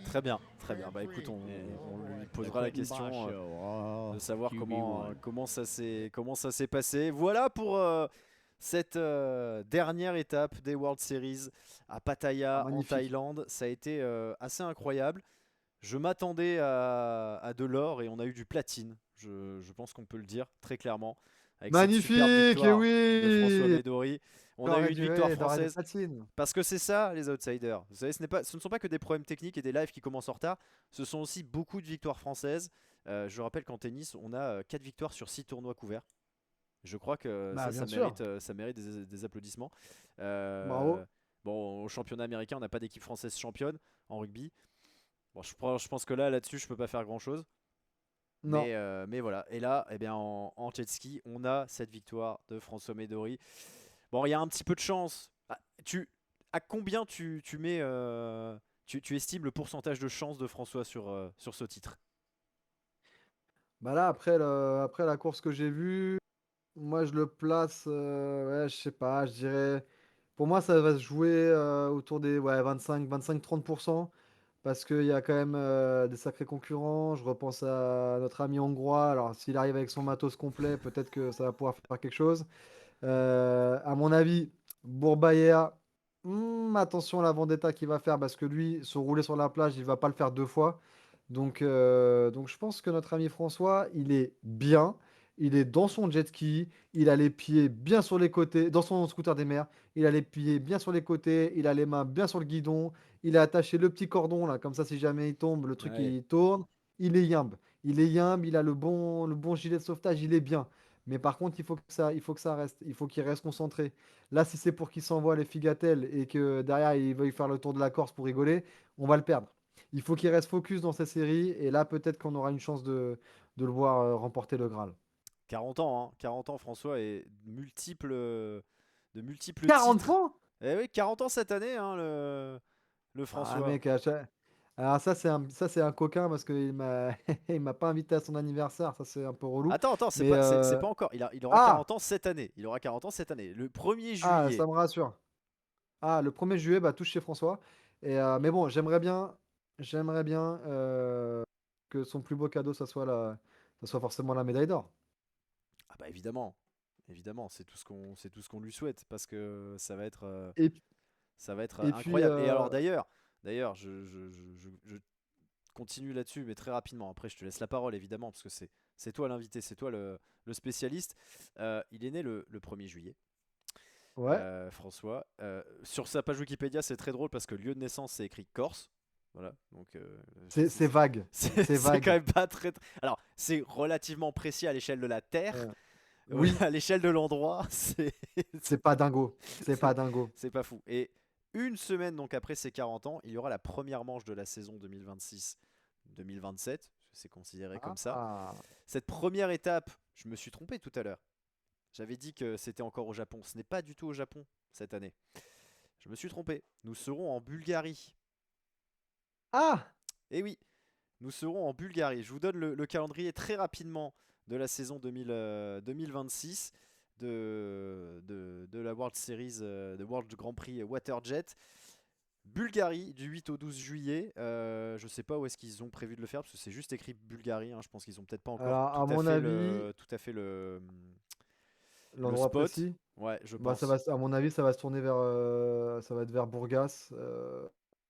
Très bien, très bien. Bah écoute, on lui posera la question de savoir comment ça s'est passé. Voilà pour cette dernière étape des World Series à Pattaya en Magnifique. Thaïlande. Ça a été assez incroyable. Je m'attendais à de l'or et on a eu du platine. Je pense qu'on peut le dire très clairement. Avec cette superbe Magnifique, victoire oui. de François Médori. On a eu une victoire Doré de française. platine. Parce que c'est ça les outsiders. Vous savez, ce ne sont pas que des problèmes techniques et des lives qui commencent en retard. Ce sont aussi beaucoup de victoires françaises. Je rappelle qu'en tennis, on a 4 victoires sur 6 tournois couverts. Je crois que Bah, bien sûr. ça mérite des applaudissements. Bravo. Bon, au championnat américain, on n'a pas d'équipe française championne en rugby. Bon, je pense que là-dessus, je peux pas faire grand-chose. Non. Mais voilà. Et là, eh bien, en jet ski, on a cette victoire de François Médori. Bon, il y a un petit peu de chance. À combien tu mets, tu estimes le pourcentage de chance de François sur ce titre? Bah là, après la course que j'ai vue, moi je le place, ouais, je sais pas, je dirais. Pour moi, ça va se jouer autour des ouais, 25-30%. Parce qu'il y a quand même des sacrés concurrents. Je repense à notre ami hongrois. Alors, s'il arrive avec son matos complet, peut-être que ça va pouvoir faire quelque chose. À mon avis, Bourbaïa, attention à la vendetta qu'il va faire parce que lui, se rouler sur la plage, il va pas le faire 2 fois. Donc je pense que notre ami François, il est bien. Il est dans son jet ski. Il a les pieds bien sur les côtés. Dans son scooter des mers. Il a les pieds bien sur les côtés. Il a les mains bien sur le guidon. Il a attaché le petit cordon là. Comme ça, si jamais il tombe, le truc Ouais. il tourne. Il est yimbe. Il est yimbe. Il a le bon gilet de sauvetage. Il est bien. Mais par contre, il faut que ça reste. Il faut qu'il reste concentré. Là, si c'est pour qu'il s'envoie les figatelles et que derrière, il veuille faire le tour de la Corse pour rigoler, on va le perdre. Il faut qu'il reste focus dans sa série. Et là, peut-être qu'on aura une chance de le voir remporter le Graal. 40 ans, hein. 40 ans, François, et de multiples 40 titres. points. Eh oui, 40 ans cette année, hein, le Ah, François. mec, alors ça, c'est un coquin parce qu'il m'a il m'a pas invité à son anniversaire. Ça, c'est un peu relou. Attends, Mais c'est pas encore. Il aura ah, 40 ans cette année. Il aura 40 ans cette année. Le 1er ah, juillet. ça me rassure. Ah, le 1er juillet, bah, touche chez François. Mais bon, j'aimerais bien que son plus beau cadeau, ça soit forcément la médaille d'or. Ah bah évidemment. Évidemment, c'est tout ce qu'on lui souhaite parce que Et, ça va être et puis, incroyable. Et alors d'ailleurs, je continue là-dessus, mais très rapidement. Après, je te laisse la parole évidemment parce que c'est toi l'invité, c'est toi le spécialiste. Il est né le 1er juillet. ouais, François. Sur sa page Wikipédia, c'est très drôle parce que lieu de naissance, c'est écrit Corse. Voilà, donc c'est vague. C'est c'est vague. quand même pas Alors, c'est relativement précis à l'échelle de la Terre. Euh, oui, À l'échelle de l'endroit, c'est pas dingo. C'est pas dingo. c'est pas fou. Et une semaine donc après ses 40 ans, il y aura la première manche de la saison 2026-2027. C'est considéré comme ça. Ah, Cette première étape, je me suis trompé tout à l'heure. J'avais dit que c'était encore au Japon. Ce n'est pas du tout au Japon cette année. Je me suis trompé. Nous serons en Bulgarie. ah, Eh oui, nous serons en Bulgarie. Je vous donne le calendrier très rapidement de la saison 2026 de la World Series, de World Grand Prix Waterjet. Bulgarie du 8 au 12 juillet. Je sais pas où est-ce qu'ils ont prévu de le faire parce que c'est juste écrit Bulgarie, hein. Je pense qu'ils ont peut-être pas encore alors à mon avis, tout à fait le l'endroit spot. précis. Ouais, je Bah, pense. à mon avis, ça va se tourner ça va être vers Burgas,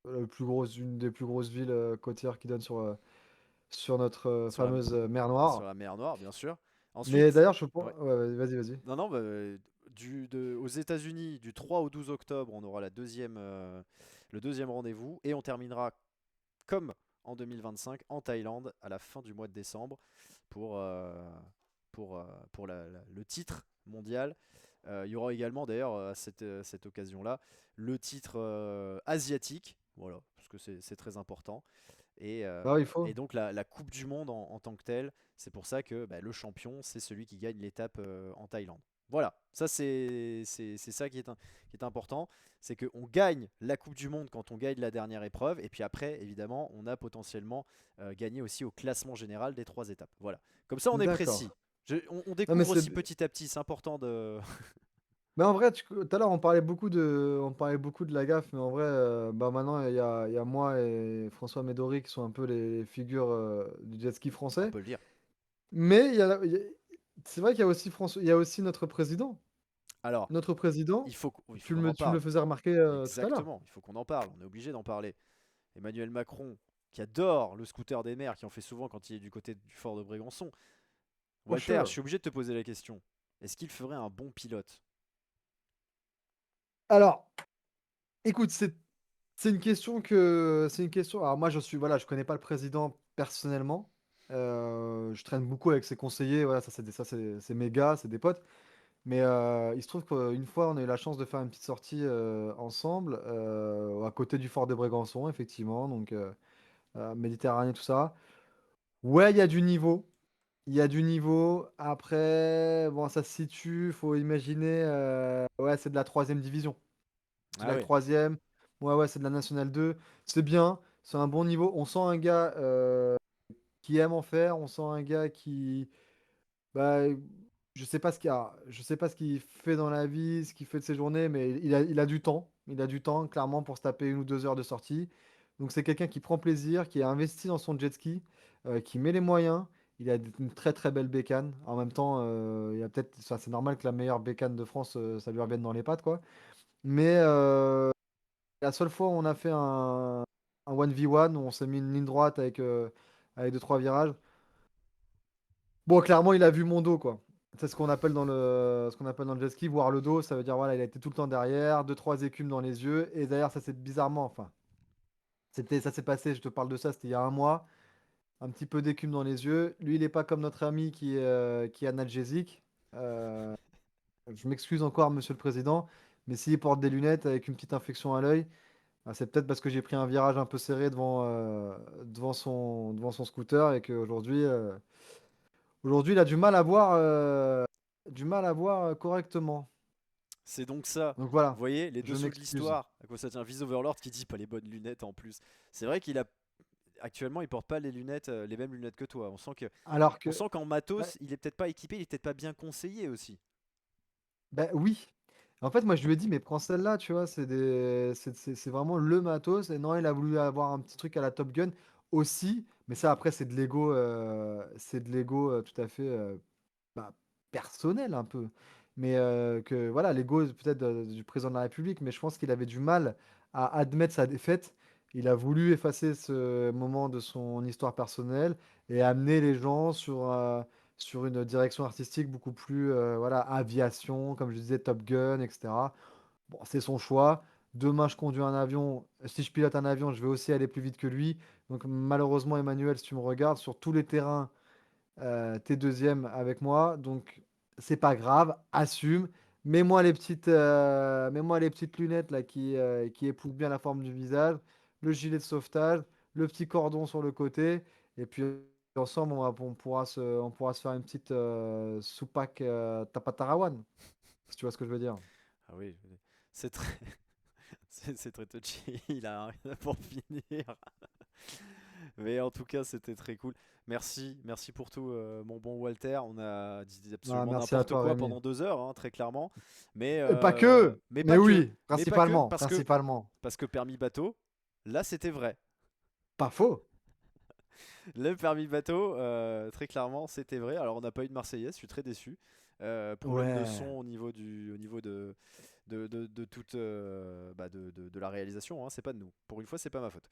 une des plus grosses villes côtières qui donne sur notre Sur la, fameuse mer sur Noire. la mer Noire, bien sûr. Mais Ensuite, d'ailleurs, je pense. ouais. Ouais, vas-y. Non, non, bah, aux États-Unis, du 3 au 12 octobre, on aura le deuxième rendez-vous et on terminera comme en 2025 en Thaïlande à la fin du mois de décembre pour, le titre mondial. Il y aura également d'ailleurs à cette occasion-là le titre asiatique Voilà, parce que c'est très important. Et, Bah oui, il faut. et donc la Coupe du Monde en tant que telle, c'est pour ça que bah, le champion, c'est celui qui gagne l'étape en Thaïlande. Voilà, ça c'est ça qui est important, c'est qu'on gagne la Coupe du Monde quand on gagne la dernière épreuve, et puis après, évidemment, on a potentiellement gagné aussi au classement général des 3 étapes. Voilà, comme ça on est D'accord. précis. On Non, mais découvre aussi petit à petit, c'est important de... mais en vrai, tout à l'heure, on parlait beaucoup de la gaffe, mais en vrai, bah maintenant, il y a moi et François Médori qui sont un peu les figures du jet ski On français. peut le dire. Mais c'est vrai qu'il y a aussi il y a aussi notre président. Alors, Notre président, il faut qu'on en tu me le parle. faisais remarquer tout à l'heure. Exactement, il faut qu'on en parle, on est obligé d'en parler. Emmanuel Macron, qui adore le scooter des mers, qui en fait souvent quand il est du côté du fort de Brégançon. For Walter, je sure. suis obligé de te poser la question. Est-ce qu'il ferait un bon pilote? Alors, écoute, c'est une question. Alors moi, voilà, je connais pas le président personnellement. Je traîne beaucoup avec ses conseillers. Voilà, c'est mes gars, c'est des potes. Mais il se trouve qu'une fois, on a eu la chance de faire une petite sortie ensemble, à côté du fort de Brégançon, effectivement, donc Méditerranée, tout ça. Ouais, il y a du niveau. Il y a du niveau. Après, bon, ça se situe, faut imaginer. Ouais, c'est de la troisième division. C'est de Ah la oui. troisième. Ouais, ouais, c'est de la Nationale 2. C'est bien. C'est un bon niveau. On sent un gars qui aime en faire. On sent un gars qui. Bah, je sais pas ce qu'il fait dans la vie, ce qu'il fait de ses journées, mais il a du temps. Il a du temps, clairement, pour se taper 1 ou 2 heures de sortie. Donc c'est quelqu'un qui prend plaisir, qui a investi dans son jet ski, qui met les moyens. Il a une très très belle bécane. En même temps, il y a peut-être, enfin, c'est normal que la meilleure bécane de France, ça lui revienne dans les pattes, quoi. Mais la seule fois où on a fait un 1v1, où on s'est mis une ligne droite avec 2, 3 virages. Bon, clairement, il a vu mon dos, quoi. C'est ce qu'on appelle dans le jet ski, voir le dos, ça veut dire, voilà, il a été tout le temps derrière, 2, 3 écumes dans les yeux, et d'ailleurs, ça c'est bizarrement, enfin, ça s'est passé, je te parle de ça, c'était il y a un mois, un petit peu d'écume dans les yeux. Lui, il est pas comme notre ami qui est analgésique. Euh, je m'excuse encore, monsieur le président, mais s'il porte des lunettes avec une petite infection à l'œil, ah, c'est peut-être parce que j'ai pris un virage un peu serré devant son scooter et qu'aujourd'hui, aujourd'hui, il a du mal à voir correctement. C'est donc ça. Donc Vous voilà, voyez, les je dessous de m'excuse. l'histoire. À quoi ça tient? Viz Overlord qui dit pas les bonnes lunettes en plus. C'est vrai qu'il a actuellement il porte pas les lunettes, les mêmes lunettes que toi. Alors On que, sent qu'en ouais, matos, il est peut-être pas équipé, il est peut-être pas bien conseillé aussi. bah oui. En fait, moi, je lui ai dit, mais prends celle-là, tu vois, c'est vraiment le matos. Et non, il a voulu avoir un petit truc à la Top Gun aussi. Mais ça, après, c'est de l'ego tout à fait bah, personnel un peu. Mais que voilà, l'ego peut-être du président de la République, mais je pense qu'il avait du mal à admettre sa défaite. Il a voulu effacer ce moment de son histoire personnelle et amener les gens sur une direction artistique beaucoup plus voilà, aviation, comme je disais, Top Gun, etc. Bon, c'est son choix. Demain, je conduis un avion. Si je pilote un avion, je vais aussi aller plus vite que lui. Donc malheureusement, Emmanuel, si tu me regardes, sur tous les terrains, t'es deuxième avec moi, donc c'est pas grave, assume. Mets-moi les petites lunettes là qui épousent bien la forme du visage, le gilet de sauvetage, le petit cordon sur le côté, et puis ensemble on pourra se faire une petite soupac tapatarawan, si tu vois ce que je veux dire. Ah oui, c'est très c'est très touchy, il a rien pour finir. Mais en tout cas, c'était très cool. Merci pour tout, mon bon Walter. On a dit Ah, absolument merci à n'importe toi, quoi Rémi. pendant 2 heures, hein, très clairement. Et pas que, Mais mais pas que, oui, principalement, principalement. parce que permis bateau, là c'était vrai. Pas faux. Le permis bateau, très clairement, c'était vrai. Alors, on n'a pas eu de Marseillaise, je suis très déçu. Problème de son Ouais. au niveau de toute de la réalisation, hein, c'est pas de nous. Pour une fois, c'est pas ma faute.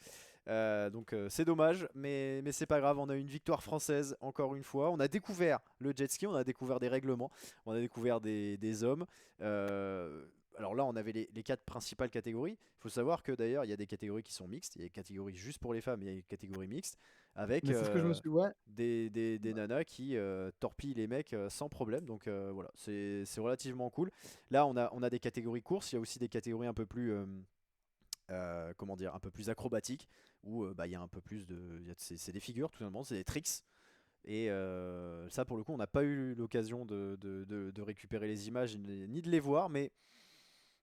Donc, c'est dommage, mais c'est pas grave. On a eu une victoire française, encore une fois. On a découvert le jet ski, on a découvert des règlements, on a découvert des hommes. Euh, alors là, on avait les 4 principales catégories. Il faut savoir que d'ailleurs, il y a des catégories qui sont mixtes. Il y a des catégories juste pour les femmes, il y a des catégories mixtes avec Mais c'est ce que je me suis. Ouais. des nanas qui torpillent les mecs sans problème. Donc voilà, c'est relativement cool. Là, on a des catégories courses, il y a aussi des catégories un peu plus comment dire, un peu plus acrobatique, où il y a un peu plus de, c'est des figures tout simplement, c'est des tricks. Et ça pour le coup on n'a pas eu l'occasion de récupérer les images ni de les voir, mais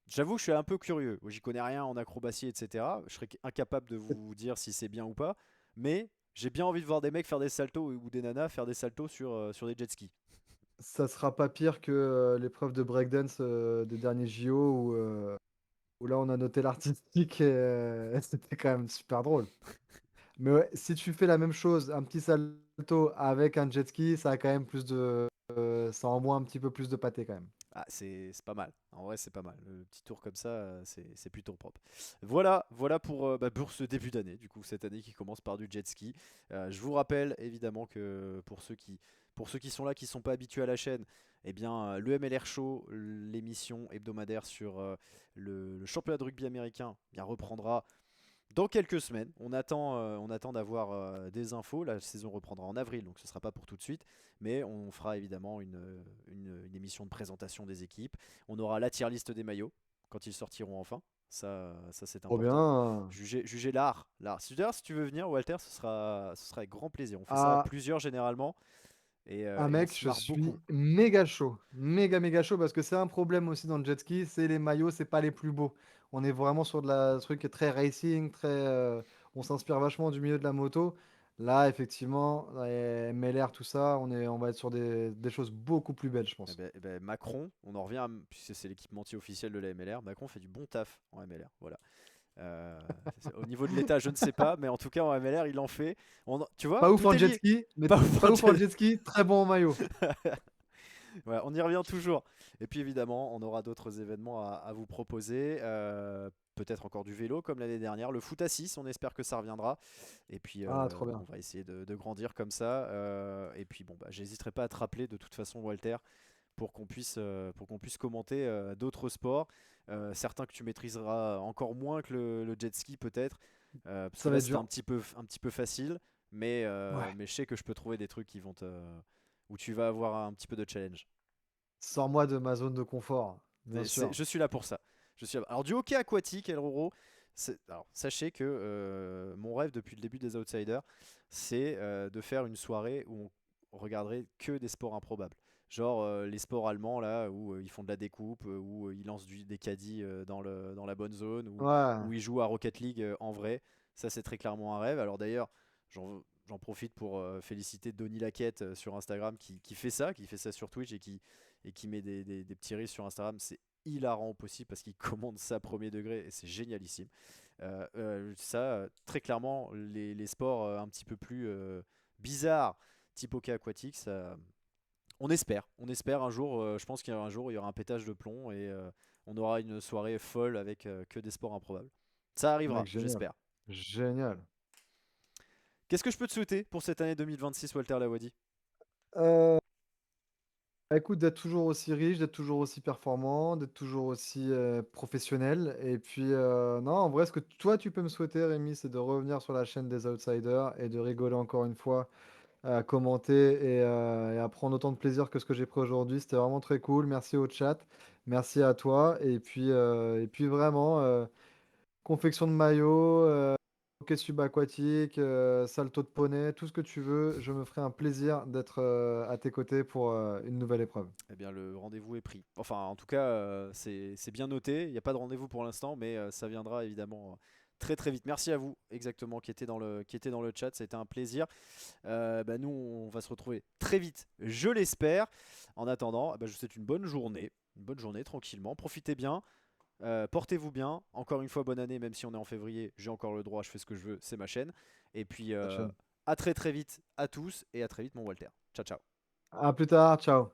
j'avoue que je suis un peu curieux. J'y connais rien en acrobatie, etc. Je serais incapable de vous dire si c'est bien ou pas, mais j'ai bien envie de voir des mecs faire des saltos ou des nanas faire des saltos sur des jet skis. Ça sera pas pire que l'épreuve de breakdance des derniers JO où là on a noté l'artistique et c'était quand même super drôle. Mais ouais, si tu fais la même chose, un petit salto avec un jet ski, ça a quand même ça envoie un petit peu plus de pâté quand même. Ah, c'est pas mal. En vrai, c'est pas mal. Le petit tour comme ça, c'est plutôt propre. Voilà pour ce début d'année. Du coup, cette année qui commence par du jet ski. Je vous rappelle évidemment que pour ceux qui sont là, qui sont pas habitués à la chaîne, eh bien, le MLR Show, l'émission hebdomadaire sur le championnat de rugby américain, eh bien, reprendra dans quelques semaines. On attend d'avoir des infos. La saison reprendra en avril, donc ce ne sera pas pour tout de suite. Mais on fera évidemment une émission de présentation des équipes. On aura la tier list des maillots quand ils sortiront enfin. Ça c'est Trop important. bien. Juger l'art. D'ailleurs, si tu veux venir, Walter, ce sera avec grand plaisir. On fait ça à Ah, plusieurs généralement. Et ah on mec, se je marre beaucoup. suis méga chaud. Méga chaud parce que c'est un problème aussi dans le jet ski, c'est les maillots, c'est pas les plus beaux. On est vraiment sur de la truc très racing, on s'inspire vachement du milieu de la moto. Là, effectivement, MLR, tout ça, on va être sur des choses beaucoup plus belles, je pense. Macron, on en revient, puisque c'est l'équipementier officiel de la MLR, Macron fait du bon taf en MLR. Voilà. Euh, au niveau de l'État, je ne sais pas, mais en tout cas en MLR, il en fait. Tu vois, Pas ouf tout en est jet lié. ski, mais Pas ouf pas en ouf en jet- jet ski, très bon en maillot. Ouais, on y revient toujours. Et puis évidemment, on aura d'autres événements à vous proposer. Peut-être encore du vélo comme l'année dernière. Le foot à 6, on espère que ça reviendra. Et puis Ah, trop on bien. va essayer de grandir comme ça. Et puis bon, j'hésiterai pas à te rappeler de toute façon, Walter, pour qu'on puisse commenter d'autres sports. Certains que tu maîtriseras encore moins que le jet ski peut-être. Parce que Ça va là être c'était dur. un petit peu facile. Ouais. Mais je sais que je peux trouver des trucs où tu vas avoir un petit peu de challenge. Sors-moi de ma zone de confort, bien sûr. Je suis là pour ça. Alors du hockey aquatique, El Roro, alors, sachez que mon rêve depuis le début des Outsiders, c'est de faire une soirée où on regarderait que des sports improbables. Genre les sports allemands là où ils font de la découpe, où ils lancent des caddies dans la bonne zone, Ouais. où ils jouent à Rocket League en vrai. Ça c'est très clairement un rêve. Alors d'ailleurs, j'en profite pour féliciter Donny Laquette sur Instagram qui fait ça sur Twitch et qui met des petits reels sur Instagram. C'est hilarant au possible parce qu'il commande ça premier degré et c'est génialissime. Très clairement, les sports un petit peu plus bizarres, type hockey aquatique, on espère un jour, je pense qu'un jour il y aura un pétage de plomb et on aura une soirée folle avec que des sports improbables. Ça Mec, arrivera, génial. j'espère. Génial. Qu'est-ce que je peux te souhaiter pour cette année 2026, Walter Lawadi? Euh, Écoute, d'être toujours aussi riche, d'être toujours aussi performant, d'être toujours aussi professionnel. Et puis, non, en vrai, ce que toi, tu peux me souhaiter, Rémi, c'est de revenir sur la chaîne des Outsiders et de rigoler encore une fois, à commenter et à prendre autant de plaisir que ce que j'ai pris aujourd'hui. C'était vraiment très cool. Merci au chat. Merci à toi. Et puis vraiment, confection de maillot, hockey subaquatique, salto de poney, tout ce que tu veux. Je me ferai un plaisir d'être à tes côtés pour une nouvelle épreuve. Eh bien, le rendez-vous est pris. Enfin, en tout cas, c'est bien noté. Il n'y a pas de rendez-vous pour l'instant, mais ça viendra évidemment très très vite. Merci à vous, exactement, qui était dans le chat. C'était un plaisir. Nous, on va se retrouver très vite, je l'espère. En attendant, je vous souhaite une bonne journée tranquillement. Profitez bien, portez-vous bien. Encore une fois, bonne année, même si on est en février. J'ai encore le droit, je fais ce que je veux, c'est ma chaîne. Et puis, Ta chaîne. à très très vite à tous et à très vite, mon Walter. Ciao, ciao. À plus tard, ciao.